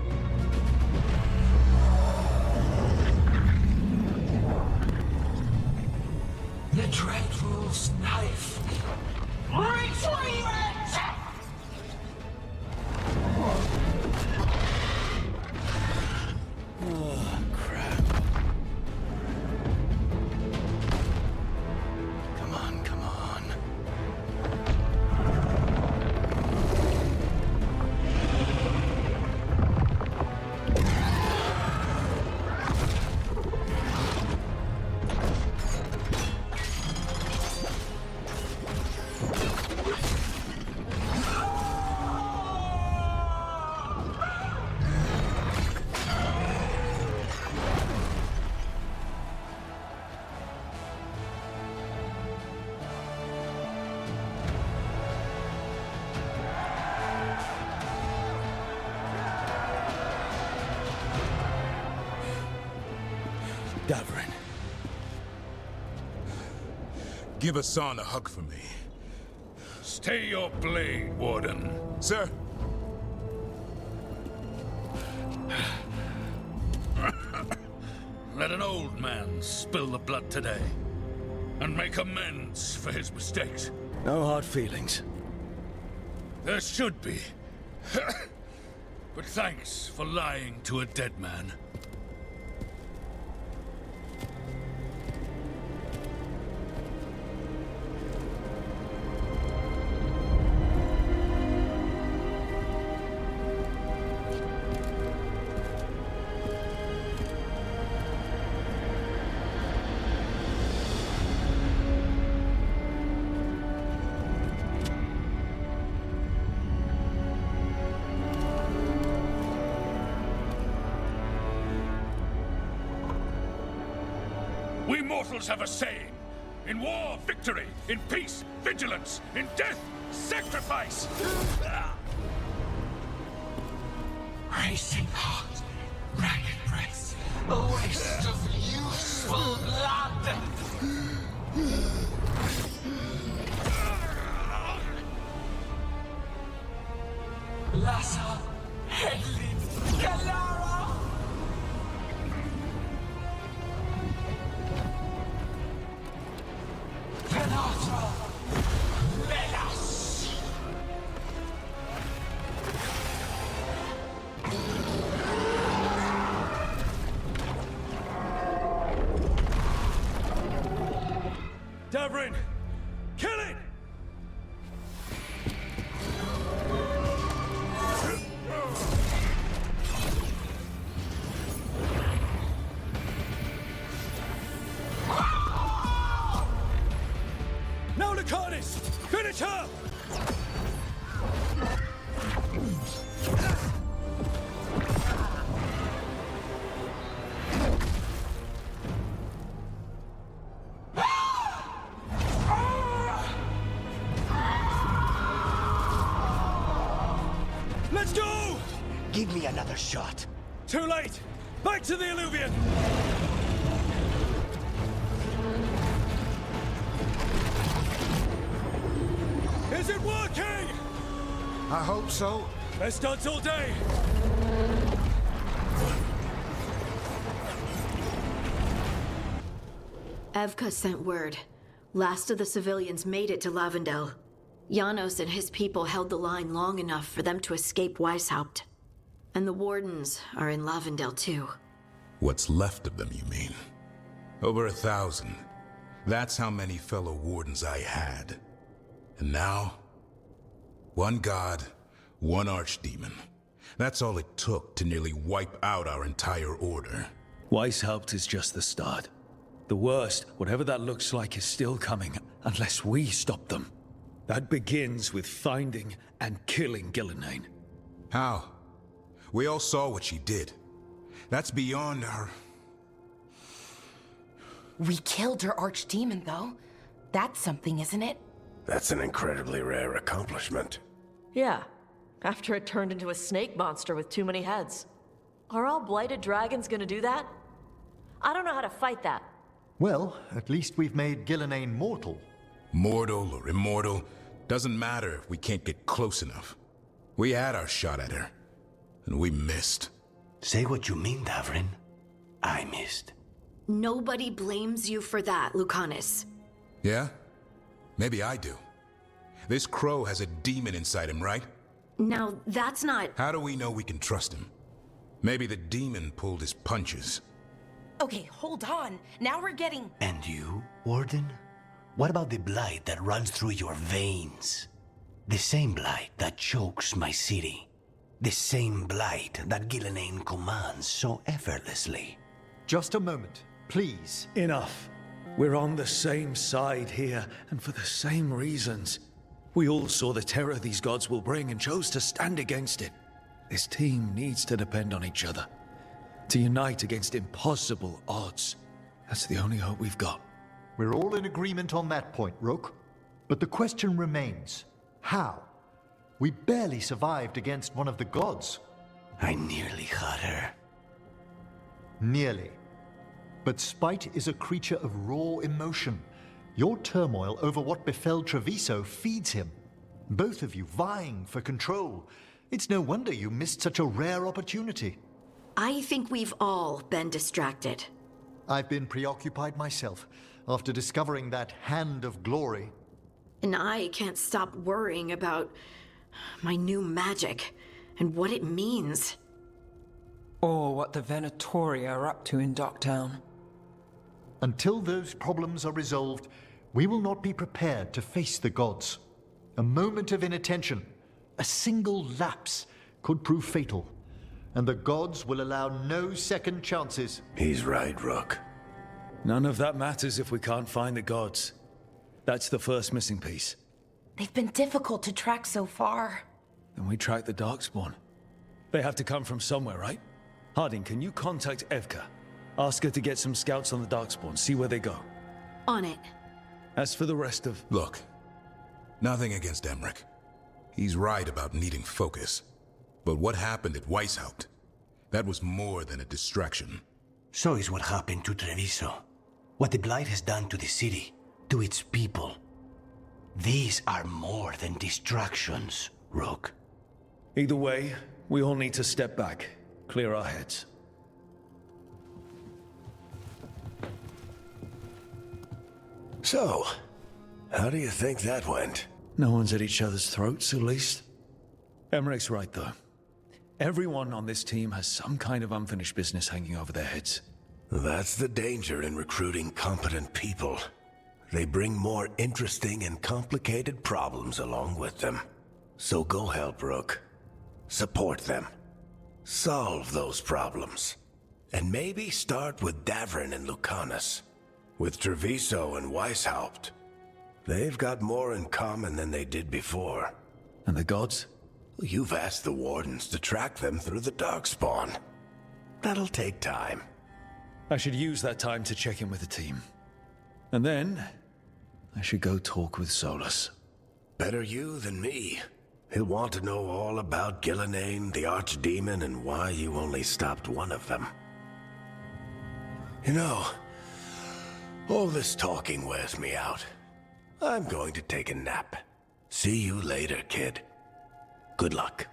The Dreadwolf's knife. Retrieve it! Oh, crap. Come on, come on. Davrin. Give Hassan a hug for me. Stay your blade, Warden. Sir. Let an old man spill the blood today, and make amends for his mistakes. No hard feelings. There should be. But thanks for lying to a dead man. We mortals have a saying. In war, victory. In peace, vigilance. In death, sacrifice. Racing heart, ragged breath, a waste of useful blood. Lassa, Hedlin, Galara. Penatra, Melas. Davrin! Kill it! Now, Lucanus! Finish her! Let's go! Give me another shot. Too late! Back to the Illuvian! Is it working? I hope so. Best odds all day! Evka sent word. Last of the civilians made it to Lavendel. Janos and his people held the line long enough for them to escape Weishaupt. And the Wardens are in Lavendel too. What's left of them, you mean? Over 1,000. That's how many fellow Wardens I had. And now, one god, one archdemon. That's all it took to nearly wipe out our entire order. Weishaupt is just the start. The worst, whatever that looks like, is still coming, unless we stop them. That begins with finding and killing Gillenane. How? We all saw what she did. That's beyond our... We killed her archdemon, though. That's something, isn't it? That's an incredibly rare accomplishment. Yeah, after it turned into a snake monster with too many heads. Are all blighted dragons gonna do that? I don't know how to fight that. Well, at least we've made Gillenane mortal. Mortal or immortal, doesn't matter if we can't get close enough. We had our shot at her, and we missed. Say what you mean, Davrin. I missed. Nobody blames you for that, Lucanus. Yeah? Maybe I do. This crow has a demon inside him, right? Now, that's not... How do we know we can trust him? Maybe the demon pulled his punches. Okay, hold on. Now we're getting... And you, Warden? What about the blight that runs through your veins? The same blight that chokes my city. The same blight that Gillenane commands so effortlessly. Just a moment, please. Enough. We're on the same side here, and for the same reasons. We all saw the terror these gods will bring and chose to stand against it. This team needs to depend on each other. To unite against impossible odds. That's the only hope we've got. We're all in agreement on that point, Rook. But the question remains, how? We barely survived against one of the gods. I nearly had her. Nearly. But spite is a creature of raw emotion. Your turmoil over what befell Treviso feeds him. Both of you vying for control. It's no wonder you missed such a rare opportunity. I think we've all been distracted. I've been preoccupied myself after discovering that hand of glory. And I can't stop worrying about my new magic and what it means. Or what the Venatori are up to in Docktown. Until those problems are resolved, we will not be prepared to face the gods. A moment of inattention, a single lapse, could prove fatal. And the gods will allow no second chances. He's right, Rook. None of that matters if we can't find the gods. That's the first missing piece. They've been difficult to track so far. Then we track the Darkspawn. They have to come from somewhere, right? Harding, can you contact Evka? Ask her to get some scouts on the Darkspawn, see where they go. On it. As for the rest of... Look, nothing against Emmerich. He's right about needing focus. But what happened at Weishaupt? That was more than a distraction. So is what happened to Treviso. What the blight has done to the city, to its people. These are more than distractions, Rook. Either way, we all need to step back, clear our heads. So, how do you think that went? No one's at each other's throats, at least. Emmerich's right, though. Everyone on this team has some kind of unfinished business hanging over their heads. That's the danger in recruiting competent people. they bring more interesting and complicated problems along with them. So go help Rook. Support them. Solve those problems. And maybe start with Davrin and Lucanus. With Treviso and Weishaupt. They've got more in common than they did before. And the gods? You've asked the Wardens to track them through the Darkspawn. That'll take time. I should use that time to check in with the team. And then, I should go talk with Solus. Better you than me. He'll want to know all about Gillenane, the Archdemon, and why you only stopped one of them. You know, all this talking wears me out. I'm going to take a nap. See you later, kid. Good luck.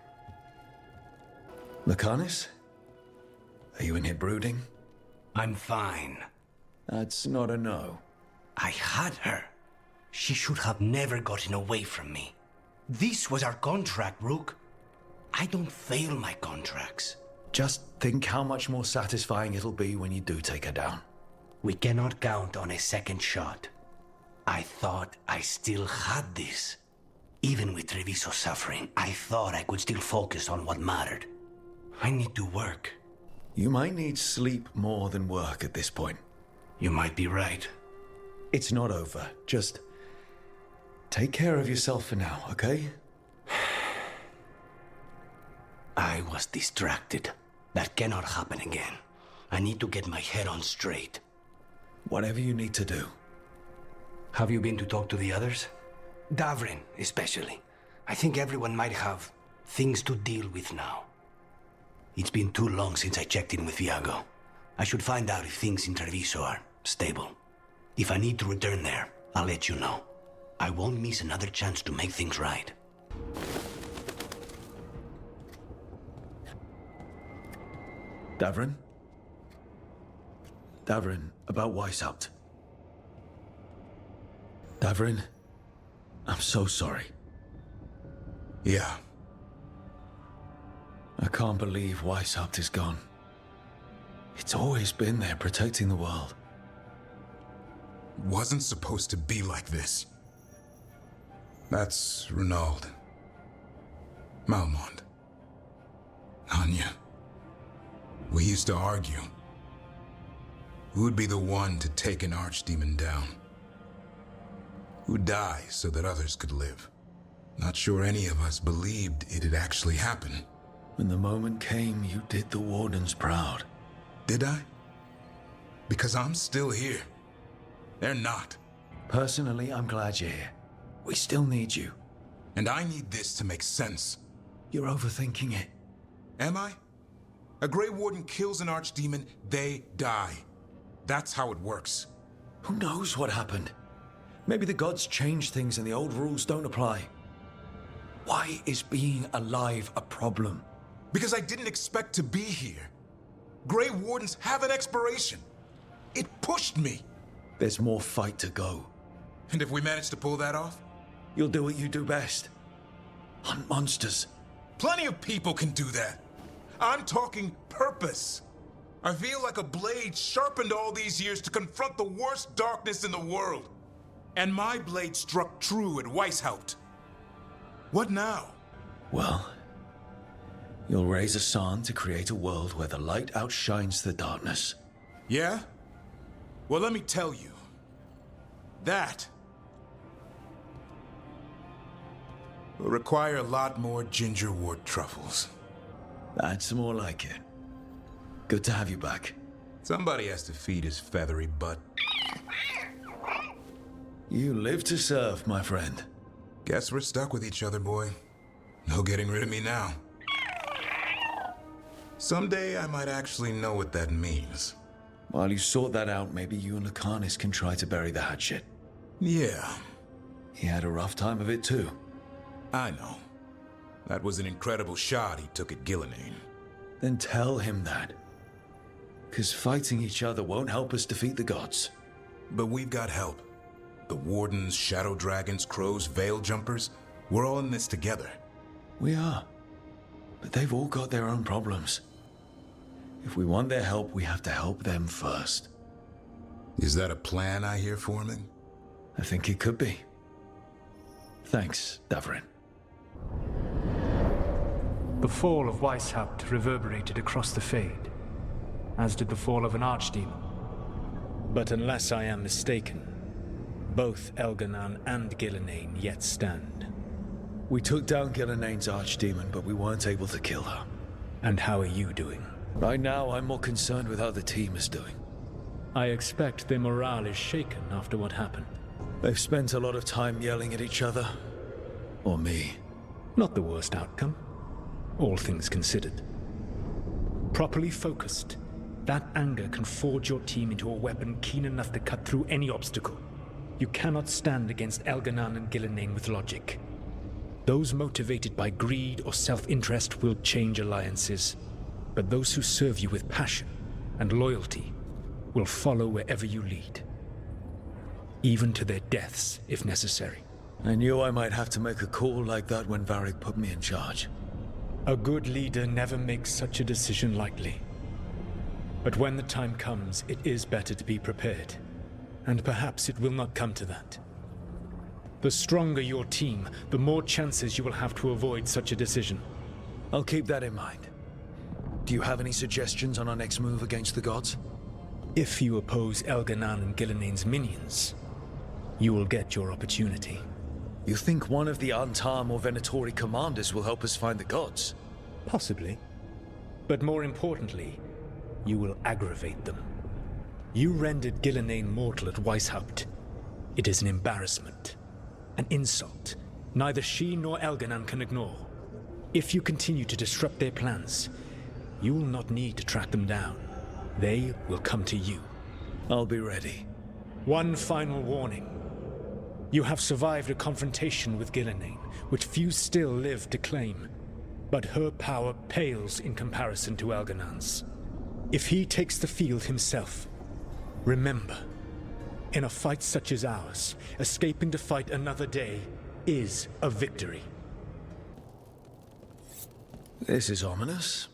Lucanus? Are you in here brooding? I'm fine. That's not a no. I had her. She should have never gotten away from me. This was our contract, Rook. I don't fail my contracts. Just think how much more satisfying it'll be when you do take her down. We cannot count on a second shot. I thought I still had this. Even with Treviso suffering, I thought I could still focus on what mattered. I need to work. You might need sleep more than work at this point. You might be right. It's not over. Just take care of yourself for now, okay? I was distracted. That cannot happen again. I need to get my head on straight. Whatever you need to do. Have you been to talk to the others? Davrin, especially. I think everyone might have things to deal with now. It's been too long since I checked in with Viago. I should find out if things in Treviso are stable. If I need to return there, I'll let you know. I won't miss another chance to make things right. Davrin? Davrin, about Weishaupt. Davrin, I'm so sorry. Yeah. I can't believe Weishaupt is gone. It's always been there, protecting the world. Wasn't supposed to be like this. That's Renaud. Malmond. Anya. We used to argue. Who'd be the one to take an archdemon down? Who'd die so that others could live? Not sure any of us believed it'd actually happen. When the moment came, you did the Wardens proud. Did I? Because I'm still here. They're not. Personally, I'm glad you're here. We still need you. And I need this to make sense. You're overthinking it. Am I? A Grey Warden kills an archdemon, they die. That's how it works. Who knows what happened? Maybe the gods changed things and the old rules don't apply. Why is being alive a problem? Because I didn't expect to be here. Grey Wardens have an expiration. It pushed me. There's more fight to go. And if we manage to pull that off? You'll do what you do best. Hunt monsters. Plenty of people can do that. I'm talking purpose. I feel like a blade sharpened all these years to confront the worst darkness in the world. And my blade struck true at Weishaupt. What now? Well, you'll raise a San to create a world where the light outshines the darkness. Yeah? Well, let me tell you. That will require a lot more gingerwort truffles. That's more like it. Good to have you back. Somebody has to feed his feathery butt. You live to serve, my friend. Guess we're stuck with each other, boy. No getting rid of me now. Someday I might actually know what that means. While you sort that out, maybe you and Lucanus can try to bury the hatchet. Yeah. He had a rough time of it too. I know. That was an incredible shot he took at Gillenane. Then tell him that. 'Cause fighting each other won't help us defeat the gods. But we've got help. The Wardens, Shadow Dragons, Crows, Veil Jumpers, we're all in this together. We are. But they've all got their own problems. If we want their help, we have to help them first. Is that a plan I hear forming? I think it could be. Thanks, Davrin. The fall of Weishaupt reverberated across the Fade, as did the fall of an archdemon. But unless I am mistaken, both Elganan and Gillenane yet stand. We took down Gillenane's archdemon, but we weren't able to kill her. And how are you doing? Right now, I'm more concerned with how the team is doing. I expect their morale is shaken after what happened. They've spent a lot of time yelling at each other. Or me. Not the worst outcome, all things considered. Properly focused, that anger can forge your team into a weapon keen enough to cut through any obstacle. You cannot stand against Elganan and Gillenane with logic. Those motivated by greed or self-interest will change alliances, but those who serve you with passion and loyalty will follow wherever you lead. Even to their deaths, if necessary. I knew I might have to make a call like that when Varric put me in charge. A good leader never makes such a decision lightly. But when the time comes, it is better to be prepared. And perhaps it will not come to that. The stronger your team, the more chances you will have to avoid such a decision. I'll keep that in mind. Do you have any suggestions on our next move against the gods? If you oppose Elganan and Gillenane's minions, you will get your opportunity. You think one of the Antam or Venatori commanders will help us find the gods? Possibly. But more importantly, you will aggravate them. You rendered Gillenane mortal at Weishaupt. It is an embarrassment. An insult. Neither she nor Elganan can ignore. If you continue to disrupt their plans, you will not need to track them down. They will come to you. I'll be ready. One final warning. You have survived a confrontation with Gillenane, which few still live to claim. But her power pales in comparison to Elganan's. If he takes the field himself, remember, in a fight such as ours, escaping to fight another day is a victory. This is ominous.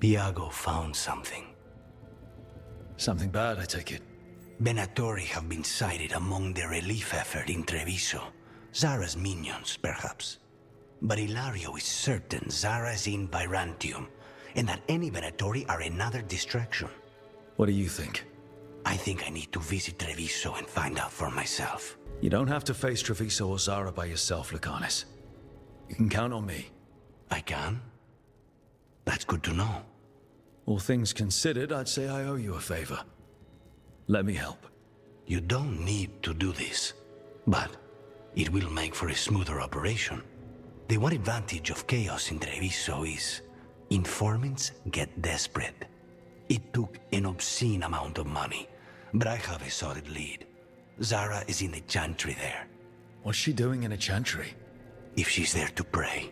Viago found something. Something bad, I take it. Venatori have been sighted among the relief effort in Treviso. Zara's minions, perhaps. But Ilario is certain Zara is in Byrantium, and that any Venatori are another distraction. What do you think? I think I need to visit Treviso and find out for myself. You don't have to face Treviso or Zara by yourself, Lucanis. You can count on me. I can? That's good to know. All things considered, I'd say I owe you a favor. Let me help. You don't need to do this, but it will make for a smoother operation. The one advantage of chaos in Treviso is informants get desperate. It took an obscene amount of money, but I have a solid lead. Zara is in the chantry there. What's she doing in a chantry? If she's there to pray,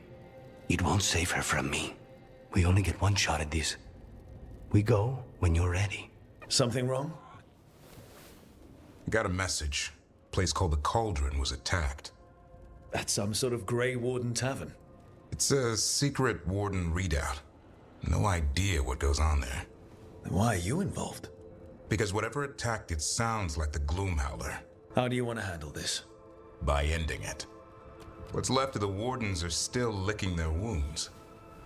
it won't save her from me. We only get one shot at this. We go when you're ready. Something wrong? Got a message. Place called the Cauldron was attacked. That's some sort of Grey Warden tavern. It's a secret Warden readout. No idea what goes on there. Then why are you involved? Because whatever attacked it sounds like the Gloomhowler. How do you want to handle this? By ending it. What's left of the Wardens are still licking their wounds.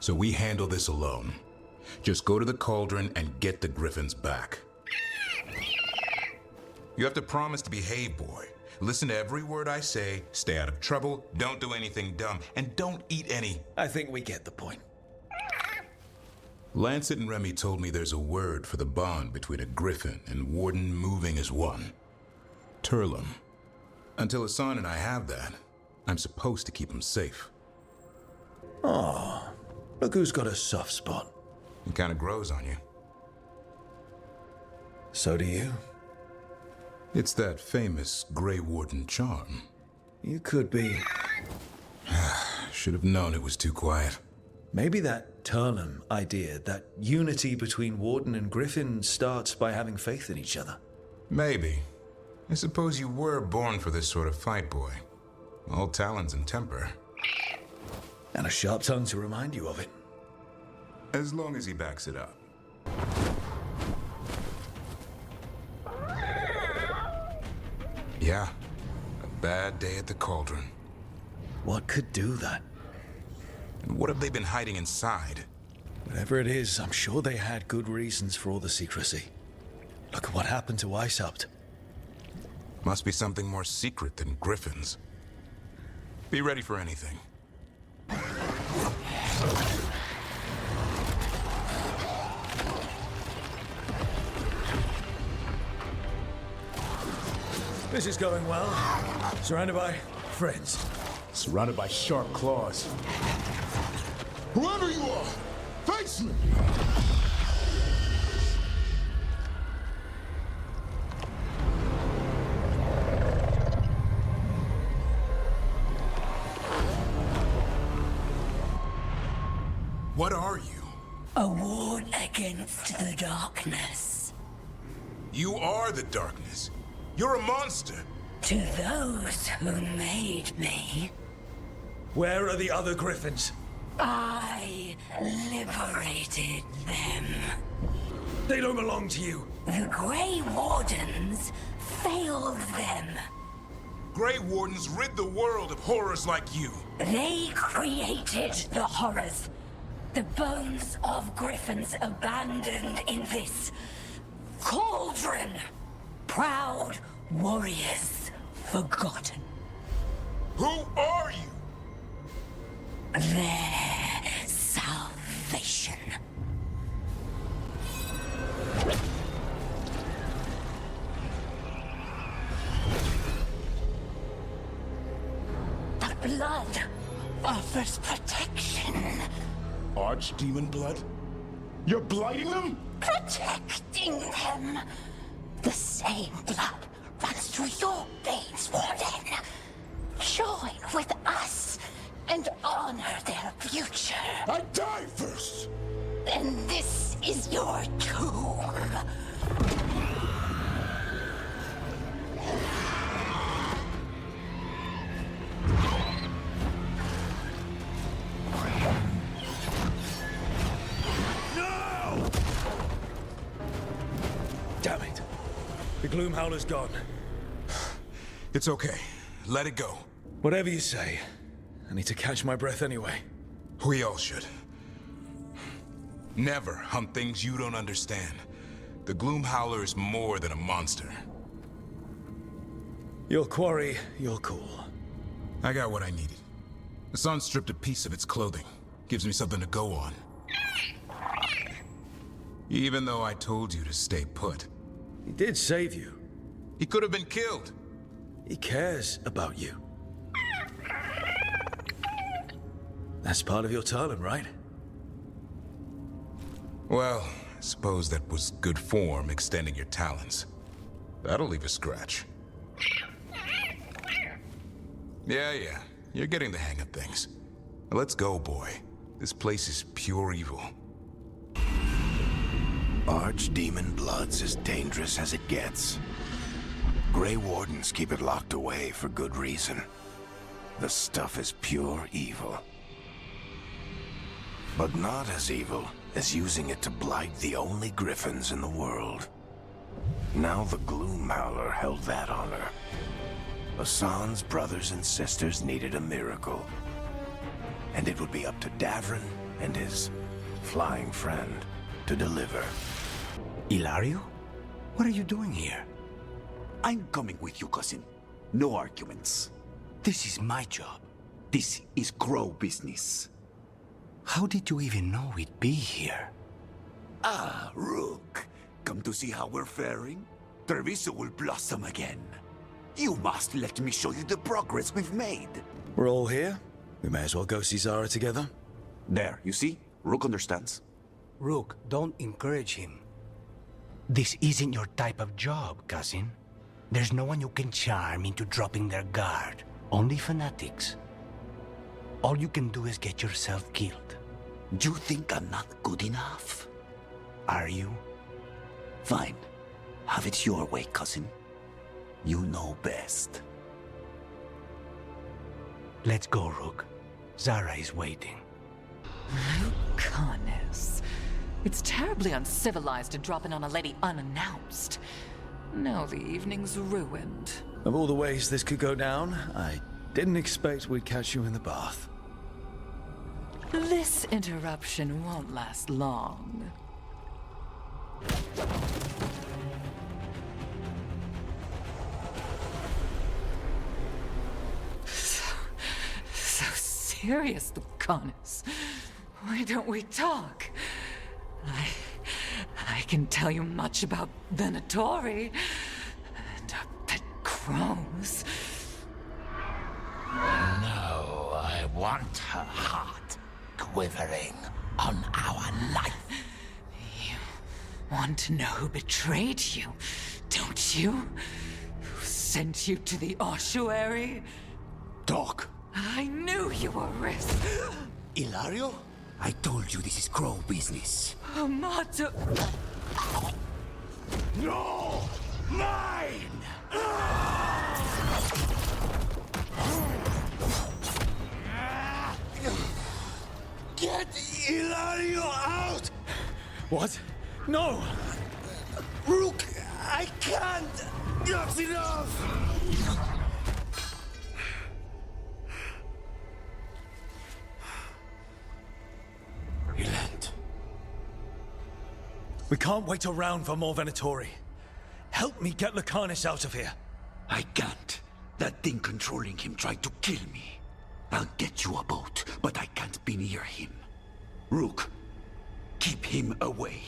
So we handle this alone. Just go to the Cauldron and get the Griffins back. You have to promise to behave, boy. Listen to every word I say, stay out of trouble, don't do anything dumb, and don't eat any. I think we get the point. Lancet and Remy told me there's a word for the bond between a Griffin and Warden moving as one. Turlum. Until Hassan and I have that, I'm supposed to keep him safe. Oh, look who's got a soft spot. It kind of grows on you. So do you. It's that famous Grey Warden charm. You could be... Should have known it was too quiet. Maybe that Turlum idea, that unity between Warden and Griffin starts by having faith in each other. Maybe. I suppose you were born for this sort of fight, boy. All talons and temper. And a sharp tongue to remind you of it. As long as he backs it up. Yeah, a bad day at the cauldron. What could do that? And what have they been hiding inside? Whatever it is, I'm sure they had good reasons for all the secrecy. Look at what happened to Icehapt. Must be something more secret than griffins. Be ready for anything. This is going well. Surrounded by friends. Surrounded by sharp claws. Whoever you are, face me! What are you? A ward against the darkness. You are the darkness. You're a monster. To those who made me, Where are the other griffins? I liberated them. They don't belong to you. The Grey Wardens failed them. Grey Wardens rid the world of horrors like you. They created the horrors. The bones of griffins abandoned in this cauldron. Proud warriors forgotten. Who are you? Their salvation. The blood offers protection. Archdemon blood? You're blighting them? Protecting them. The same blood runs through your veins, Warden. Join with us and honor their future. I die first! Then this is your tomb. Damn it. The Gloom Howler's gone. It's okay. Let it go. Whatever you say. I need to catch my breath anyway. We all should. Never hunt things you don't understand. The Gloom Howler is more than a monster. Your quarry, you're cool. I got what I needed. The sun stripped a piece of its clothing. Gives me something to go on. Even though I told you to stay put. He did save you. He could have been killed. He cares about you. That's part of your talent, right? Well, I suppose that was good form, extending your talons. That'll leave a scratch. Yeah. You're getting the hang of things. Now let's go, boy. This place is pure evil. Archdemon blood's as dangerous as it gets. Grey Wardens keep it locked away for good reason. The stuff is pure evil. But not as evil as using it to blight the only griffins in the world. Now the Gloom Howler held that honor. Hassan's brothers and sisters needed a miracle. And it would be up to Davrin and his flying friend to deliver. Ilario? What are you doing here? I'm coming with you, cousin. No arguments. This is my job. This is Crow business. How did you even know we'd be here? Ah, Rook. Come to see how we're faring? Treviso will blossom again. You must let me show you the progress we've made. We're all here. We may as well go see Zara together. There, you see? Rook understands. Rook, don't encourage him. This isn't your type of job, cousin. There's no one you can charm into dropping their guard. Only fanatics. All you can do is get yourself killed. You think I'm not good enough? Are you? Fine. Have it your way, cousin. You know best. Let's go, Rook. Zara is waiting. Lucanus. It's terribly uncivilized to drop in on a lady unannounced. Now the evening's ruined. Of all the ways this could go down, I didn't expect we'd catch you in the bath. This interruption won't last long. So serious, Lucanus. Why don't we talk? I can tell you much about Venatori and our pet crows. No, I want her heart quivering on our life. You want to know who betrayed you, don't you? Who sent you to the ossuary? Doc. I knew you were a risk. Ilario? I told you this is crow business. Amato. No! Mine! Get Ilario out! What? No! Rook, I can't! That's enough! We can't wait around for more Venatori. Help me get Lucanus out of here. I can't. That thing controlling him tried to kill me. I'll get you a boat, but I can't be near him. Rook, keep him away.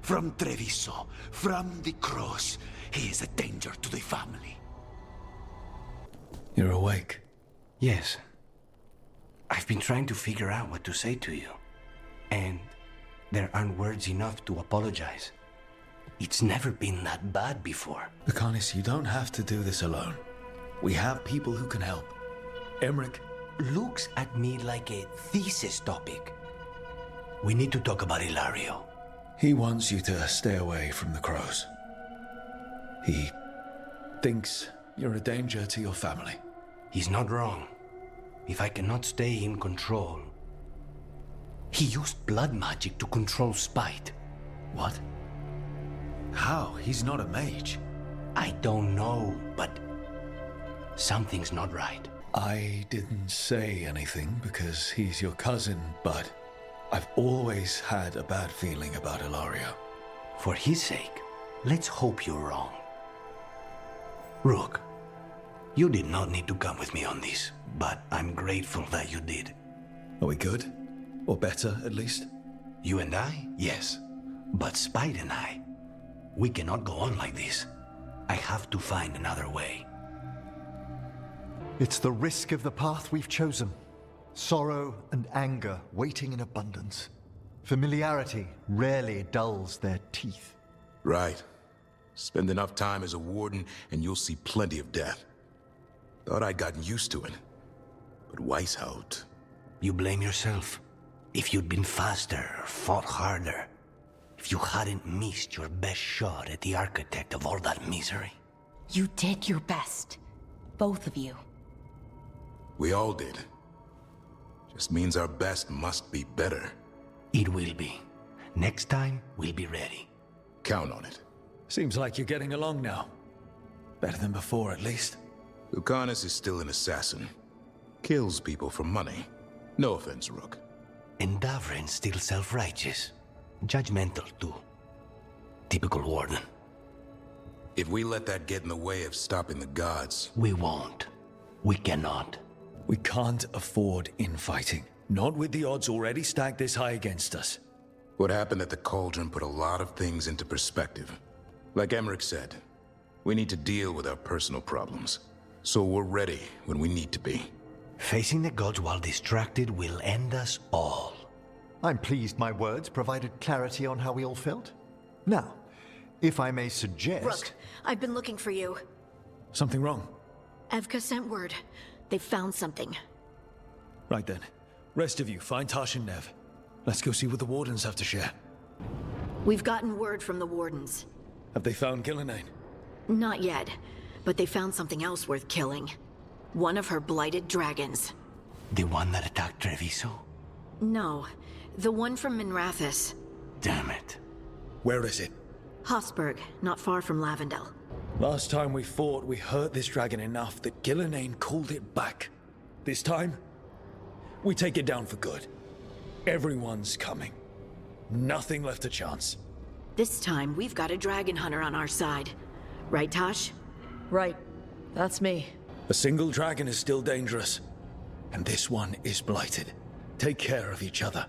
From Treviso, from the cross. He is a danger to the family. You're awake? Yes. I've been trying to figure out what to say to you. And there aren't words enough to apologize. It's never been that bad before. Lucanus, you don't have to do this alone. We have people who can help. Emmerich looks at me like a thesis topic. We need to talk about Ilario. He wants you to stay away from the crows. He thinks you're a danger to your family. He's not wrong. If I cannot stay in control... He used blood magic to control spite. What? How? He's not a mage. I don't know, but something's not right. I didn't say anything because he's your cousin, but I've always had a bad feeling about Ilario. For his sake, let's hope you're wrong. Rook, you did not need to come with me on this, but I'm grateful that you did. Are we good? Or better, at least? You and I? Yes. But Spite and I, we cannot go on like this. I have to find another way. It's the risk of the path we've chosen. Sorrow and anger waiting in abundance. Familiarity rarely dulls their teeth. Right. Spend enough time as a warden and you'll see plenty of death. Thought I'd gotten used to it. But Weishaupt... You blame yourself. If you'd been faster or fought harder. If you hadn't missed your best shot at the architect of all that misery. You did your best. Both of you. We all did. Just means our best must be better. It will be. Next time, we'll be ready. Count on it. Seems like you're getting along now. Better than before, at least. Lucanus is still an assassin. Kills people for money. No offense, Rook. And Davrin's still self-righteous. Judgmental, too. Typical warden. If we let that get in the way of stopping the gods... We won't. We cannot. We can't afford infighting. Not with the odds already stacked this high against us. What happened at the Cauldron put a lot of things into perspective. Like Emmerich said, we need to deal with our personal problems. So we're ready when we need to be. Facing the gods while distracted will end us all. I'm pleased my words provided clarity on how we all felt. Now, if I may suggest... Rook, I've been looking for you. Something wrong? Evka sent word. They found something. Right then. Rest of you, find Tash and Nev. Let's go see what the Wardens have to share. We've gotten word from the Wardens. Have they found Gillenane? Not yet, but they found something else worth killing. One of her blighted dragons. The one that attacked Treviso? No, the one from Minrathis. Damn it. Where is it? Hossberg, not far from Lavendel. Last time we fought, we hurt this dragon enough that Gillenane called it back. This time, we take it down for good. Everyone's coming. Nothing left to chance. This time, we've got a dragon hunter on our side. Right, Tosh? Right. That's me. A single dragon is still dangerous. And this one is blighted. Take care of each other.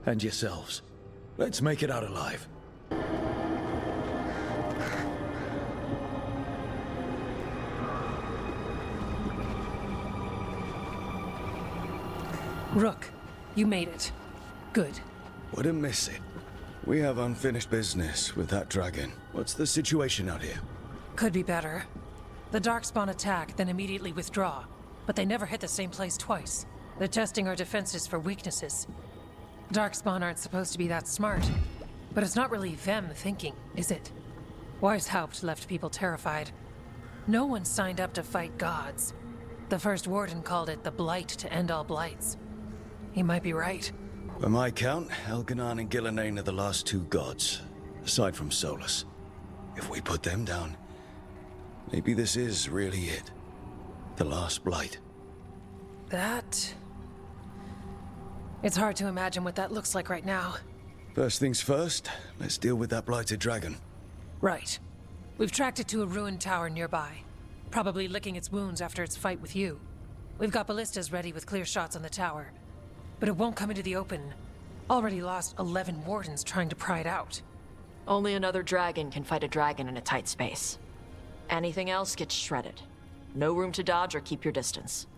And yourselves. Let's make it out alive. Rook, you made it. Good. Wouldn't miss it. We have unfinished business with that dragon. What's the situation out here? Could be better. The Darkspawn attack, then immediately withdraw. But they never hit the same place twice. They're testing our defenses for weaknesses. Darkspawn aren't supposed to be that smart. But it's not really them thinking, is it? Weishaupt left people terrified. No one signed up to fight gods. The first warden called it the blight to end all blights. He might be right. By my count, Elganon and Gillenane are the last two gods, aside from Solus. If we put them down, maybe this is really it. The last blight. That... It's hard to imagine what that looks like right now. First things first, let's deal with that blighted dragon. Right. We've tracked it to a ruined tower nearby. Probably licking its wounds after its fight with you. We've got ballistas ready with clear shots on the tower. But it won't come into the open. Already lost 11 wardens trying to pry it out. Only another dragon can fight a dragon in a tight space. Anything else gets shredded. No room to dodge or keep your distance.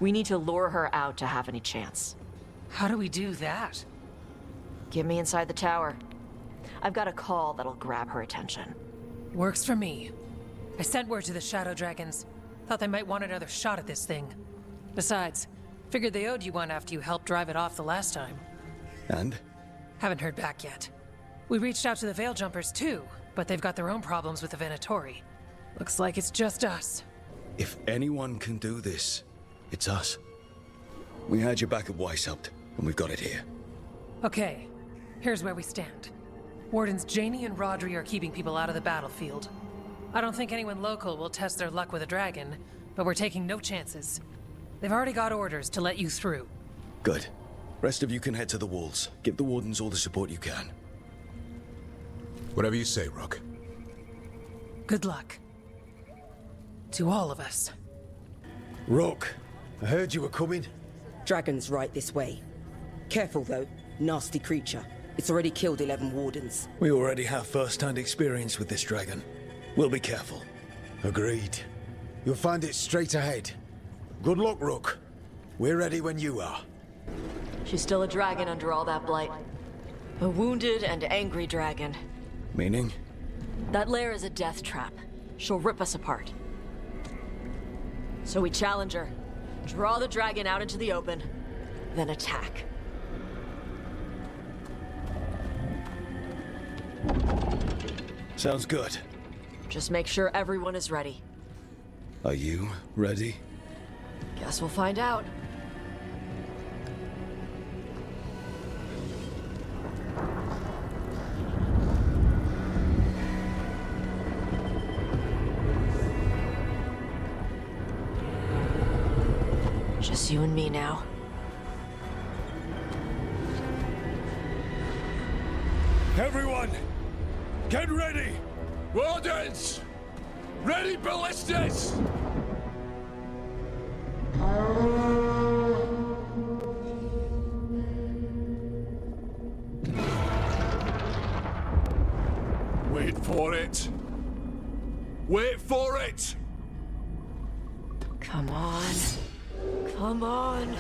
We need to lure her out to have any chance. How do we do that? Get me inside the tower. I've got a call that'll grab her attention. Works for me. I sent word to the Shadow Dragons. Thought they might want another shot at this thing. Besides, figured they owed you one after you helped drive it off the last time. And? Haven't heard back yet. We reached out to the Veil Jumpers too, but they've got their own problems with the Venatori. Looks like it's just us. If anyone can do this, it's us. We had your back at Weishaupt, and we've got it here. Okay, here's where we stand. Wardens Janey and Rodri are keeping people out of the battlefield. I don't think anyone local will test their luck with a dragon, but we're taking no chances. They've already got orders to let you through. Good. Rest of you can head to the walls. Give the wardens all the support you can. Whatever you say, Rook. Good luck. To all of us. Rook, I heard you were coming. Dragon's right this way. Careful though, nasty creature. It's already killed 11 wardens. We already have first-hand experience with this dragon. We'll be careful. Agreed. You'll find it straight ahead. Good luck, Rook. We're ready when you are. She's still a dragon under all that blight. A wounded and angry dragon. Meaning? That lair is a death trap. She'll rip us apart. So we challenge her, draw the dragon out into the open, then attack. Sounds good. Just make sure everyone is ready. Are you ready? Guess we'll find out. Just you and me now. Everyone, get ready! Wardens! Ready ballistas! Wait for it! Wait for it! Come on. Come on.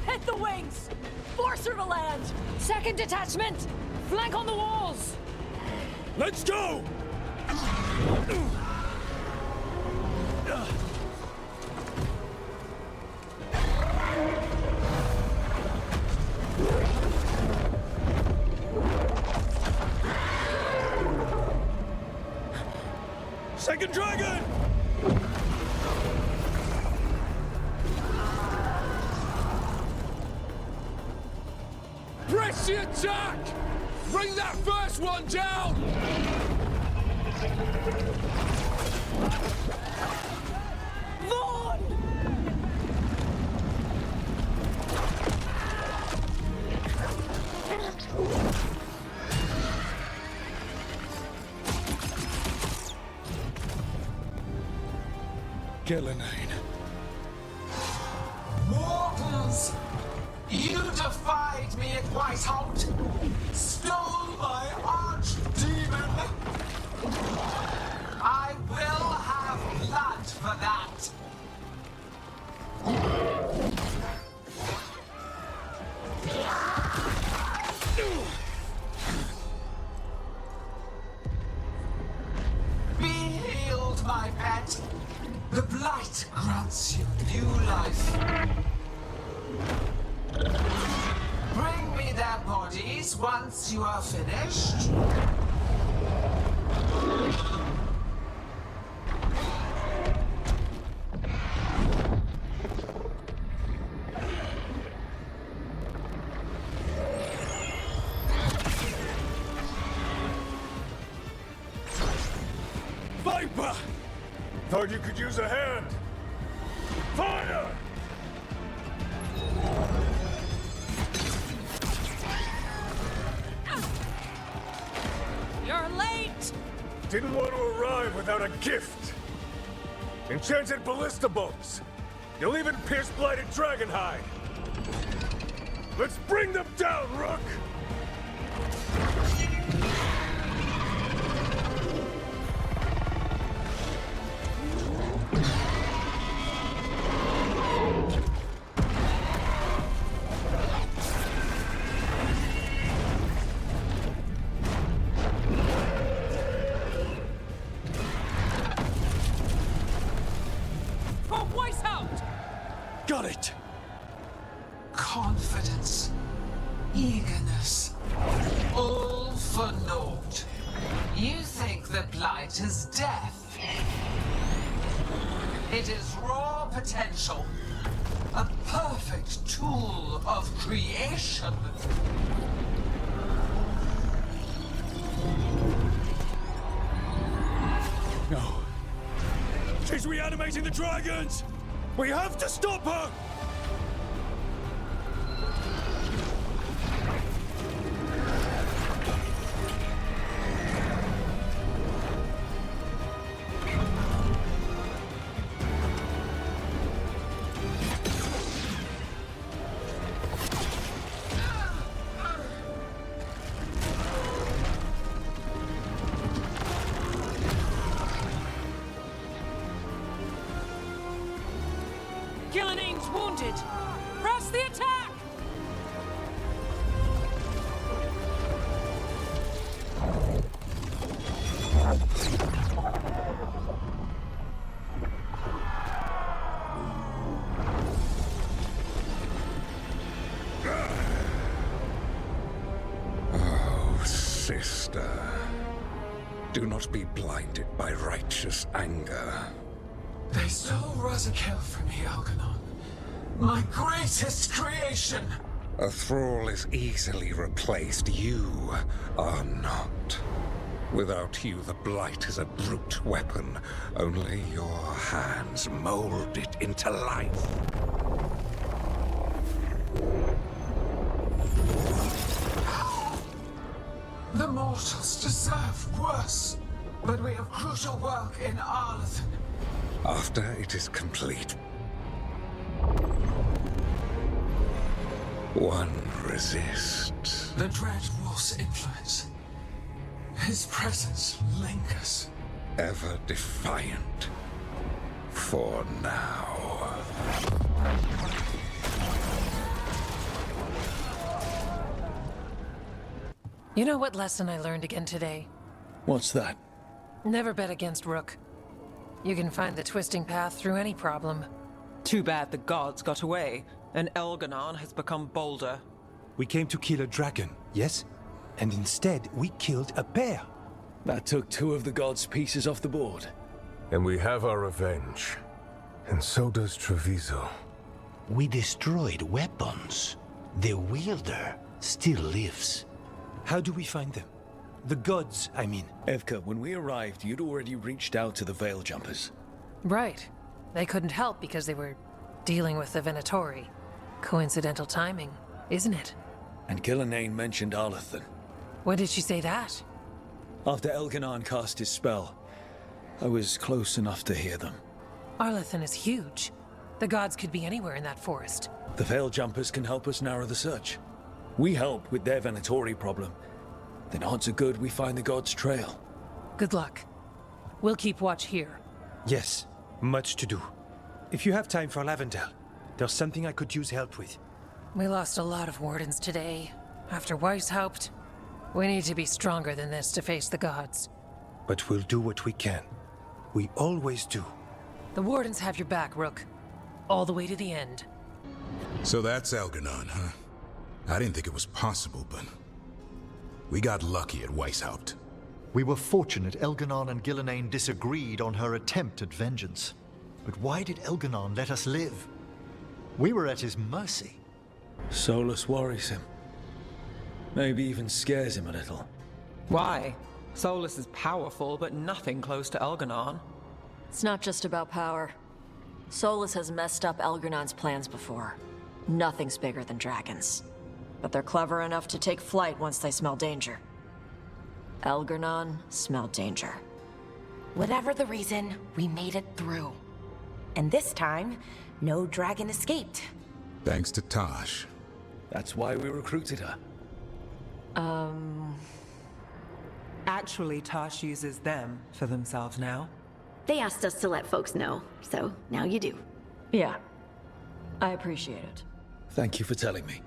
Hit the wings! Force her to land! Second detachment! Flank on the walls! Let's go! Second dragon! Press the attack! Bring that first one down! Vaughn! Gillenane. Mortals! You defied me at Whiteholt! Stole my archdemon! I will have blood for that! Be healed, my pet! The Blight grants you new life. Bring me their bodies once you are finished. Viper! Thought you could use a hand. Fire! You're late! Didn't want to arrive without a gift. Enchanted ballista bolts. You'll even pierce blighted dragonhide. Let's bring them down, Rook! Got it! Confidence, eagerness, all for naught. You think the Blight is death. It is raw potential, a perfect tool of creation. No. She's reanimating the dragons! We have to stop her! Gillenane's wounded! Press the attack! Oh, sister. Do not be blinded by righteous anger. They stole Rosakill from me, Algernon. My greatest creation! A thrall is easily replaced. You are not. Without you, the Blight is a brute weapon. Only your hands mold it into life. The mortals deserve worse, but we have crucial work in Arlathan. After it is complete, one resists. The Dread Wolf's influence. His presence lingers. Ever defiant. For now. You know what lesson I learned again today? What's that? Never bet against Rook. You can find the twisting path through any problem. Too bad the gods got away, and Elganon has become bolder. We came to kill a dragon, yes? And instead, we killed a bear. That took 2 of the gods' pieces off the board. And we have our revenge. And so does Treviso. We destroyed weapons. The wielder still lives. How do we find them? The gods, I mean. Evka, when we arrived, you'd already reached out to the Veil Jumpers. Right. They couldn't help because they were dealing with the Venatori. Coincidental timing, isn't it? And Gillenane mentioned Arlathan. When did she say that? After Elganon cast his spell, I was close enough to hear them. Arlathan is huge. The gods could be anywhere in that forest. The Veil Jumpers can help us narrow the search. We help with their Venatori problem. Then odds are good we find the gods' trail. Good luck. We'll keep watch here. Yes, much to do. If you have time for Lavendel, there's something I could use help with. We lost a lot of wardens today. After Weishaupt, we need to be stronger than this to face the gods. But we'll do what we can. We always do. The wardens have your back, Rook. All the way to the end. So that's Elganon, huh? I didn't think it was possible, but... we got lucky at Weishaupt. We were fortunate Elganon and Gillenane disagreed on her attempt at vengeance. But why did Elganon let us live? We were at his mercy. Solus worries him. Maybe even scares him a little. Why? Solus is powerful, but nothing close to Elganon. It's not just about power. Solus has messed up Elganon's plans before. Nothing's bigger than dragons. But they're clever enough to take flight once they smell danger. Elganon smelled danger. Whatever the reason, we made it through. And this time, no dragon escaped. Thanks to Tosh. That's why we recruited her. Actually, Tosh uses them for themselves now. They asked us to let folks know, so now you do. Yeah. I appreciate it. Thank you for telling me.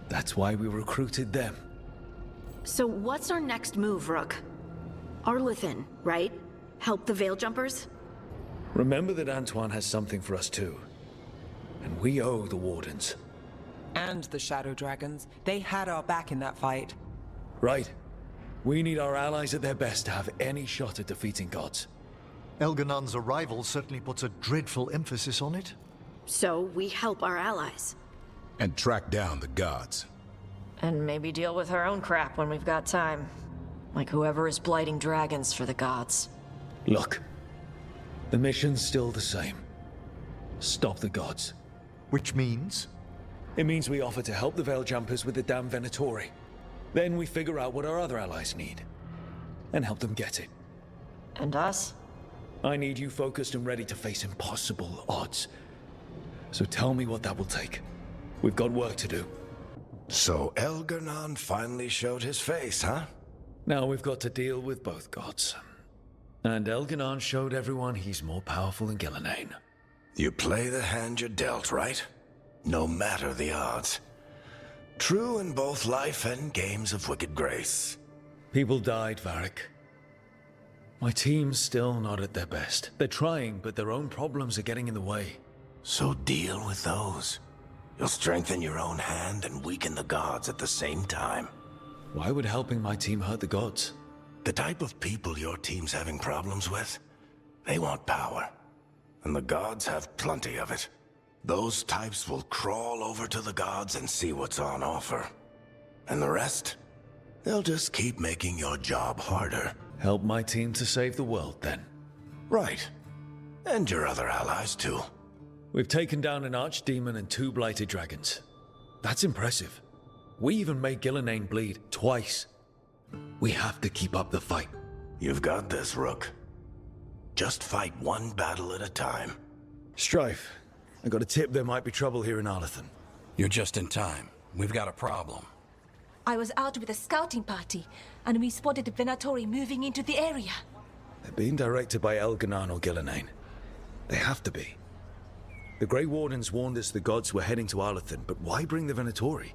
That's why we recruited them. So what's our next move, Rook? Arlathan, right? Help the Veil Jumpers? Remember that Antoine has something for us too. And we owe the Wardens. And the Shadow Dragons. They had our back in that fight. Right. We need our allies at their best to have any shot at defeating gods. Elganon's arrival certainly puts a dreadful emphasis on it. So we help our allies. And track down the gods. And maybe deal with our own crap when we've got time. Like whoever is blighting dragons for the gods. Look. The mission's still the same. Stop the gods. Which means? It means we offer to help the Veil Jumpers with the damn Venatori. Then we figure out what our other allies need. And help them get it. And us? I need you focused and ready to face impossible odds. So tell me what that will take. We've got work to do. So Elganon finally showed his face, huh? Now we've got to deal with both gods. And Elganon showed everyone he's more powerful than Gillenane. You play the hand you're dealt, right? No matter the odds. True in both life and games of wicked grace. People died, Varric. My team's still not at their best. They're trying, but their own problems are getting in the way. So deal with those. You'll strengthen your own hand and weaken the gods at the same time. Why would helping my team hurt the gods? The type of people your team's having problems with, they want power. And the gods have plenty of it. Those types will crawl over to the gods and see what's on offer. And the rest? They'll just keep making your job harder. Help my team to save the world, then. Right. And your other allies, too. We've taken down an archdemon and 2 blighted dragons. That's impressive. We even made Gillenane bleed twice. We have to keep up the fight. You've got this, Rook. Just fight one battle at a time. Strife, I got a tip there might be trouble here in Arlathan. You're just in time. We've got a problem. I was out with a scouting party, and we spotted the Venatori moving into the area. They're being directed by Elganon or Gillenane. They have to be. The Grey Wardens warned us the gods were heading to Arlathan, but why bring the Venatori?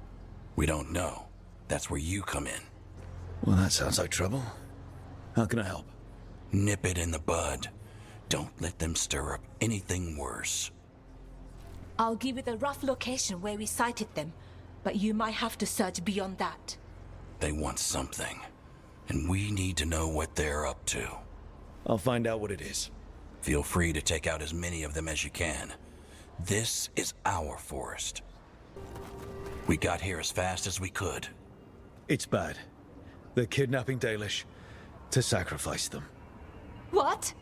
We don't know. That's where you come in. Well, that sounds like trouble. How can I help? Nip it in the bud. Don't let them stir up anything worse. I'll give you the rough location where we sighted them, but you might have to search beyond that. They want something, and we need to know what they're up to. I'll find out what it is. Feel free to take out as many of them as you can. This is our forest. We got here as fast as we could. It's bad. They're kidnapping Dalish to sacrifice them. What?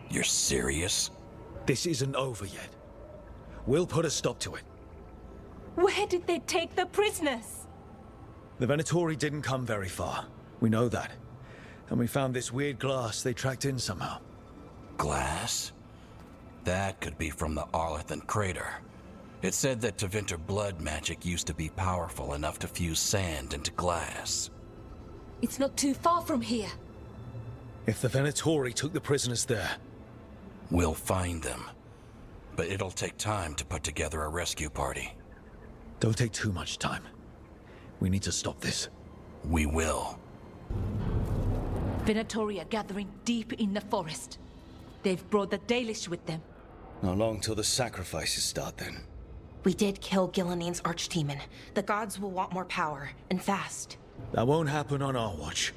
You're serious? This isn't over yet. We'll put a stop to it. Where did they take the prisoners? The Venatori didn't come very far. We know that. And we found this weird glass they tracked in somehow. Glass? That could be from the Arlethan crater. It said that Tevinter blood magic used to be powerful enough to fuse sand into glass. It's not too far from here. If the Venatori took the prisoners there... We'll find them. But it'll take time to put together a rescue party. Don't take too much time. We need to stop this. We will. Venatori are gathering deep in the forest. They've brought the Dalish with them. Not long till the sacrifices start then. We did kill Gillening's archdemon. The gods will want more power, and fast. That won't happen on our watch.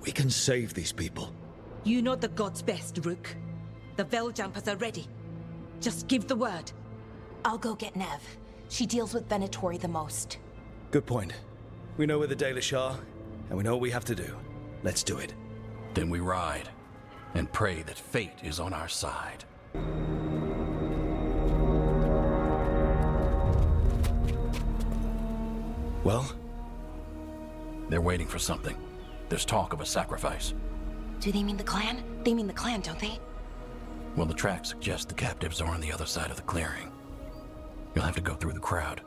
We can save these people. You know the gods best, Rook. The Veiljumpers are ready. Just give the word. I'll go get Nev. She deals with Venatori the most. Good point. We know where the Dalish are, and we know what we have to do. Let's do it. Then we ride, and pray that fate is on our side. Well? They're waiting for something. There's talk of a sacrifice. Do they mean the clan? They mean the clan, don't they? Well, the tracks suggest the captives are on the other side of the clearing. You'll have to go through the crowd.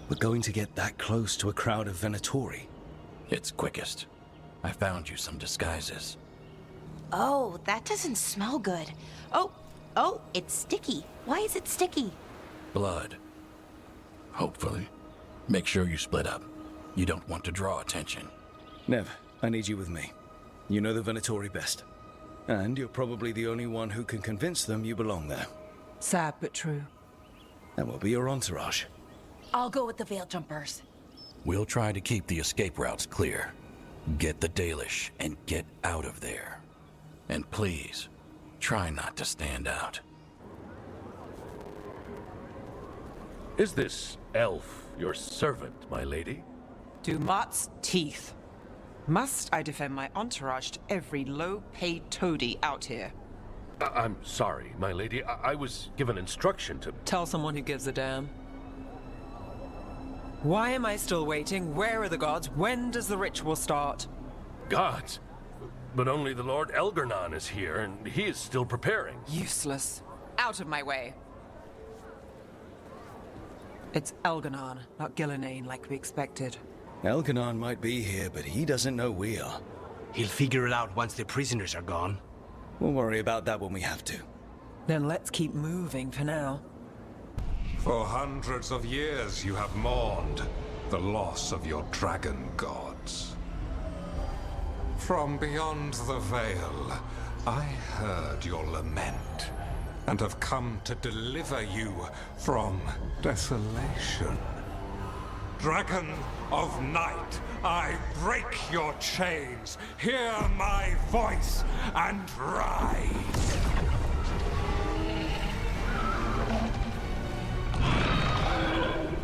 We're going to get that close to a crowd of Venatori. It's quickest. I found you some disguises. Oh, that doesn't smell good. Oh, it's sticky. Why is it sticky? Blood. Hopefully. Make sure you split up. You don't want to draw attention. Nev, I need you with me. You know the Venatori best. And you're probably the only one who can convince them you belong there. Sad but true. And we'll be your entourage. I'll go with the Veiljumpers. We'll try to keep the escape routes clear. Get the Dalish and get out of there. And please, try not to stand out. Is this elf your servant, my lady? Dumat's teeth. Must I defend my entourage to every low-paid toady out here? I'm sorry, my lady. I was given instruction to... Tell someone who gives a damn. Why am I still waiting? Where are the gods? When does the ritual start? Gods? But only the Lord Elgarnon is here, and he is still preparing. Useless. Out of my way. It's Elgarnon, not Gillenane, like we expected. Elgarnon might be here, but he doesn't know we are. He'll figure it out once the prisoners are gone. We'll worry about that when we have to. Then let's keep moving for now. For hundreds of years you have mourned the loss of your dragon gods. From beyond the veil, I heard your lament, and have come to deliver you from desolation. Dragon of Night, I break your chains. Hear my voice and rise.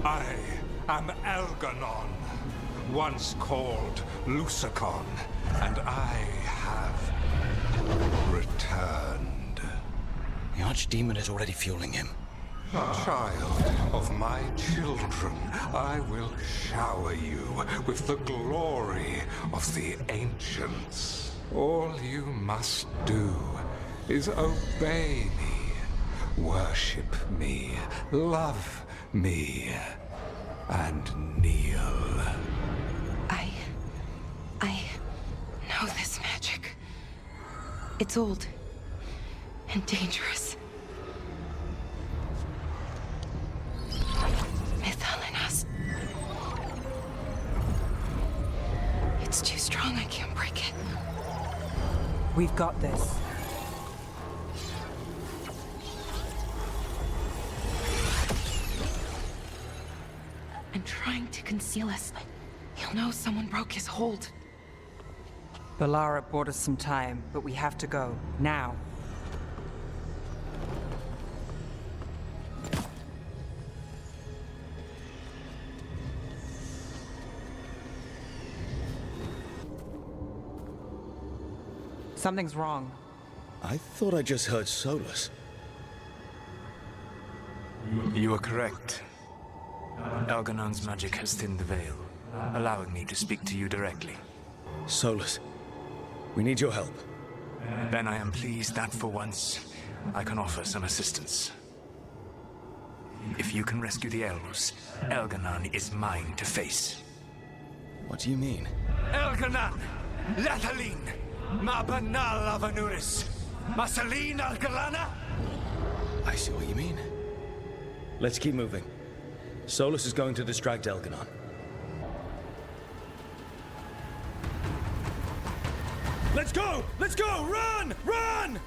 I am Elgarnon, once called Lusacon, and I have returned. The Archdemon is already fueling him. Child of my children, I will shower you with the glory of the ancients. All you must do is obey me, worship me, love me, and kneel. I know this magic. It's old and dangerous. Mythalinas. It's too strong, I can't break it. We've got this. I'm trying to conceal us, but he'll know someone broke his hold. Balara bought us some time, but we have to go. Now. Something's wrong. I thought I just heard Solus. You are correct. Algernon's magic has thinned the veil, allowing me to speak to you directly. Solus, we need your help. Then I am pleased that for once, I can offer some assistance. If you can rescue the elves, Algernon is mine to face. What do you mean? Algernon! Lathaline! Ma banal avanuris! Masaline Algalana! I see what you mean. Let's keep moving. Solus is going to distract Elganon. Let's go! Let's go! Run! Run!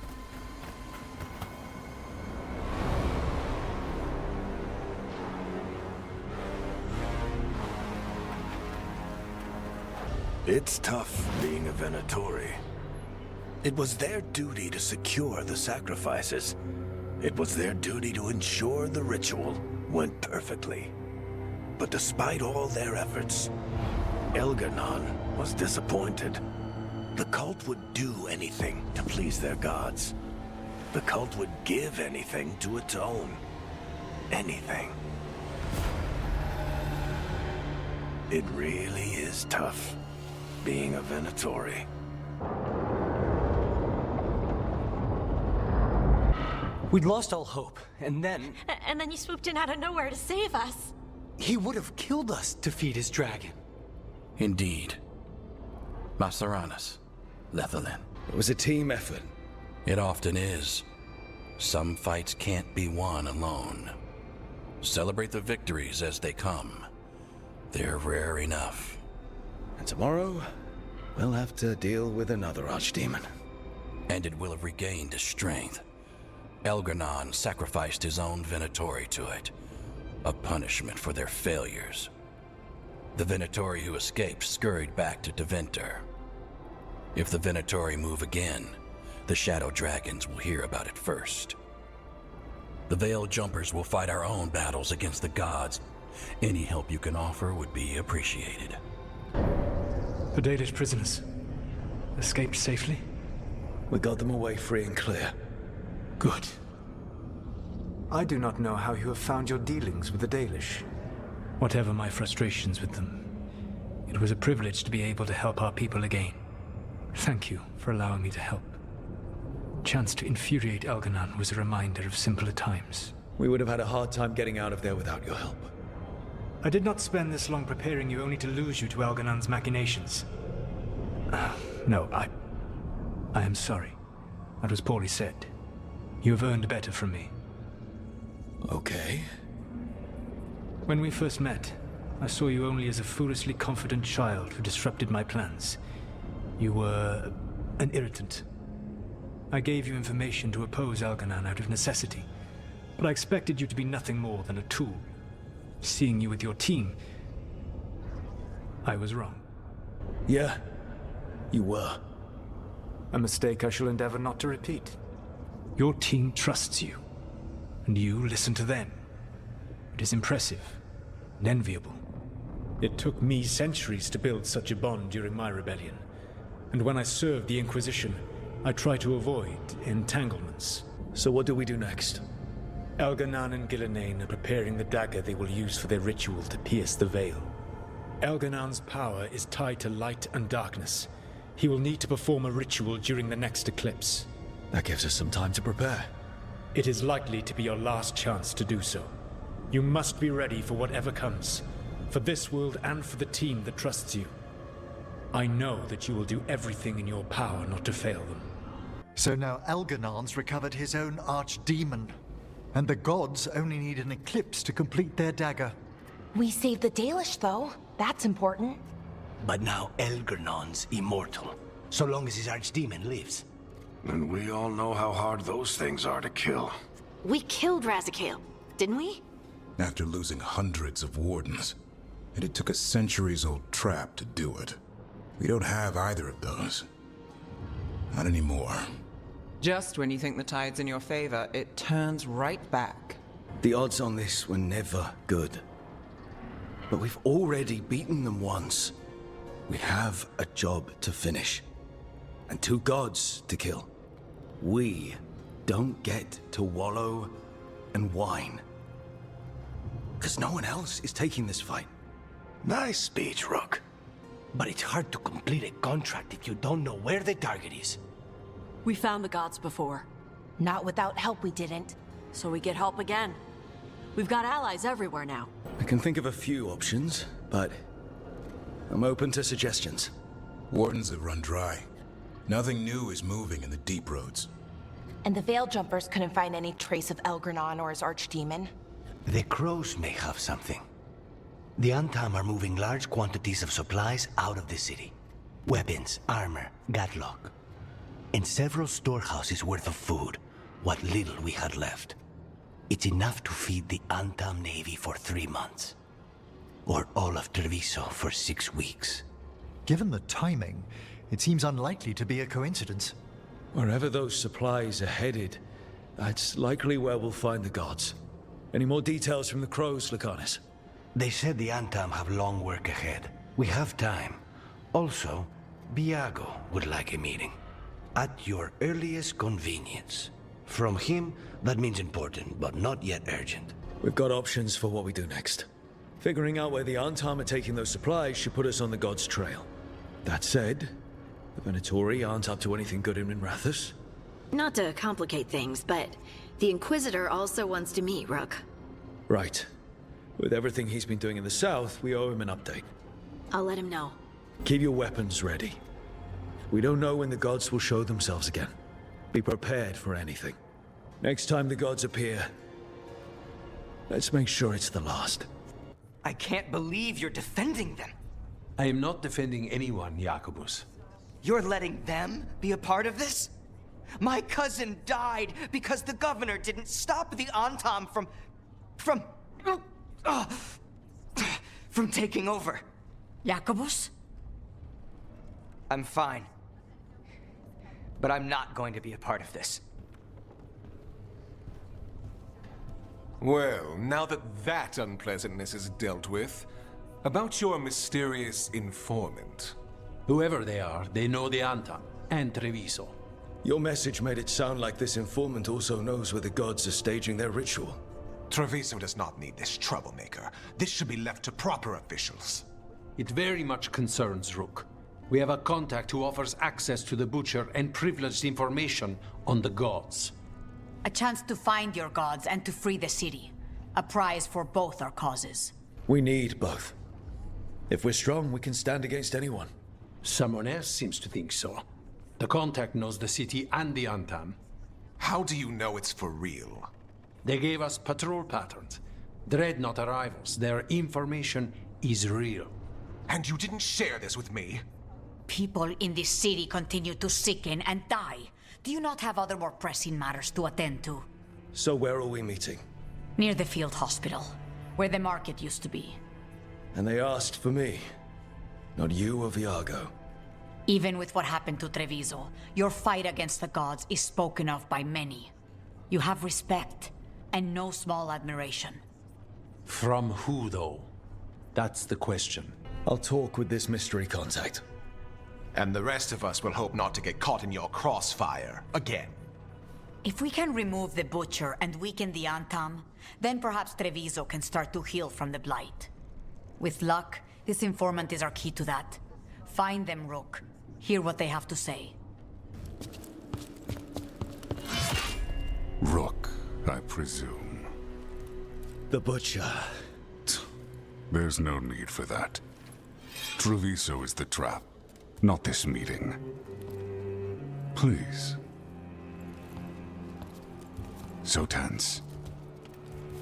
It's tough being a Venatori. It was their duty to secure the sacrifices. It was their duty to ensure the ritual went perfectly. But despite all their efforts, Elganon was disappointed. The cult would do anything to please their gods. The cult would give anything to atone. Anything. It really is tough being a Venatori. We'd lost all hope, and then... And then you swooped in out of nowhere to save us. He would have killed us to feed his dragon. Indeed. Masaranas, Lethalin. It was a team effort. It often is. Some fights can't be won alone. Celebrate the victories as they come. They're rare enough. And tomorrow, we'll have to deal with another archdemon. And it will have regained its strength. Elganon sacrificed his own Venatori to it, a punishment for their failures. The Venatori who escaped scurried back to Deventer. If the Venatori move again, the Shadow Dragons will hear about it first. The Veil Jumpers will fight our own battles against the gods. Any help you can offer would be appreciated. The Dalish prisoners escaped safely? We got them away free and clear. Good. I do not know how you have found your dealings with the Dalish. Whatever my frustrations with them, it was a privilege to be able to help our people again. Thank you for allowing me to help. Chance to infuriate Elganon was a reminder of simpler times. We would have had a hard time getting out of there without your help. I did not spend this long preparing you only to lose you to Elganon's machinations. No, I am sorry. That was poorly said. You have earned better from me. Okay. When we first met, I saw you only as a foolishly confident child who disrupted my plans. You were an irritant. I gave you information to oppose Algernon out of necessity, but I expected you to be nothing more than a tool. Seeing you with your team, I was wrong. Yeah, you were. A mistake I shall endeavor not to repeat. Your team trusts you, and you listen to them. It is impressive and enviable. It took me centuries to build such a bond during my rebellion, and when I served the Inquisition, I tried to avoid entanglements. So what do we do next? Elganon and Gillenane are preparing the dagger they will use for their ritual to pierce the veil. Elganon's power is tied to light and darkness. He will need to perform a ritual during the next eclipse. That gives us some time to prepare. It is likely to be your last chance to do so. You must be ready for whatever comes, for this world and for the team that trusts you. I know that you will do everything in your power not to fail them. So now Elganon's recovered his own archdemon, and the gods only need an eclipse to complete their dagger. We saved the Dalish, though. That's important. But now Elgernon's immortal, so long as his archdemon lives. And we all know how hard those things are to kill. We killed Razikale, didn't we? After losing hundreds of wardens, and it took a centuries-old trap to do it. We don't have either of those. Not anymore. Just when you think the tide's in your favor, it turns right back. The odds on this were never good. But we've already beaten them once. We have a job to finish. And 2 gods to kill. We don't get to wallow and whine. Because no one else is taking this fight. Nice speech, Rook. But it's hard to complete a contract if you don't know where the target is. We found the gods before. Not without help, we didn't. So we get help again. We've got allies everywhere now. I can think of a few options, but I'm open to suggestions. Wardens have run dry. Nothing new is moving in the deep roads. And the Veil Jumpers couldn't find any trace of Elgranon or his archdemon. The crows may have something. The Antam are moving large quantities of supplies out of the city. Weapons, armor, gatlock. And several storehouses worth of food, what little we had left. It's enough to feed the Antam Navy for 3 months. Or all of Treviso for 6 weeks. Given the timing, it seems unlikely to be a coincidence. Wherever those supplies are headed, that's likely where we'll find the gods. Any more details from the crows, Lucanus? They said the Antam have long work ahead. We have time. Also, Viago would like a meeting. At your earliest convenience. From him, that means important, but not yet urgent. We've got options for what we do next. Figuring out where the Antam are taking those supplies should put us on the gods' trail. That said, the Venatori aren't up to anything good in Minrathous. Not to complicate things, but the Inquisitor also wants to meet Rook. Right. With everything he's been doing in the south, we owe him an update. I'll let him know. Keep your weapons ready. We don't know when the gods will show themselves again. Be prepared for anything. Next time the gods appear, let's make sure it's the last. I can't believe you're defending them. I am not defending anyone, Jacobus. You're letting them be a part of this? My cousin died because the governor didn't stop the Antam from taking over. Jacobus? I'm fine. But I'm not going to be a part of this. Well, now that unpleasantness is dealt with, about your mysterious informant. Whoever they are, they know the Antam and Treviso. Your message made it sound like this informant also knows where the gods are staging their ritual. Treviso does not need this troublemaker. This should be left to proper officials. It very much concerns Rook. We have a contact who offers access to the Butcher and privileged information on the gods. A chance to find your gods and to free the city. A prize for both our causes. We need both. If we're strong, we can stand against anyone. Someone else seems to think so. The contact knows the city and the Antam. How do you know it's for real? They gave us patrol patterns. Dreadnought arrivals. Their information is real. And you didn't share this with me? People in this city continue to sicken and die. Do you not have other more pressing matters to attend to? So where are we meeting? Near the field hospital, where the market used to be. And they asked for me, not you or Viago. Even with what happened to Treviso, your fight against the gods is spoken of by many. You have respect, and no small admiration. From who, though? That's the question. I'll talk with this mystery contact. And the rest of us will hope not to get caught in your crossfire again. If we can remove the Butcher and weaken the Antam, then perhaps Treviso can start to heal from the Blight. With luck, this informant is our key to that. Find them, Rook. Hear what they have to say. Rook, I presume. The Butcher. There's no need for that. Treviso is the trap, not this meeting. Please. So tense.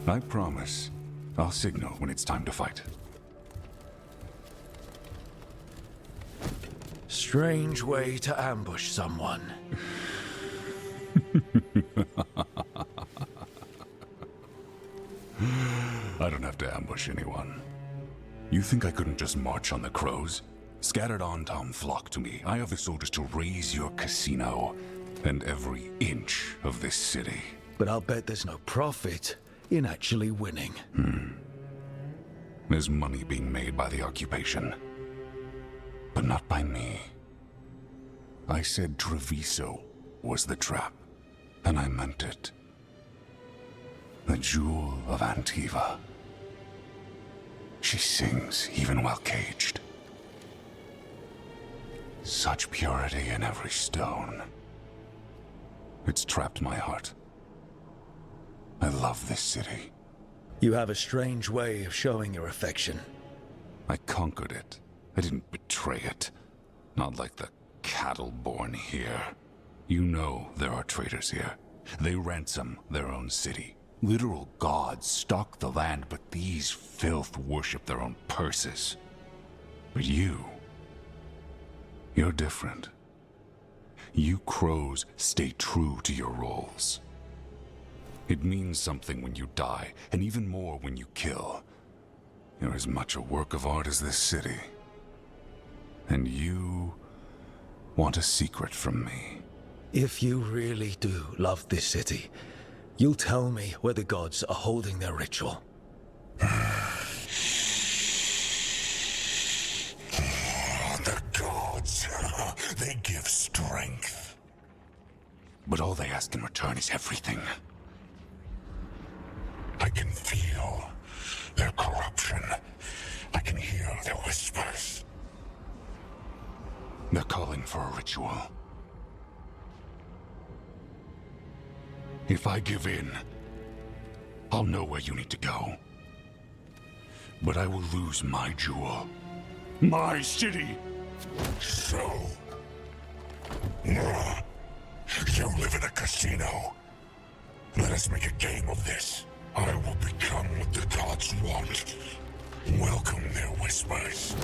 I promise, I'll signal when it's time to fight. Strange way to ambush someone. I don't have to ambush anyone. You think I couldn't just march on the crows? Scattered Antom flock to me. I have the soldiers to raise your casino and every inch of this city. But I'll bet there's no profit in actually winning. There's money being made by the occupation, but not by me. I said Treviso was the trap, and I meant it. The Jewel of Antiva. She sings even while caged. Such purity in every stone. It's trapped my heart. I love this city. You have a strange way of showing your affection. I conquered it. I didn't betray it. Not like the cattle born here. You know there are traitors here. They ransom their own city. Literal gods stalk the land, but these filth worship their own purses. But you're different. You crows stay true to your roles. It means something when you die, and even more when you kill. You're as much a work of art as this city. And you want a secret from me. If you really do love this city, you'll tell me where the gods are holding their ritual. The gods, they give strength. But all they ask in return is everything. I can feel their corruption. I can hear their whispers. They're calling for a ritual. If I give in, I'll know where you need to go. But I will lose my jewel. My city! So... you live in a casino. Let us make a game of this. I will become what the gods want. Welcome their whispers.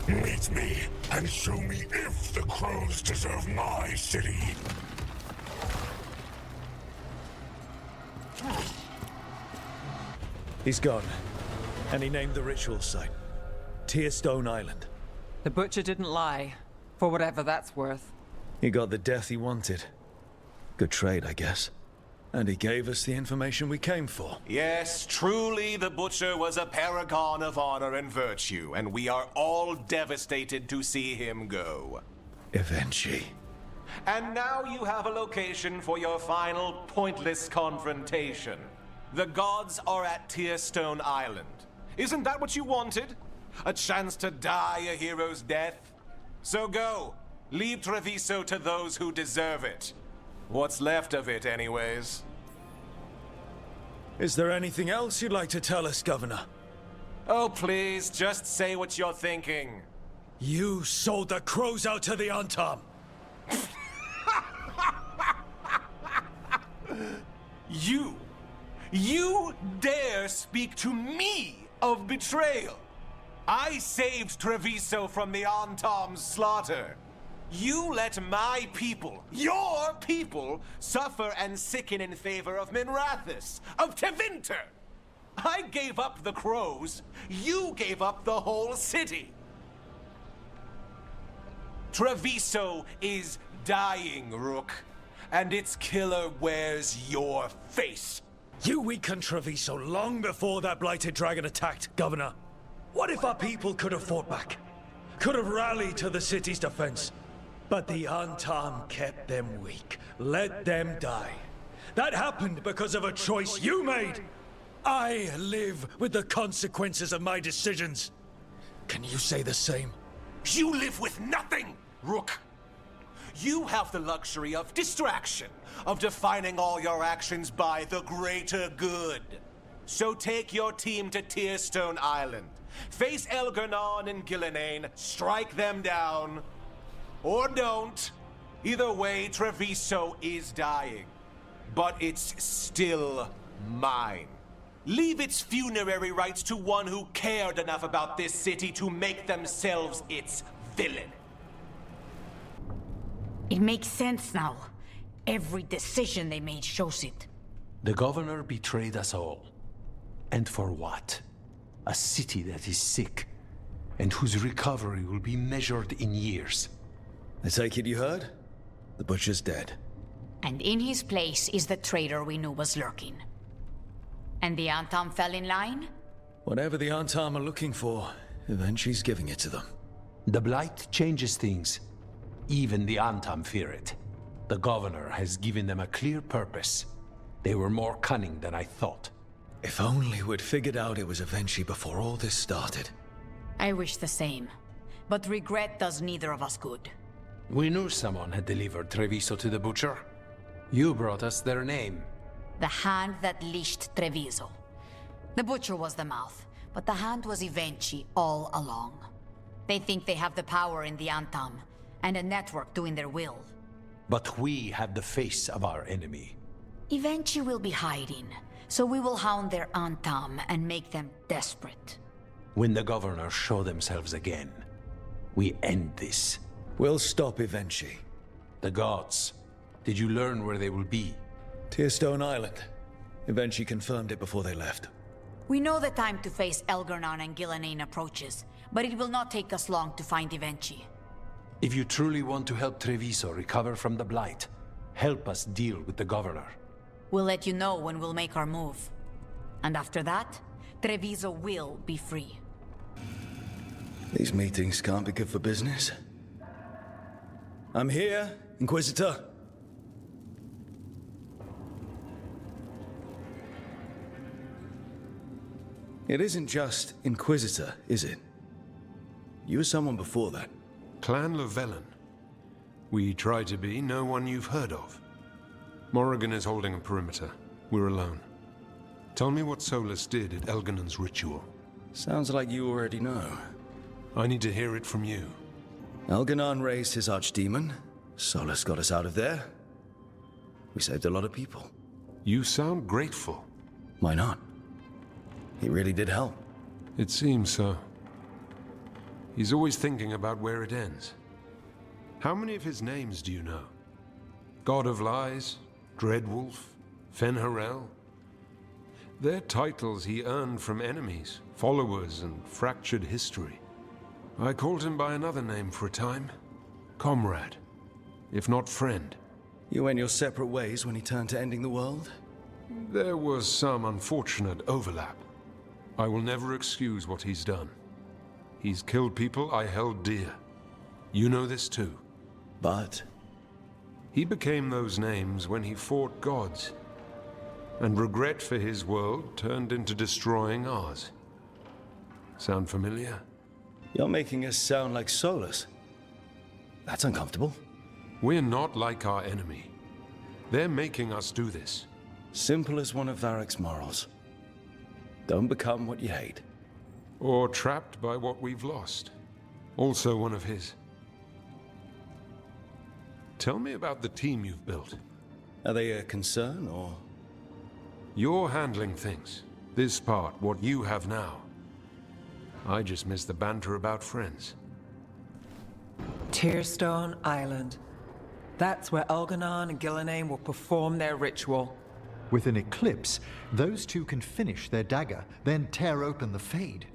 Meet me and show me if the crows deserve my city. He's gone. And he named the ritual site. Tearstone Island. The butcher didn't lie, for whatever that's worth. He got the death he wanted. Good trade, I guess. And he gave us the information we came for. Yes, truly the Butcher was a paragon of honor and virtue, and we are all devastated to see him go. Eventually. And now you have a location for your final pointless confrontation. The gods are at Tearstone Island. Isn't that what you wanted? A chance to die a hero's death? So go. Leave Treviso to those who deserve it. What's left of it, anyways. Is there anything else you'd like to tell us, Governor? Oh, please, just say what you're thinking. You sold the crows out to the Antom! You dare speak to me of betrayal? I saved Treviso from the Antom's slaughter. You let my people, your people, suffer and sicken in favor of Minrathous, of Tevinter. I gave up the crows. You gave up the whole city. Treviso is dying, Rook, and its killer wears your face. You weakened Treviso long before that blighted dragon attacked, Governor. What if our people could have fought back? Could have rallied to the city's defense? But the Antom kept them weak, let them die. That happened because of a choice you made. I live with the consequences of my decisions. Can you say the same? You live with nothing, Rook. You have the luxury of distraction, of defining all your actions by the greater good. So take your team to Tearstone Island. Face Elgarnon and Gillinane, strike them down. Or don't. Either way, Treviso is dying. But it's still mine. Leave its funerary rites to one who cared enough about this city to make themselves its villain. It makes sense now. Every decision they made shows it. The governor betrayed us all. And for what? A city that is sick. and whose recovery will be measured in years. I take it you heard? The Butcher's dead. And in his place is the traitor we knew was lurking. And the Antam fell in line? Whatever the Antam are looking for, Eventually's giving it to them. The Blight changes things. Even the Antam fear it. The Governor has given them a clear purpose. They were more cunning than I thought. If only we'd figured out it was Eventually before all this started. I wish the same. But regret does neither of us good. We knew someone had delivered Treviso to the Butcher. You brought us their name. The hand that leashed Treviso. The Butcher was the mouth, but the hand was Evenchi all along. They think they have the power in the Antam, and a network doing their will. But we have the face of our enemy. Evenchi will be hiding, so we will hound their Antam and make them desperate. When the Governors show themselves again, we end this. We'll stop Evenchi. The gods. Did you learn where they will be? Tearstone Island. Evenchi confirmed it before they left. We know the time to face Elgarnon and Gillenane approaches, but it will not take us long to find Evenchi. If you truly want to help Treviso recover from the Blight, help us deal with the Governor. We'll let you know when we'll make our move. And after that, Treviso will be free. These meetings can't be good for business. I'm here, Inquisitor. It isn't just Inquisitor, is it? You were someone before that. Clan Llewellyn. We try to be no one you've heard of. Morrigan is holding a perimeter. We're alone. Tell me what Solus did at Elganon's ritual. Sounds like you already know. I need to hear it from you. Elganon raised his archdemon. Solus got us out of there. We saved a lot of people. You sound grateful. Why not? He really did help. It seems so. He's always thinking about where it ends. How many of his names do you know? God of Lies, Dreadwolf, Fen'Harel? They're titles he earned from enemies, followers, and fractured history. I called him by another name for a time. Comrade, if not friend. You went your separate ways when he turned to ending the world? There was some unfortunate overlap. I will never excuse what he's done. He's killed people I held dear. You know this too. But? He became those names when he fought gods. And regret for his world turned into destroying ours. Sound familiar? You're making us sound like Solus. That's uncomfortable. We're not like our enemy. They're making us do this. Simple as one of Varric's morals. Don't become what you hate. Or trapped by what we've lost. Also one of his. Tell me about the team you've built. Are they a concern, or...? You're handling things. This part, what you have now. I just miss the banter about friends. Tearstone Island. That's where Elganon and Gillenane will perform their ritual. With an eclipse, those two can finish their dagger, then tear open the Fade.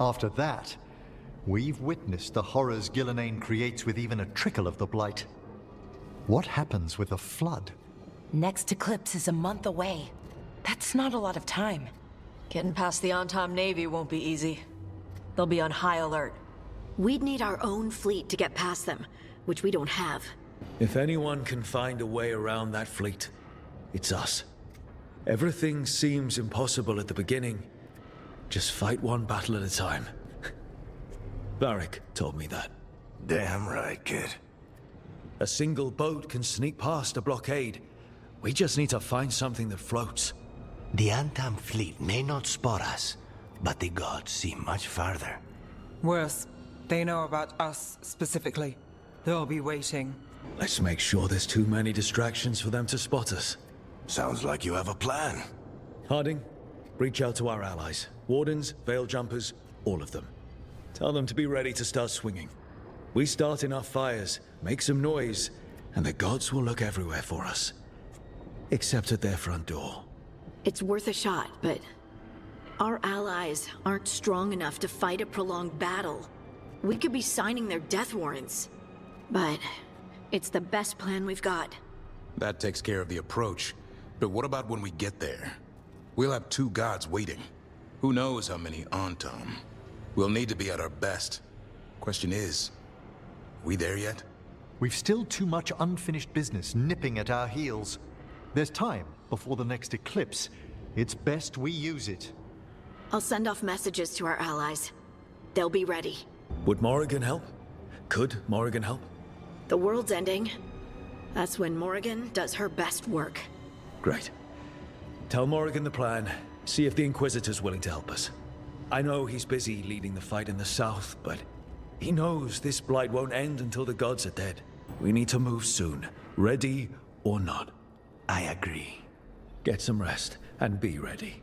After that, we've witnessed the horrors Gillenane creates with even a trickle of the Blight. What happens with a flood? Next eclipse is a month away. That's not a lot of time. Getting past the Antam Navy won't be easy. They'll be on high alert. We'd need our own fleet to get past them, which we don't have. If anyone can find a way around that fleet, it's us. Everything seems impossible at the beginning. Just fight one battle at a time. Varric told me that. Damn right, kid. A single boat can sneak past a blockade. We just need to find something that floats. The Antam fleet may not spot us, but the gods see much farther. Worse, they know about us specifically. They'll be waiting. Let's make sure there's too many distractions for them to spot us. Sounds like you have a plan. Harding, reach out to our allies. Wardens, Veil Jumpers, all of them. Tell them to be ready to start swinging. We start enough fires, make some noise, and the gods will look everywhere for us. Except at their front door. It's worth a shot, but Our allies aren't strong enough to fight a prolonged battle. We could be signing their death warrants. But it's the best plan we've got. That takes care of the approach. But what about when we get there? We'll have 2 gods waiting. Who knows how many Antam? We'll need to be at our best. Question is, we there yet? We've still too much unfinished business nipping at our heels. There's time before the next eclipse. It's best we use it. I'll send off messages to our allies. They'll be ready. Would Morrigan help? Could Morrigan help? The world's ending. That's when Morrigan does her best work. Great. Tell Morrigan the plan. See if the Inquisitor's willing to help us. I know he's busy leading the fight in the south, but he knows this blight won't end until the gods are dead. We need to move soon, ready or not. I agree. Get some rest and be ready.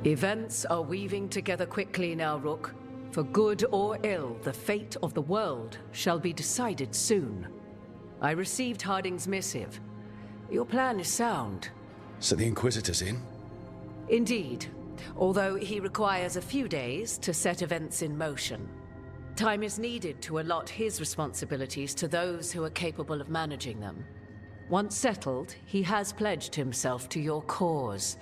Events are weaving together quickly now, Rook. For good or ill, the fate of the world shall be decided soon. I received Harding's missive. Your plan is sound. So the Inquisitor's in? Indeed, although he requires a few days to set events in motion. Time is needed to allot his responsibilities to those who are capable of managing them. Once settled, he has pledged himself to your cause.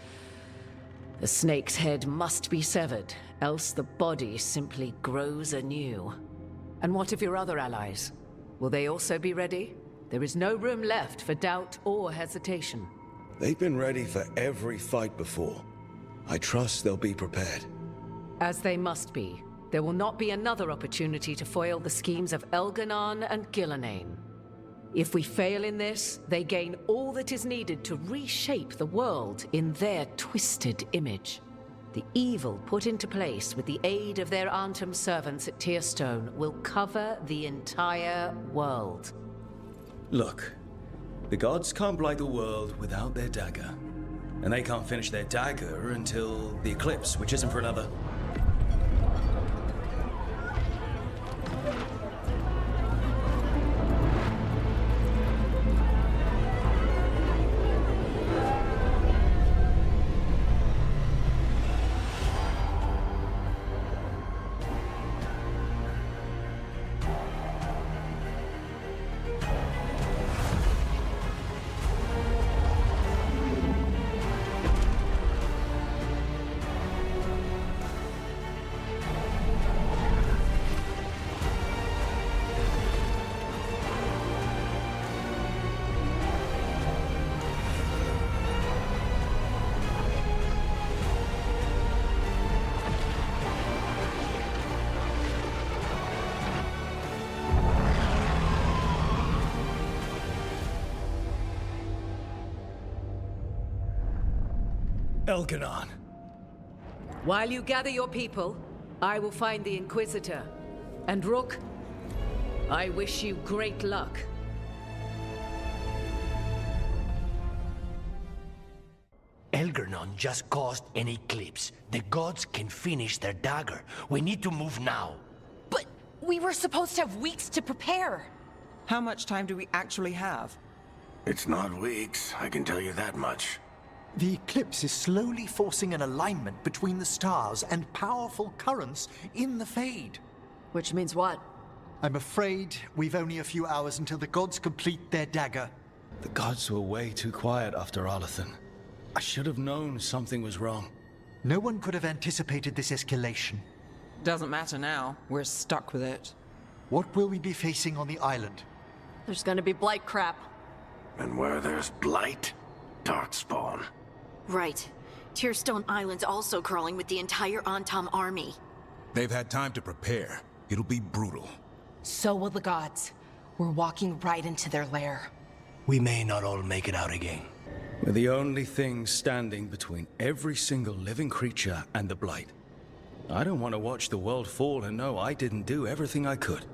The snake's head must be severed, else the body simply grows anew. And what of your other allies? Will they also be ready? There is no room left for doubt or hesitation. They've been ready for every fight before. I trust they'll be prepared. As they must be. There will not be another opportunity to foil the schemes of Elganon and Gillenane. If we fail in this, they gain all that is needed to reshape the world in their twisted image. The evil put into place with the aid of their Antam servants at Tearstone will cover the entire world. Look, the gods can't blight the world without their dagger. And they can't finish their dagger until the eclipse, which isn't for another. Elganon. While you gather your people, I will find the Inquisitor. And Rook, I wish you great luck. Elganon just caused an eclipse. The gods can finish their dagger. We need to move now. But we were supposed to have weeks to prepare. How much time do we actually have? It's not weeks, I can tell you that much. The eclipse is slowly forcing an alignment between the stars and powerful currents in the Fade. Which means what? I'm afraid we've only a few hours until the gods complete their dagger. The gods were way too quiet after Arlathan. I should have known something was wrong. No one could have anticipated this escalation. Doesn't matter now. We're stuck with it. What will we be facing on the island? There's gonna be blight crap. And where there's blight, darkspawn. Right. Tearstone Island's also crawling with the entire Antam army. They've had time to prepare. It'll be brutal. So will the gods. We're walking right into their lair. We may not all make it out again. We're the only thing standing between every single living creature and the blight. I don't want to watch the world fall and know I didn't do everything I could.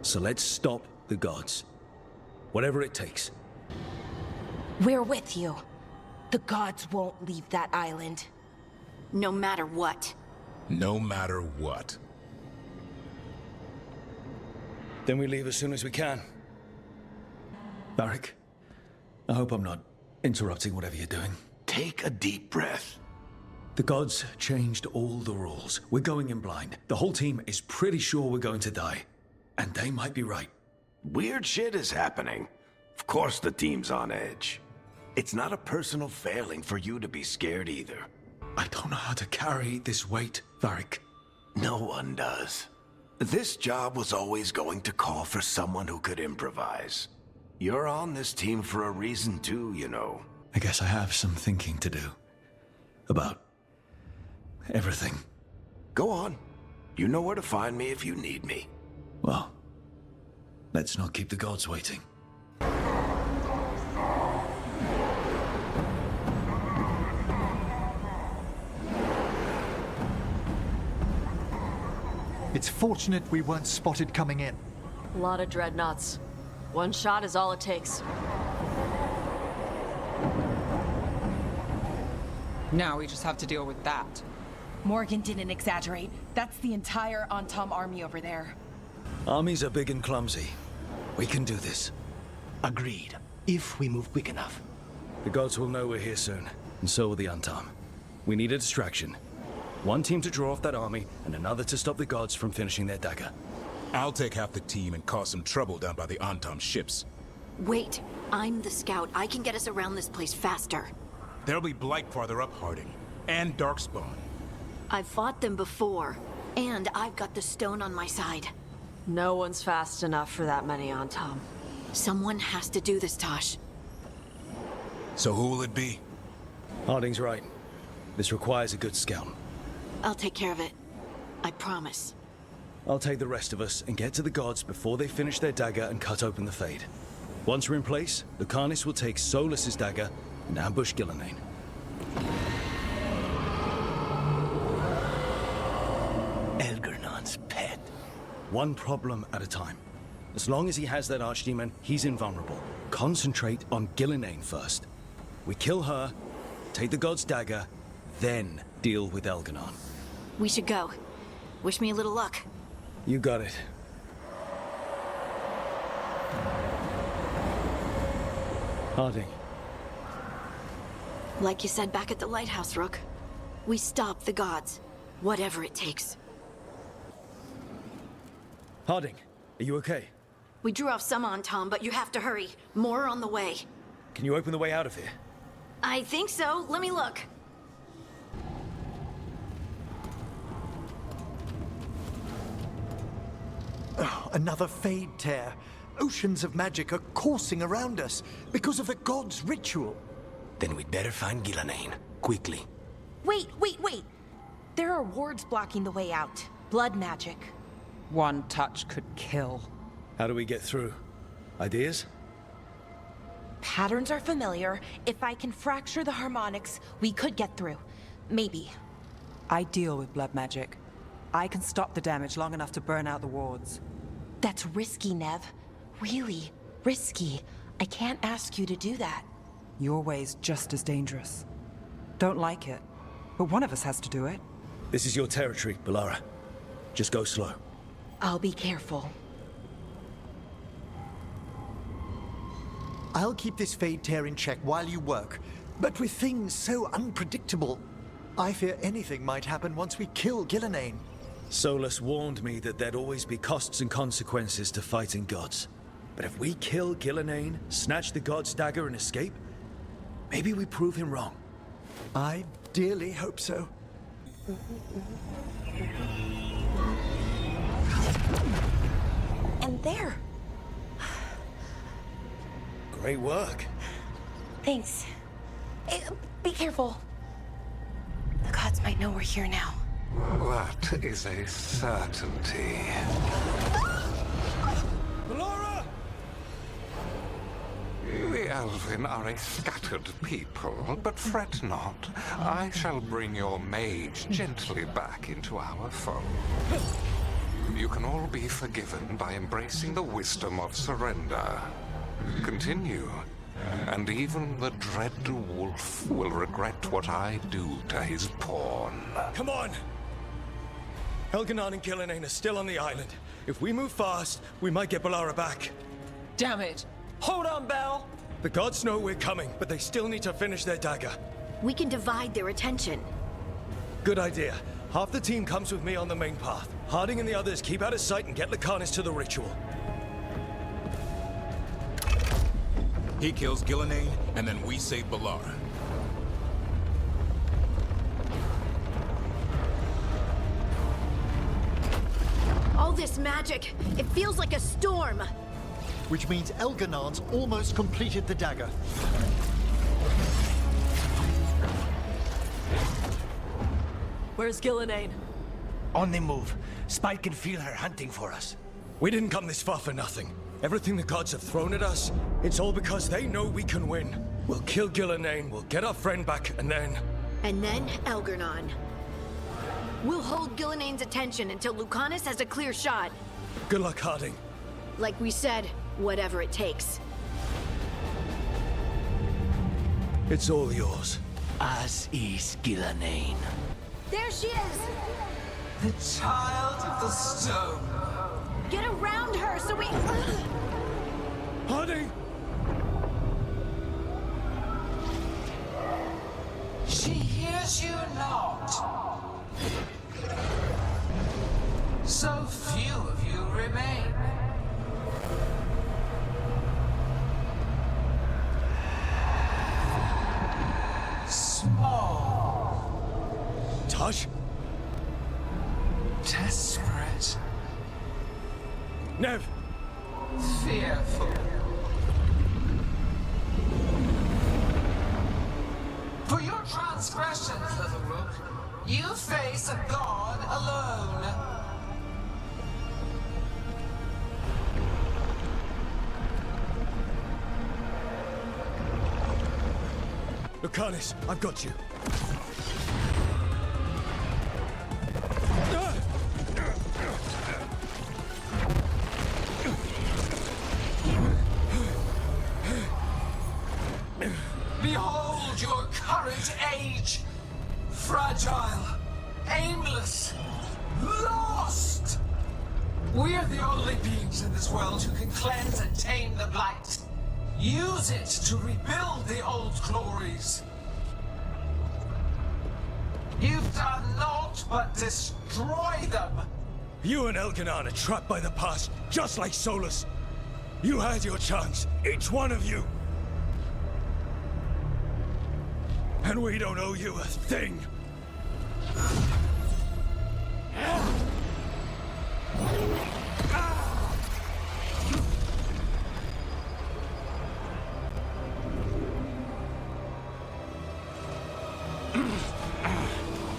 So let's stop the gods. Whatever it takes. We're with you. The gods won't leave that island. No matter what. No matter what. Then we leave as soon as we can. Varric, I hope I'm not interrupting whatever you're doing. Take a deep breath. The gods changed all the rules. We're going in blind. The whole team is pretty sure we're going to die. And they might be right. Weird shit is happening. Of course the team's on edge. It's not a personal failing for you to be scared either. I don't know how to carry this weight, Varric. No one does. This job was always going to call for someone who could improvise. You're on this team for a reason too, you know. I guess I have some thinking to do. About everything. Go on. You know where to find me if you need me. Well, let's not keep the gods waiting. It's fortunate we weren't spotted coming in. A lot of dreadnoughts. One shot is all it takes. Now we just have to deal with that. Morgan didn't exaggerate. That's the entire Antom army over there. Armies are big and clumsy. We can do this. Agreed. If we move quick enough. The gods will know we're here soon, and so will the Antom. We need a distraction. One team to draw off that army, and another to stop the gods from finishing their dagger. I'll take half the team and cause some trouble down by the Antom ships. Wait, I'm the scout. I can get us around this place faster. There'll be Blight farther up, Harding. And Darkspawn. I've fought them before, and I've got the stone on my side. No one's fast enough for that many Antom. Someone has to do this, Tosh. So who will it be? Harding's right. This requires a good scout. I'll take care of it. I promise. I'll take the rest of us and get to the gods before they finish their dagger and cut open the Fade. Once we're in place, Lucanus will take Solus's dagger and ambush Gillenane. Elgernon's pet. One problem at a time. As long as he has that archdemon, he's invulnerable. Concentrate on Gillenane first. We kill her, take the god's dagger, then deal with Elganon. We should go. Wish me a little luck. You got it. Harding. Like you said back at the lighthouse, Rook. We stop the gods. Whatever it takes. Harding, are you okay? We drew off some on Tom, but you have to hurry. More on the way. Can you open the way out of here? I think so. Let me look. Oh, another Fade tear. Oceans of magic are coursing around us because of the god's ritual. Then we'd better find Gillenane. Quickly. Wait. There are wards blocking the way out. Blood magic. One touch could kill. How do we get through? Ideas? Patterns are familiar. If I can fracture the harmonics, we could get through. Maybe. I deal with blood magic. I can stop the damage long enough to burn out the wards. That's risky, Nev. Really risky. I can't ask you to do that. Your way's just as dangerous. Don't like it, but one of us has to do it. This is your territory, Bellara. Just go slow. I'll be careful. I'll keep this Fade tear in check while you work, but with things so unpredictable, I fear anything might happen once we kill Gillenane. Solus warned me that there'd always be costs and consequences to fighting gods. But if we kill Gillenane, snatch the god's dagger and escape, maybe we prove him wrong. I dearly hope so. And there. Great work. Thanks. Be careful. The gods might know we're here now. That is a certainty. Bellara! The Elven are a scattered people, but fret not. I shall bring your mage gently back into our fold. You can all be forgiven by embracing the wisdom of surrender. Continue, and even the dread wolf will regret what I do to his pawn. Come on! Elganon and Gillenane are still on the island. If we move fast, we might get Bellara back. Damn it! Hold on, Belle! The gods know we're coming, but they still need to finish their dagger. We can divide their attention. Good idea. Half the team comes with me on the main path. Harding and the others keep out of sight and get Lucanus to the ritual. He kills Gillenane, and then we save Balar. All this magic, it feels like a storm. Which means Elganon's almost completed the dagger. Where's Gillenane? On the move. Spike can feel her hunting for us. We didn't come this far for nothing. Everything the gods have thrown at us, it's all because they know we can win. We'll kill Gillenane, we'll get our friend back, and then... And then Elgarnon. We'll hold Gillenane's attention until Lucanus has a clear shot. Good luck, Harding. Like we said, whatever it takes. It's all yours. As is Gillenane. There she is! The child of the stone. Get around her so we... Harding! She hears you not. So few of you remain. Small. Tosh? Desperate. Nev! Fearful. For your transgressions, little rook, you face a god alone. Lucanus, I've got you. Behold your current age! Fragile, aimless, lost! We're the only beings in this world who can cleanse and tame the blight. Use it to rebuild the old glories. You've done naught but destroy them. You and Elganon are trapped by the past, just like Solus. You had your chance, each one of you. And we don't owe you a thing.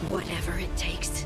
Whatever it takes.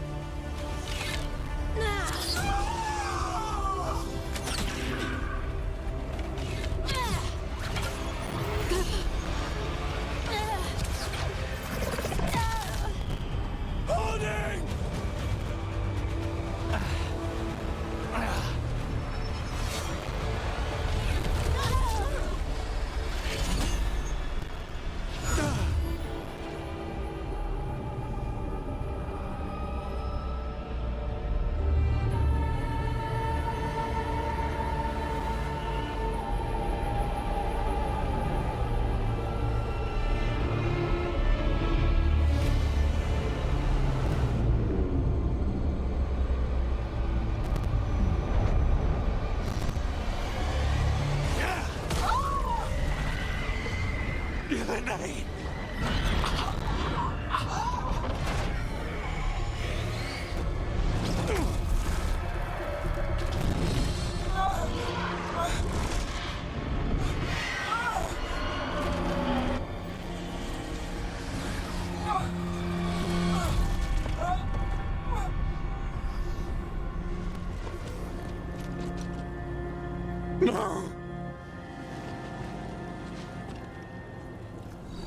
No!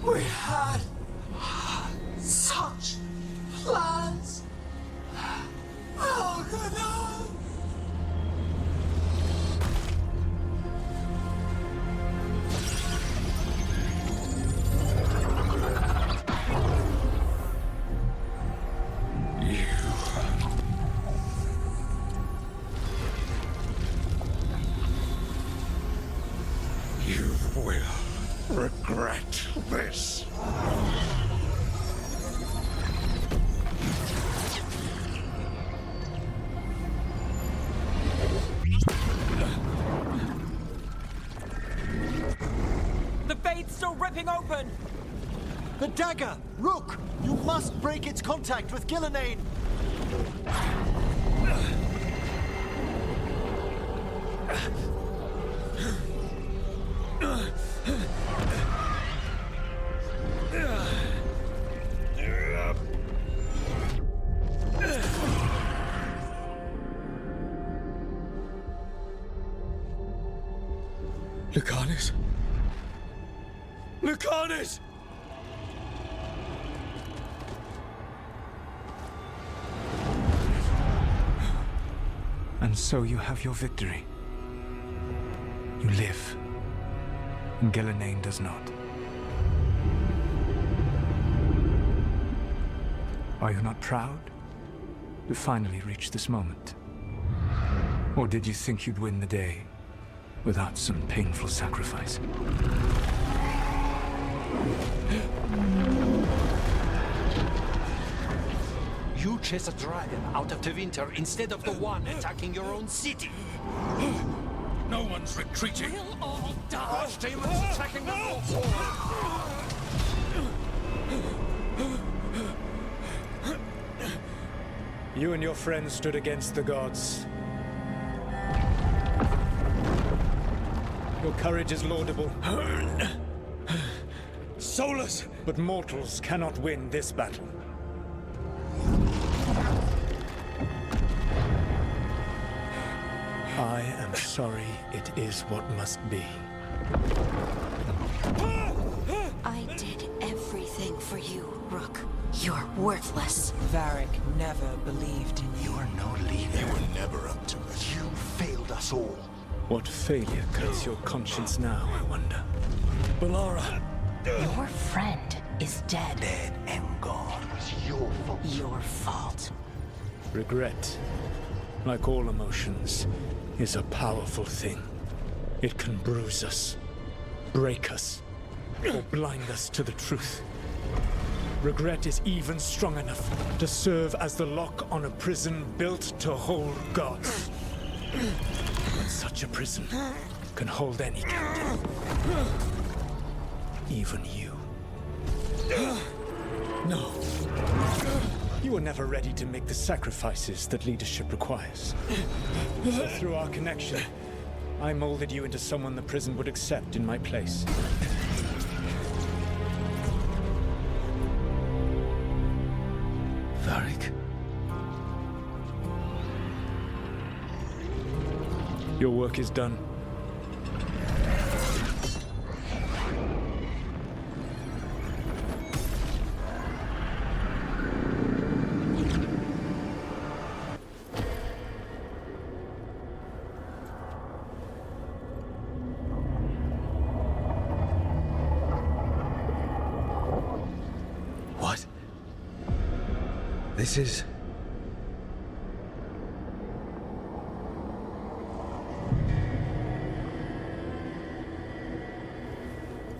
We had such plans. Oh, God, no! You will regret this. fade's still ripping open! The dagger! Rook! You must break its contact with Gillenane! Lucanus? Lucanus! And so you have your victory. You live, and Gillenane does not. Are you not proud to finally reach this moment? Or did you think you'd win the day without some painful sacrifice? You chase a dragon out of the winter instead of the one attacking your own city. No one's retreating. We'll all die. Archdemons attacking the North Hall. You and your friends stood against the gods. Your courage is laudable. Solus! But mortals cannot win this battle. I am sorry, it is what must be. I did everything for you, Rook. You're worthless. Varric never believed in you. You're no leader. You were never up to it. You failed us all. What failure cuts your conscience now, I wonder? Bellara! Your friend is dead. Dead and gone. It was your fault. Your fault. Regret, like all emotions, is a powerful thing. It can bruise us, break us, or blind us to the truth. Regret is even strong enough to serve as the lock on a prison built to hold gods. But such a prison can hold any captive. Even you. No. You were never ready to make the sacrifices that leadership requires. So through our connection, I molded you into someone the prison would accept in my place. Varric. Your work is done. What? This is...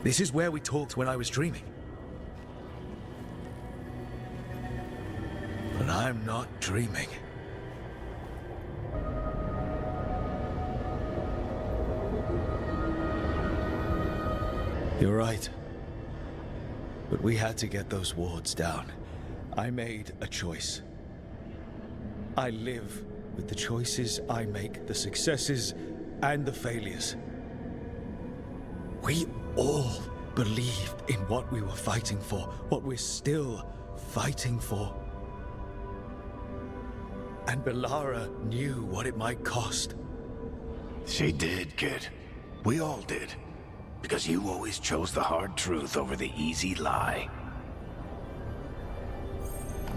This is where we talked when I was dreaming. But I'm not dreaming. You're right. But we had to get those wards down. I made a choice. I live with the choices I make, the successes and the failures. We all believed in what we were fighting for, what we're still fighting for. And Bellara knew what it might cost. She did, kid. We all did. Because you always chose the hard truth over the easy lie.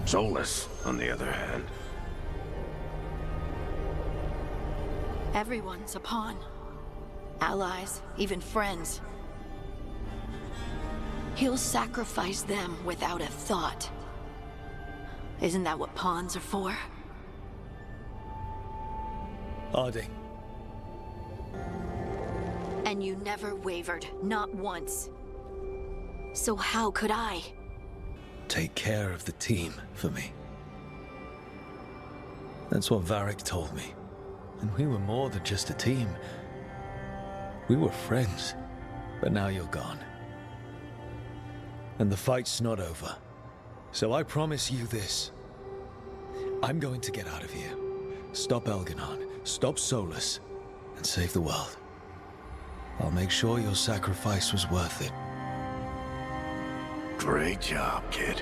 Solus, on the other hand. Everyone's a pawn. Allies, even friends. He'll sacrifice them without a thought. Isn't that what pawns are for? Harding. And you never wavered, not once. So how could I? Take care of the team for me. That's what Varric told me. And we were more than just a team. We were friends. But now you're gone. And the fight's not over. So I promise you this. I'm going to get out of here. Stop Elganon, stop Solus, and save the world. I'll make sure your sacrifice was worth it. Great job, kid.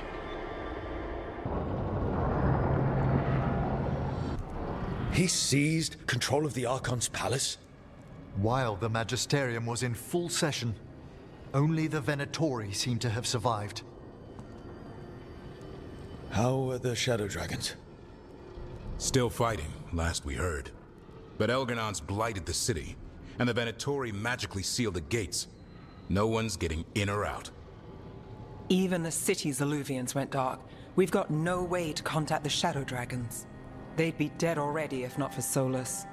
He seized control of the Archon's palace? While the Magisterium was in full session, only the Venatori seem to have survived. How are the Shadow Dragons? Still fighting, last we heard. But Elganon's blighted the city, and the Venatori magically sealed the gates. No one's getting in or out. Even the city's alluvians went dark. We've got no way to contact the Shadow Dragons. They'd be dead already if not for Solus.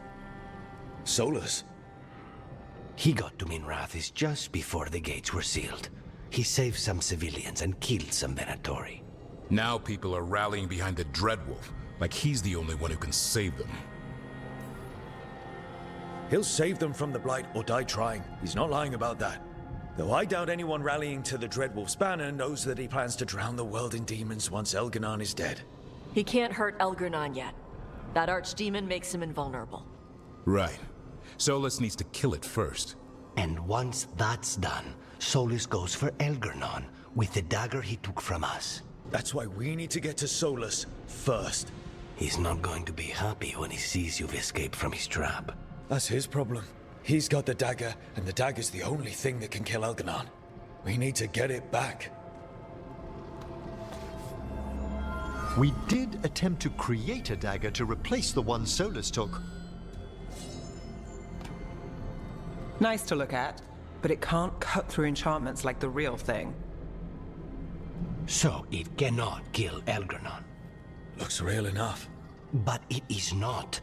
Solus? He got to Minrathis just before the gates were sealed. He saved some civilians and killed some Venatori. Now people are rallying behind the Dreadwolf, like he's the only one who can save them. He'll save them from the Blight or die trying. He's not lying about that. Though I doubt anyone rallying to the Dreadwolf's banner knows that he plans to drown the world in demons once Elganon is dead. He can't hurt Elganon yet. That archdemon makes him invulnerable. Right. Solus needs to kill it first. And once that's done, Solus goes for Elganon with the dagger he took from us. That's why we need to get to Solus first. He's not going to be happy when he sees you've escaped from his trap. That's his problem. He's got the dagger, and the dagger's the only thing that can kill Elganon. We need to get it back. We did attempt to create a dagger to replace the one Solus took. Nice to look at, but it can't cut through enchantments like the real thing. So it cannot kill Elganon. Looks real enough. But it is not.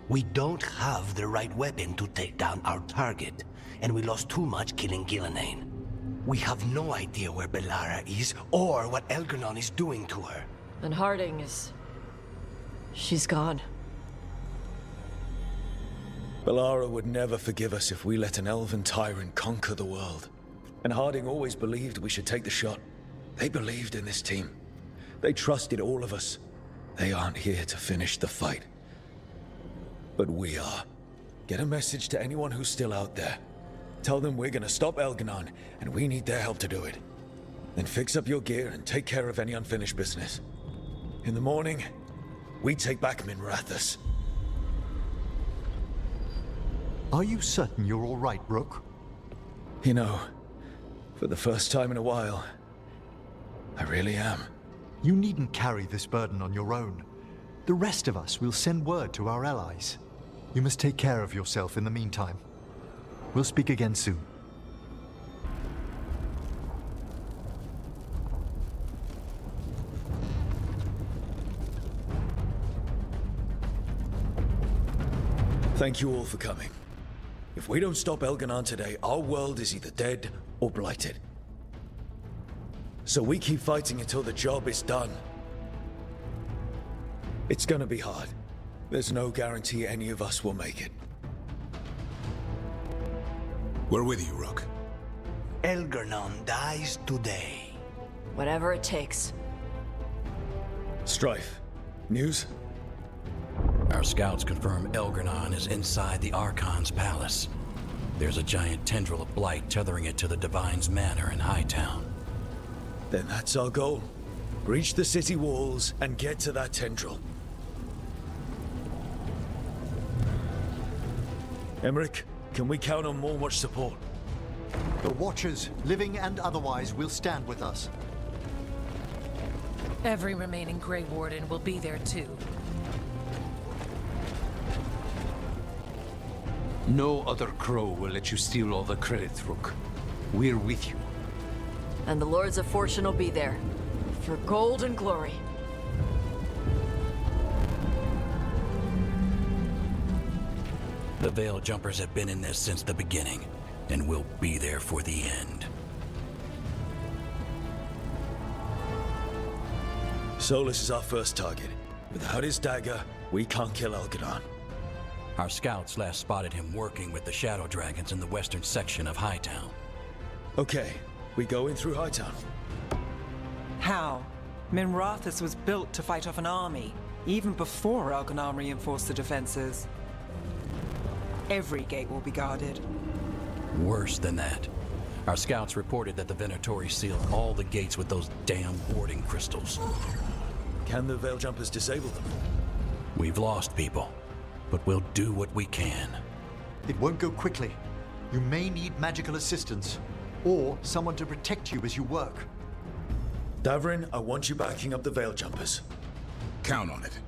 We don't have the right weapon to take down our target, and we lost too much killing Gillenane. We have no idea where Bellara is, or what Elganon is doing to her. And Harding is... she's gone. Bellara would never forgive us if we let an elven tyrant conquer the world. And Harding always believed we should take the shot. They believed in this team. They trusted all of us. They aren't here to finish the fight. But we are. Get a message to anyone who's still out there. Tell them we're gonna stop Elganon, and we need their help to do it. Then fix up your gear and take care of any unfinished business. In the morning, we take back Minrathis. Are you certain you're all right, Rook? You know, for the first time in a while, I really am. You needn't carry this burden on your own. The rest of us will send word to our allies. You must take care of yourself in the meantime. We'll speak again soon. Thank you all for coming. If we don't stop Elganon today, our world is either dead or blighted. So we keep fighting until the job is done. It's gonna be hard. There's no guarantee any of us will make it. We're with you, Rook. Elganon dies today. Whatever it takes. Strife. News? Our scouts confirm Elganon is inside the Archon's palace. There's a giant tendril of blight tethering it to the Divine's manor in Hightown. Then that's our goal. Breach the city walls and get to that tendril. Emmerich, can we count on more much support? The Watchers, living and otherwise, will stand with us. Every remaining Grey Warden will be there too. No other crow will let you steal all the credit, Rook. We're with you. And the Lords of Fortune will be there. For gold and glory. The Veil Jumpers have been in this since the beginning, and will be there for the end. Solus is our first target. Without his dagger, we can't kill Elganon. Our scouts last spotted him working with the Shadow Dragons in the western section of Hightown. Okay, we go in through Hightown. How? Minrathous was built to fight off an army, even before Elganon reinforced the defenses. Every gate will be guarded. Worse than that. Our scouts reported that the Venatori sealed all the gates with those damn warding crystals. Can the Veil Jumpers disable them? We've lost people, but we'll do what we can. It won't go quickly. You may need magical assistance, or someone to protect you as you work. Davrin, I want you backing up the Veil Jumpers. Count on it.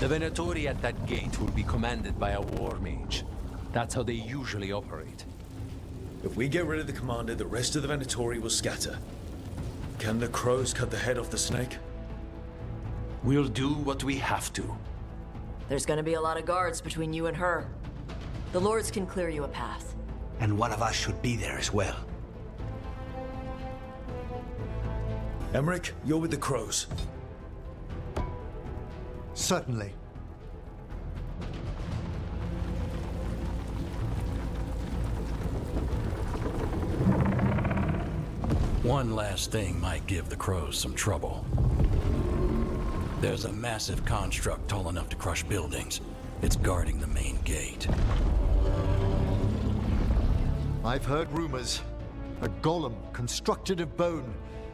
The Venatori at that gate will be commanded by a war mage. That's how they usually operate. If we get rid of the commander, the rest of the Venatori will scatter. Can the crows cut the head off the snake? We'll do what we have to. There's gonna be a lot of guards between you and her. The Lords can clear you a path. And one of us should be there as well. Emmerich, you're with the crows. Certainly. One last thing might give the crows some trouble. There's a massive construct tall enough to crush buildings. It's guarding the main gate. I've heard rumors. A golem constructed of bone.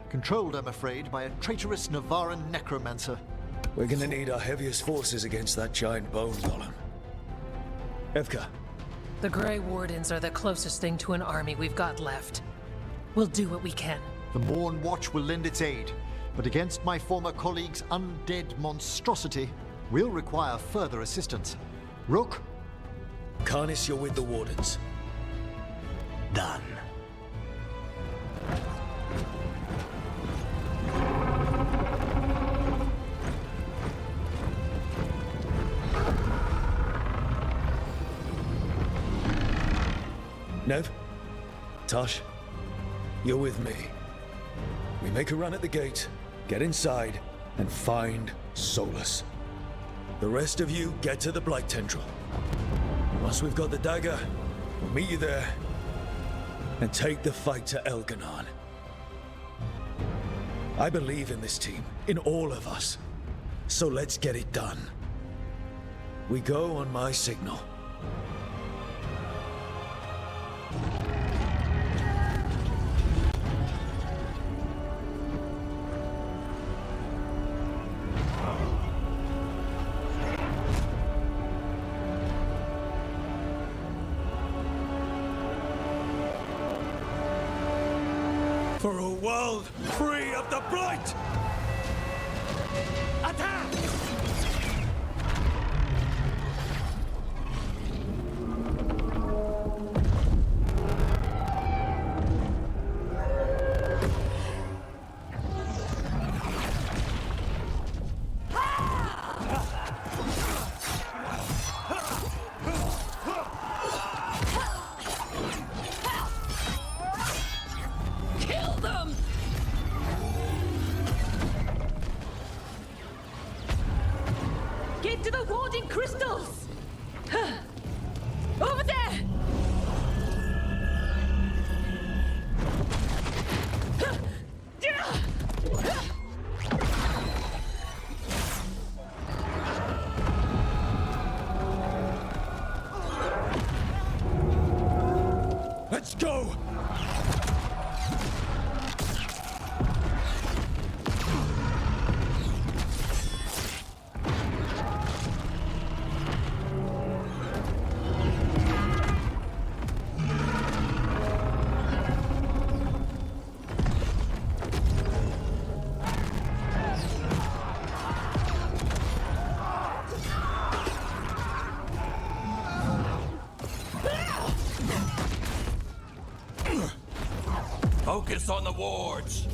Controlled, I'm afraid, by a traitorous Navaran necromancer. We're gonna need our heaviest forces against that giant bone golem. Evka. The Grey Wardens are the closest thing to an army we've got left. We'll do what we can. The Morn Watch will lend its aid, but against my former colleague's undead monstrosity, we'll require further assistance. Rook? Karnis, you're with the Wardens. Done. Nev? Tosh? You're with me. We make a run at the gate, get inside, and find Solus. The rest of you get to the Blight Tendril. Once we've got the dagger, we'll meet you there and take the fight to Elganon. I believe in this team, in all of us. So let's get it done. We go on my signal. For a world free of the Blight! Attack! Kill them! Get to the warding crystals! Over there! Let's go! Focus on the wards!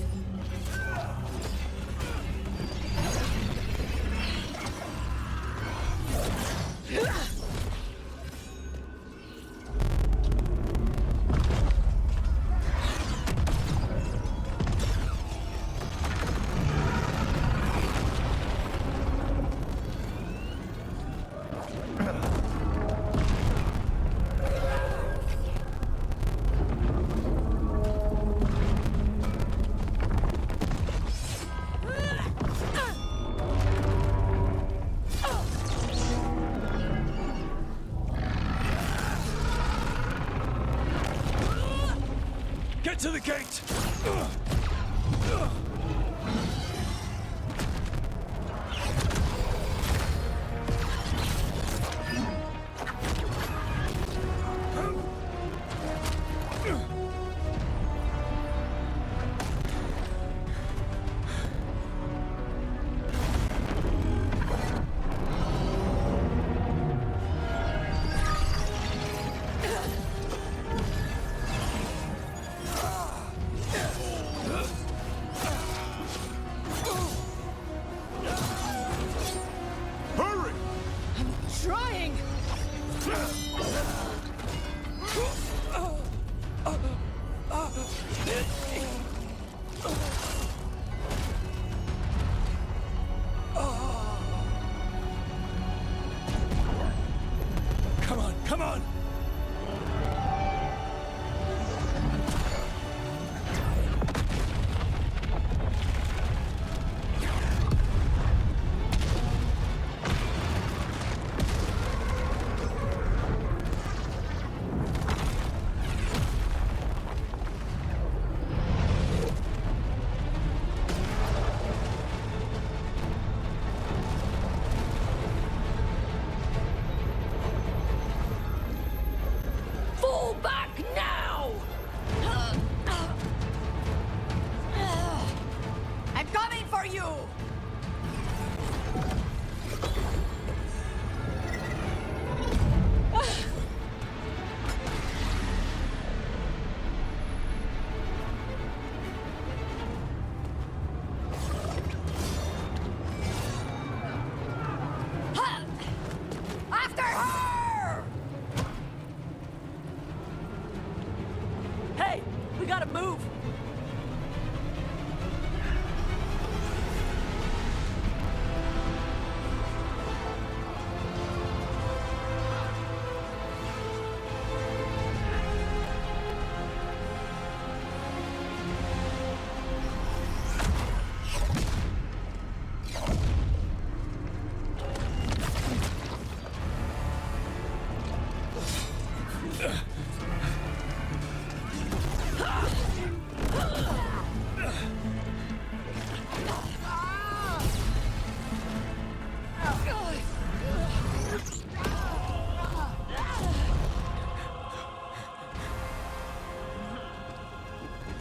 Get to the gate! Trying! Come on, come on! Fall back now! I'm coming for you! After her! Hey, we gotta move!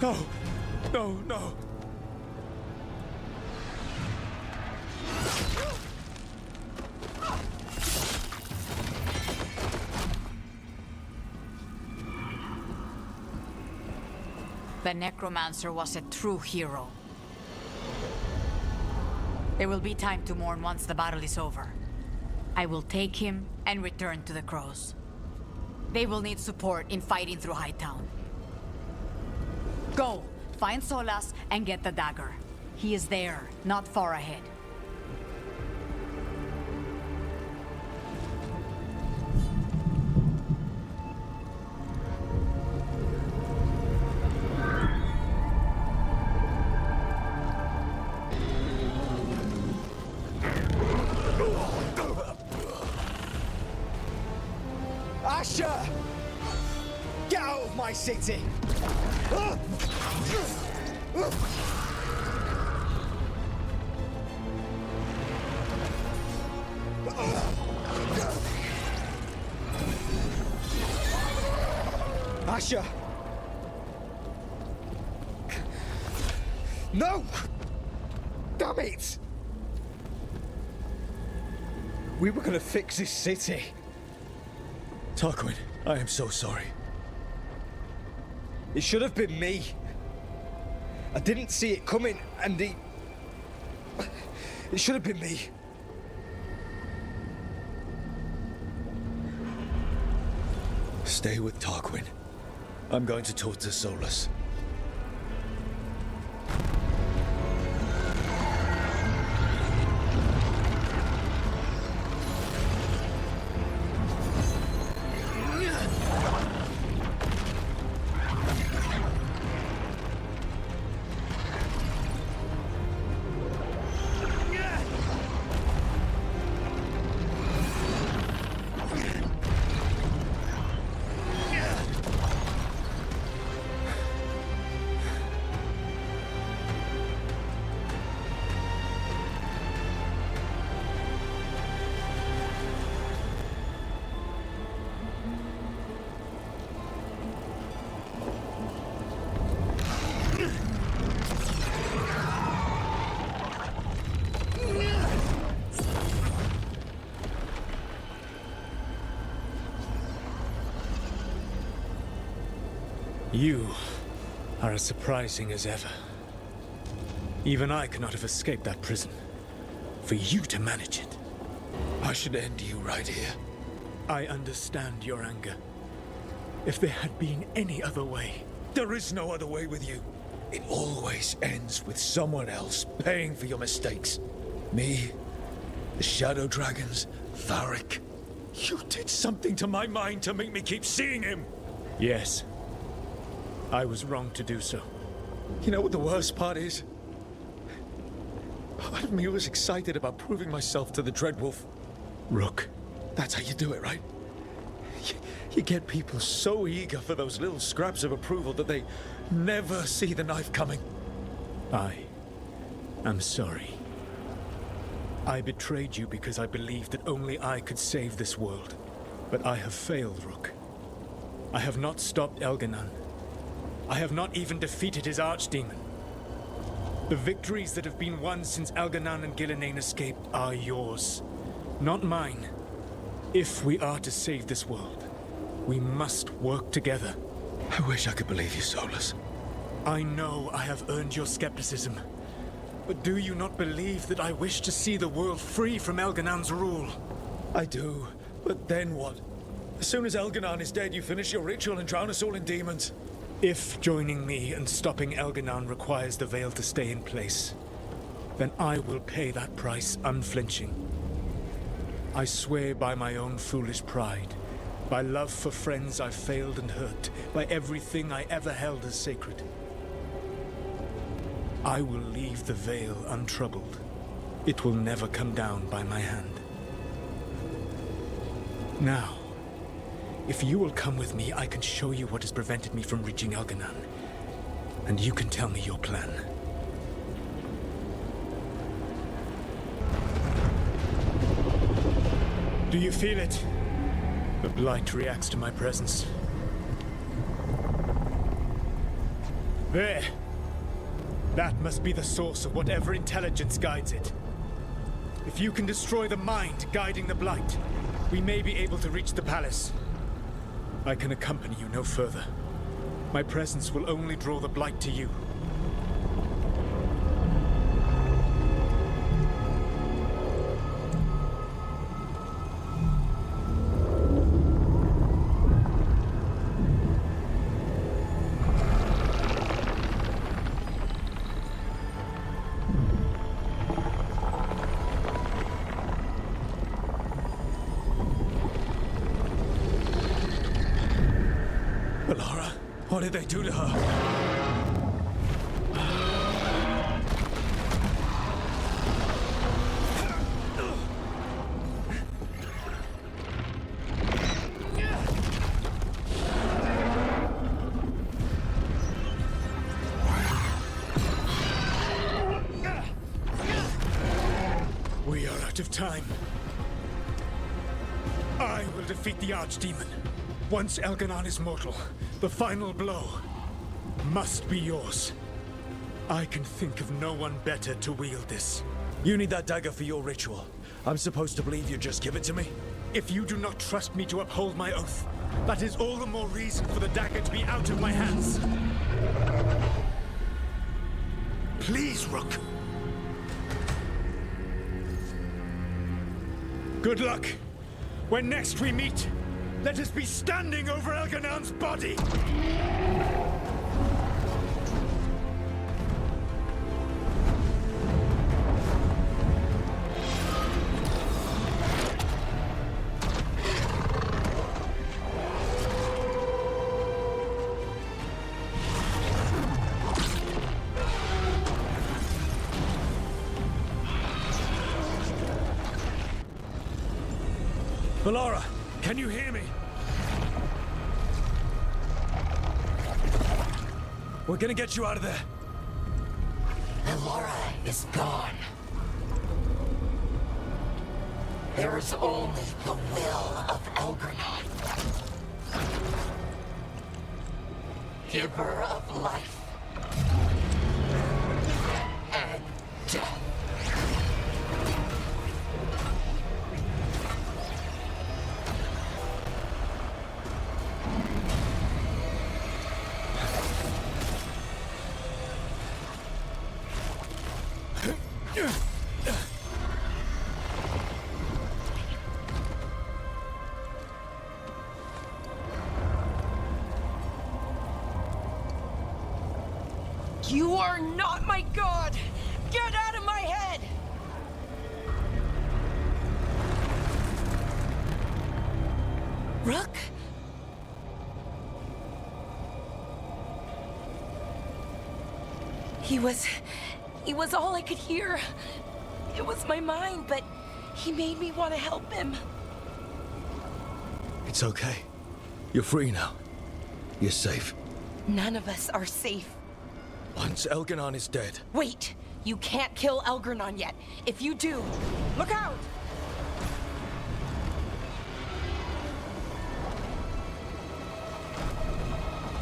No! No, no! The Necromancer was a true hero. There will be time to mourn once the battle is over. I will take him and return to the Crows. They will need support in fighting through Hightown. Go! Find Solas and get the dagger. He is there, not far ahead. Asher! Get out of my city! Asher! No! Damn it! We were gonna fix this city. Tarquin, I am so sorry. It should have been me. I didn't see it coming, and it should have been me. Stay with Tarquin. I'm going to talk to Solas. You are as surprising as ever. Even I could not have escaped that prison. For you to manage it. I should end you right here. I understand your anger. If there had been any other way... There is no other way with you. It always ends with someone else paying for your mistakes. Me, the Shadow Dragons, Varric. You did something to my mind to make me keep seeing him. Yes. I was wrong to do so. You know what the worst part is? Part of me was excited about proving myself to the Dreadwolf. Rook. That's how you do it, right? You get people so eager for those little scraps of approval that they never see the knife coming. I am sorry. I betrayed you because I believed that only I could save this world. But I have failed, Rook. I have not stopped Elganon. I have not even defeated his archdemon. The victories that have been won since Elganon and Gillenane escaped are yours, not mine. If we are to save this world, we must work together. I wish I could believe you, Solus. I know I have earned your skepticism. But do you not believe that I wish to see the world free from Elganon's rule? I do, but then what? As soon as Elganon is dead, you finish your ritual and drown us all in demons. If joining me and stopping Elganon requires the Veil to stay in place, then I will pay that price unflinching. I swear by my own foolish pride, by love for friends I've failed and hurt, by everything I ever held as sacred. I will leave the Veil untroubled. It will never come down by my hand. Now, if you will come with me, I can show you what has prevented me from reaching Elganon. And you can tell me your plan. Do you feel it? The Blight reacts to my presence. There! That must be the source of whatever intelligence guides it. If you can destroy the mind guiding the Blight, we may be able to reach the palace. I can accompany you no further. My presence will only draw the Blight to you. What did they do to her? We are out of time. I will defeat the Archdemon. Once Elganon is mortal, the final blow must be yours. I can think of no one better to wield this. You need that dagger for your ritual. I'm supposed to believe you just give it to me? If you do not trust me to uphold my oath, that is all the more reason for the dagger to be out of my hands. Please, Rook. Good luck. When next we meet, let us be standing over Elganon's body! Valara, can you hear me? We're gonna get you out of there. Valara is gone. There is only the will of Elgranon. Giver of life and death. You are not my god! Get out of my head! Rook? He was all I could hear. It was my mind, but he made me want to help him. It's okay. You're free now. You're safe. None of us are safe. Once Elganon is dead. Wait! You can't kill Elgranon yet. If you do, look out!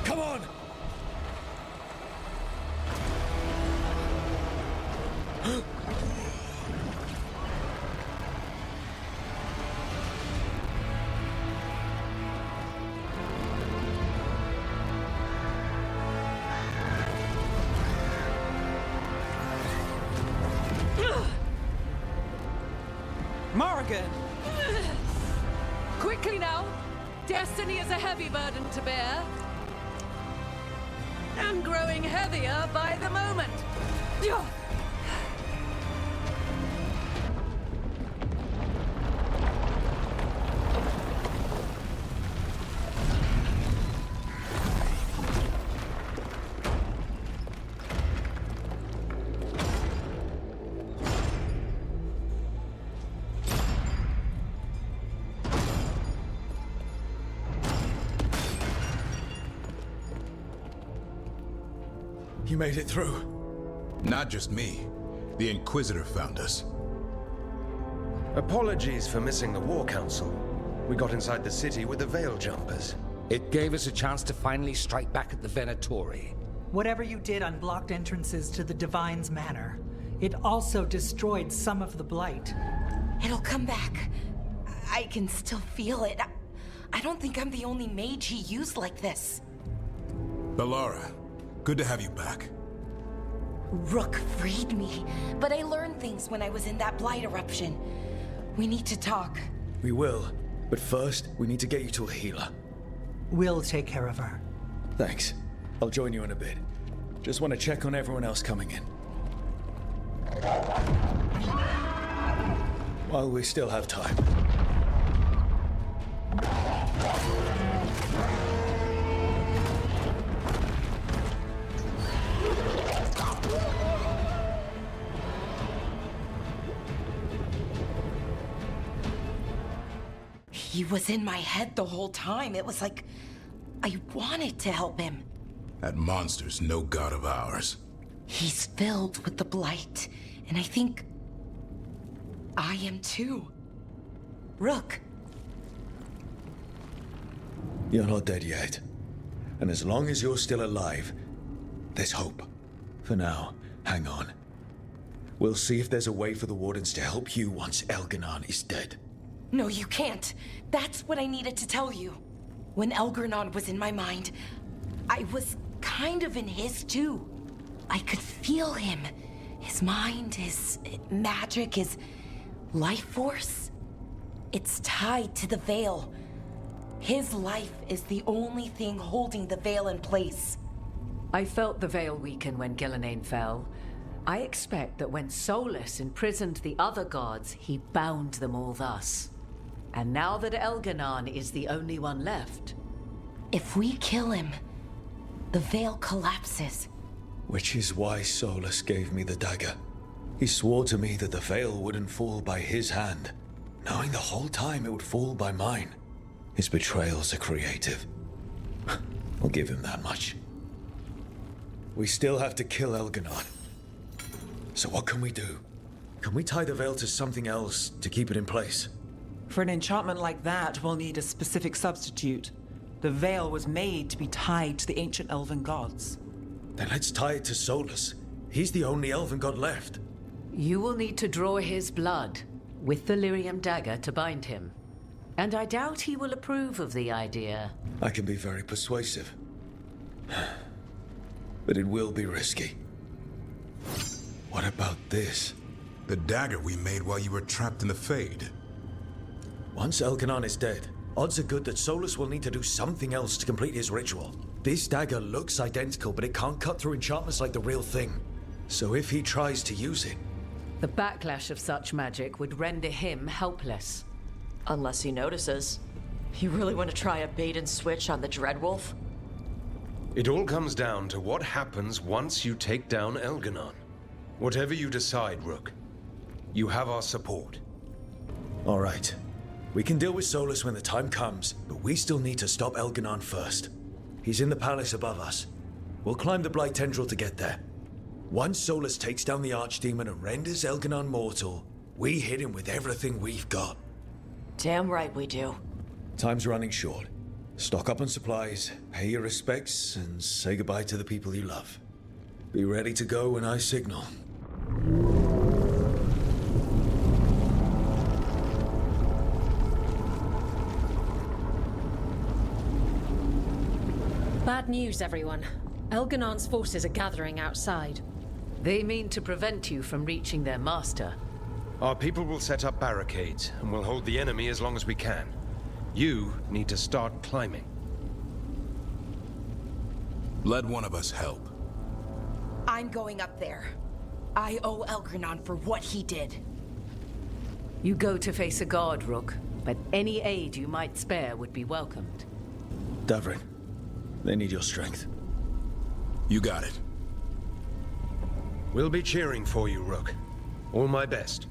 Come on! Morrigan! Quickly now! Destiny is a heavy burden to bear. And growing heavier by the moment. You made it through. Not just me. The Inquisitor found us. Apologies for missing the War Council. We got inside the city with the Veil Jumpers. It gave us a chance to finally strike back at the Venatori. Whatever you did unblocked entrances to the Divine's Manor. It also destroyed some of the Blight. It'll come back. I can still feel it. I don't think I'm the only mage he used like this. Bellara, good to have you back. Rook freed me, but I learned things when I was in that Blight eruption. We need to talk. We will, but first, we need to get you to a healer. We'll take care of her. Thanks. I'll join you in a bit. Just want to check on everyone else coming in. While we still have time. He was in my head the whole time. It was like I wanted to help him. That monster's no god of ours. He's filled with the Blight, and I think I am too. Rook. You're not dead yet. And as long as you're still alive, there's hope. For now, hang on. We'll see if there's a way for the Wardens to help you once Elganon is dead. No, you can't. That's what I needed to tell you. When Elgranon was in my mind, I was kind of in his too. I could feel him. His mind, his magic, his life force. It's tied to the Veil. His life is the only thing holding the Veil in place. I felt the Veil weaken when Gillenane fell. I expect that when Solus imprisoned the other gods, he bound them all thus. And now that Elganon is the only one left... If we kill him, the Veil collapses. Which is why Solus gave me the dagger. He swore to me that the Veil wouldn't fall by his hand, knowing the whole time it would fall by mine. His betrayals are creative. I'll give him that much. We still have to kill Elganon. So what can we do? Can we tie the Veil to something else to keep it in place? For an enchantment like that, we'll need a specific substitute. The Veil was made to be tied to the ancient elven gods. Then let's tie it to Solus. He's the only elven god left. You will need to draw his blood with the Lyrium dagger to bind him. And I doubt he will approve of the idea. I can be very persuasive. But it will be risky. What about this? The dagger we made while you were trapped in the Fade. Once Elganon is dead, odds are good that Solus will need to do something else to complete his ritual. This dagger looks identical, but it can't cut through enchantments like the real thing. So if he tries to use it... The backlash of such magic would render him helpless. Unless he notices. You really want to try a bait and switch on the Dreadwolf? It all comes down to what happens once you take down Elganon. Whatever you decide, Rook, you have our support. All right. We can deal with Solus when the time comes, but we still need to stop Elganon first. He's in the palace above us. We'll climb the Blight Tendril to get there. Once Solus takes down the Archdemon and renders Elganon mortal, we hit him with everything we've got. Damn right we do. Time's running short. Stock up on supplies, pay your respects, and say goodbye to the people you love. Be ready to go when I signal. Bad news, everyone. Elganon's forces are gathering outside. They mean to prevent you from reaching their master. Our people will set up barricades, and we'll hold the enemy as long as we can. You need to start climbing. Let one of us help. I'm going up there. I owe Elgranon for what he did. You go to face a guard, Rook, but any aid you might spare would be welcomed. Davrin, they need your strength. You got it. We'll be cheering for you, Rook. All my best.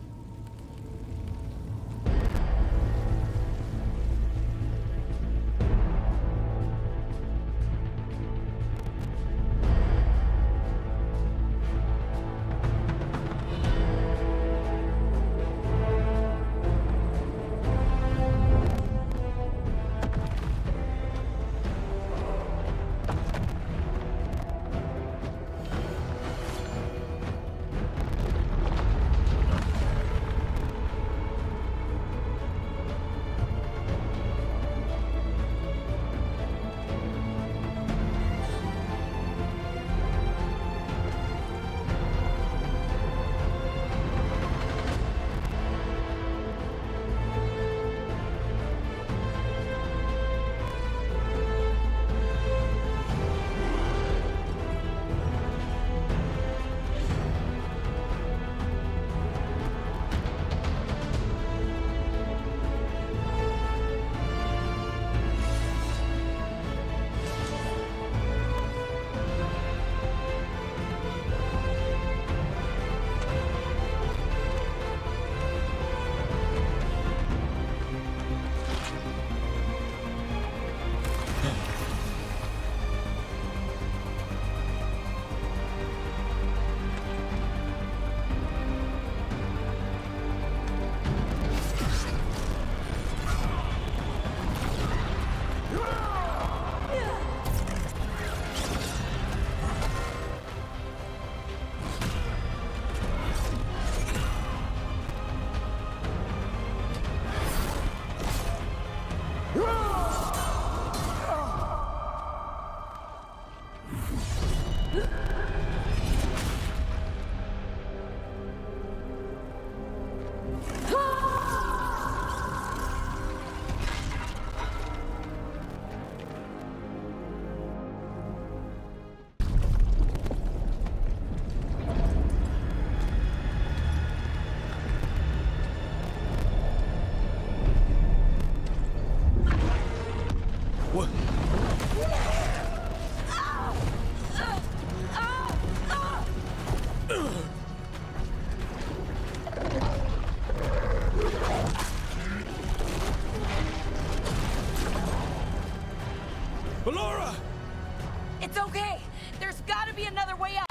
It's okay. There's gotta be another way up.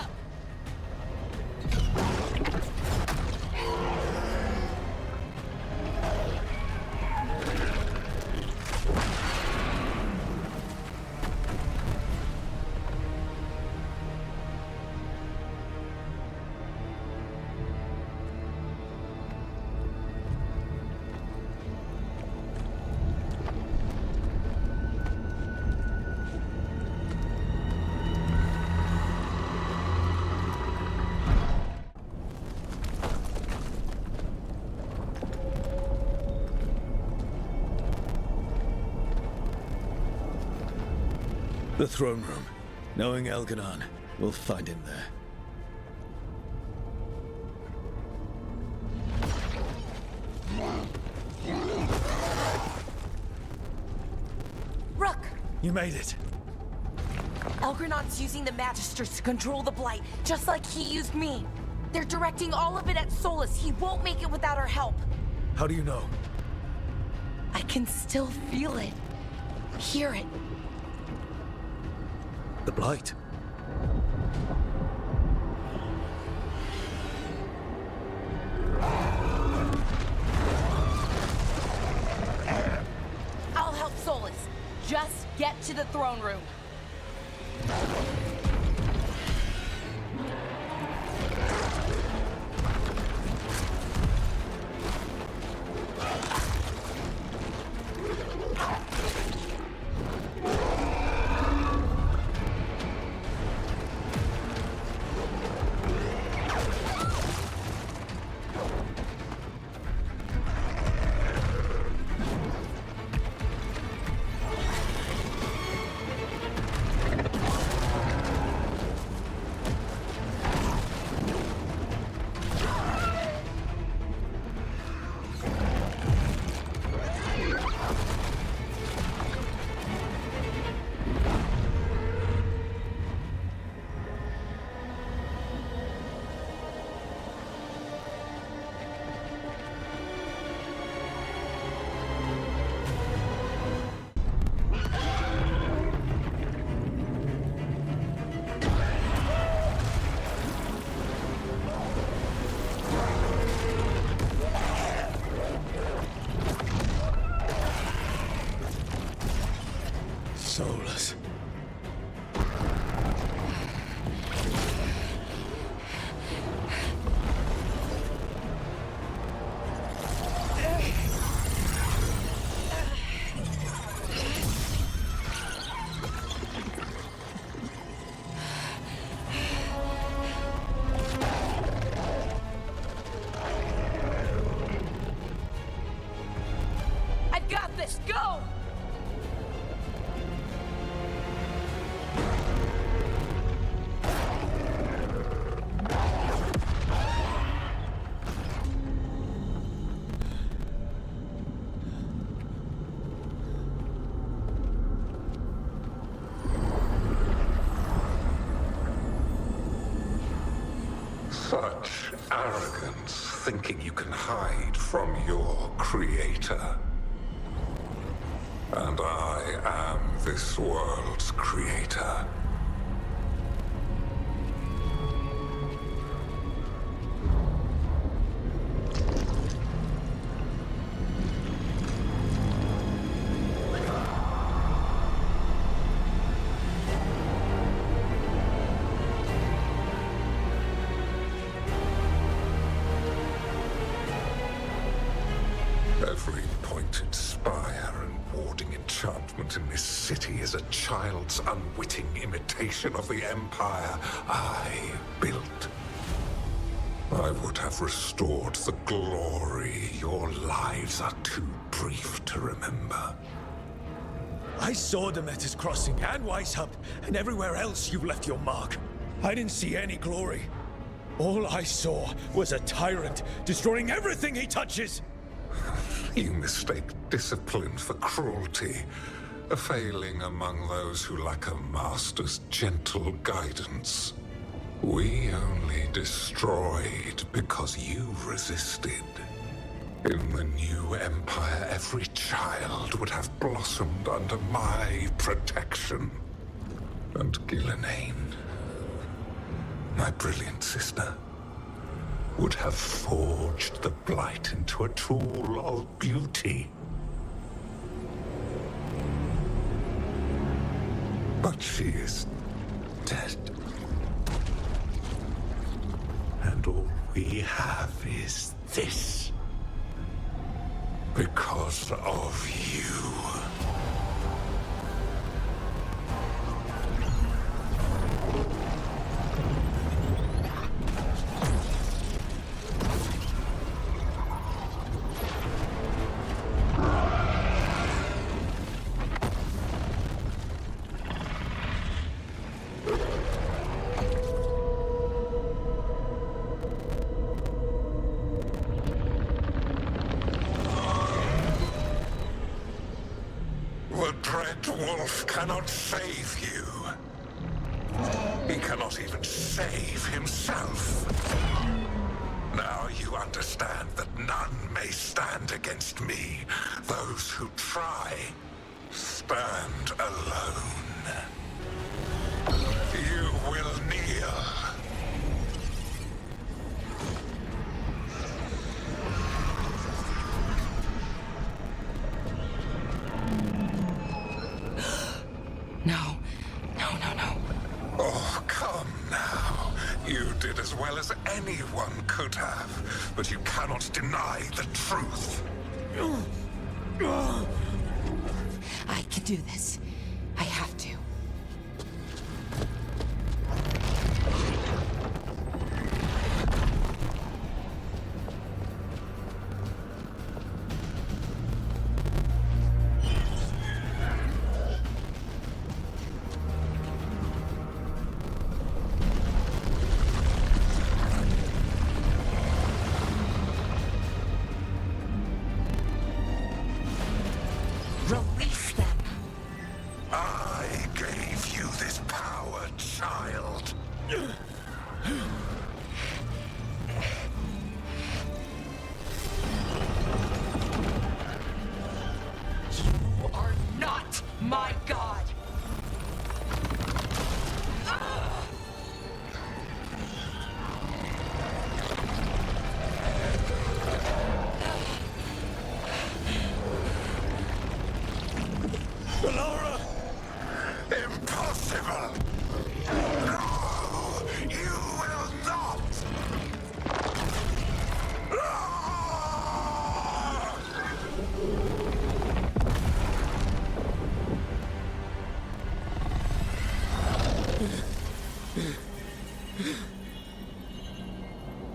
The throne room. Knowing Elganon, we'll find him there. Rook! You made it. Elgranon's using the Magisters to control the Blight, just like he used me. They're directing all of it at Solus. He won't make it without our help. How do you know? I can still feel it. Hear it. The Blight. I'll help Solus. Just get to the throne room. Solus. I've got this. Go! Such arrogance, thinking you can hide from your creator. And I am this world's creator. Every pointed spire and warding enchantment in this city is a child's unwitting imitation of the empire I built. I would have restored the glory. Your lives are too brief to remember. I saw Demeter's Crossing and Weishaupt, and everywhere else you've left your mark. I didn't see any glory. All I saw was a tyrant destroying everything he touches. You mistake discipline for cruelty, a failing among those who lack a master's gentle guidance. We only destroyed because you resisted. In the new empire, every child would have blossomed under my protection. And Gillenane, my brilliant sister, would have forged the Blight into a tool of beauty. But she is dead. And all we have is this. Because of you. Dreadwolf cannot save you. He cannot even save himself. Now you understand that none may stand against me. Those who try stand alone. You will kneel. No. No. Oh, come now. You did as well as anyone could have, but you cannot deny the truth. I can do this. I have to. Release them. I gave you this power, child. You are not my god! Impossible! No! You will not!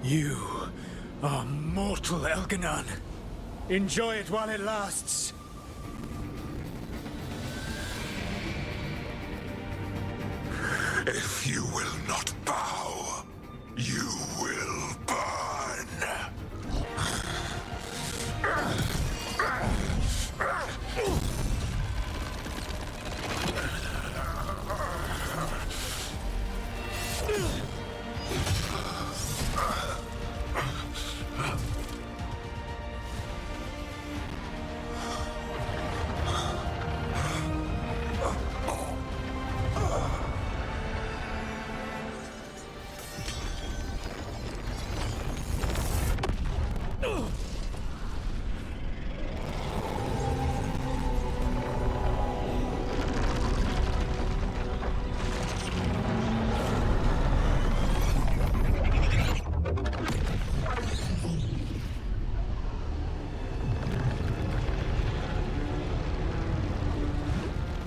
You are mortal, Elganon. Enjoy it while it lasts. If you will not bow, you will burn.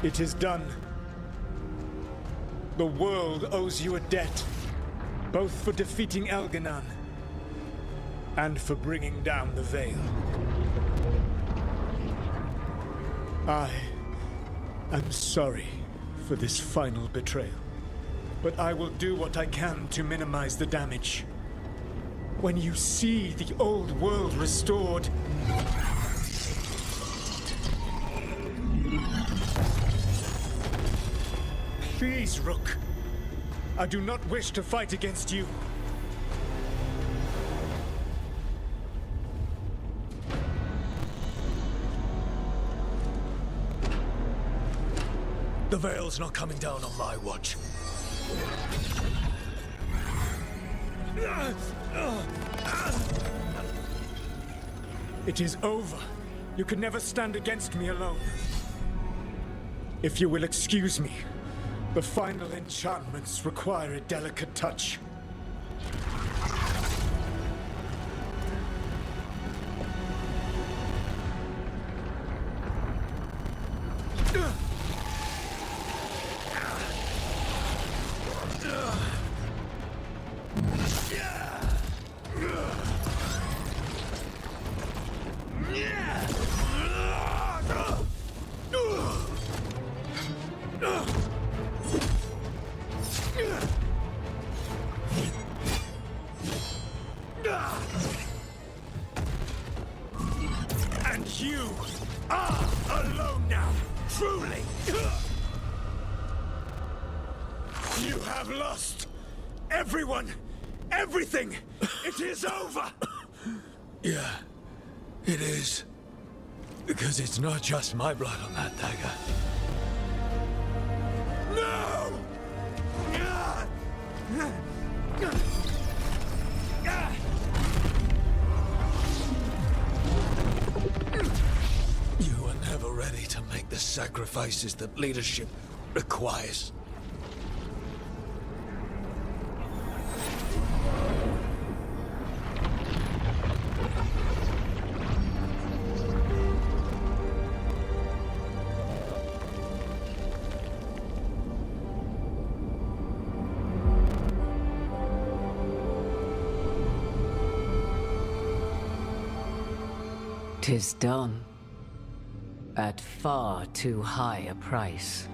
It is done. The world owes you a debt, both for defeating Elganon and for bringing down the Veil. I am sorry for this final betrayal, but I will do what I can to minimize the damage. When you see the old world restored, please, Rook. I do not wish to fight against you. The Veil's not coming down on my watch. It is over. You can never stand against me alone. If you will excuse me, the final enchantments require a delicate touch. You have lost! Everyone! Everything! It is over! Yeah, it is. Because it's not just my blood on that dagger. No! You are never ready to make the sacrifices that leadership requires. Tis done. At far too high a price.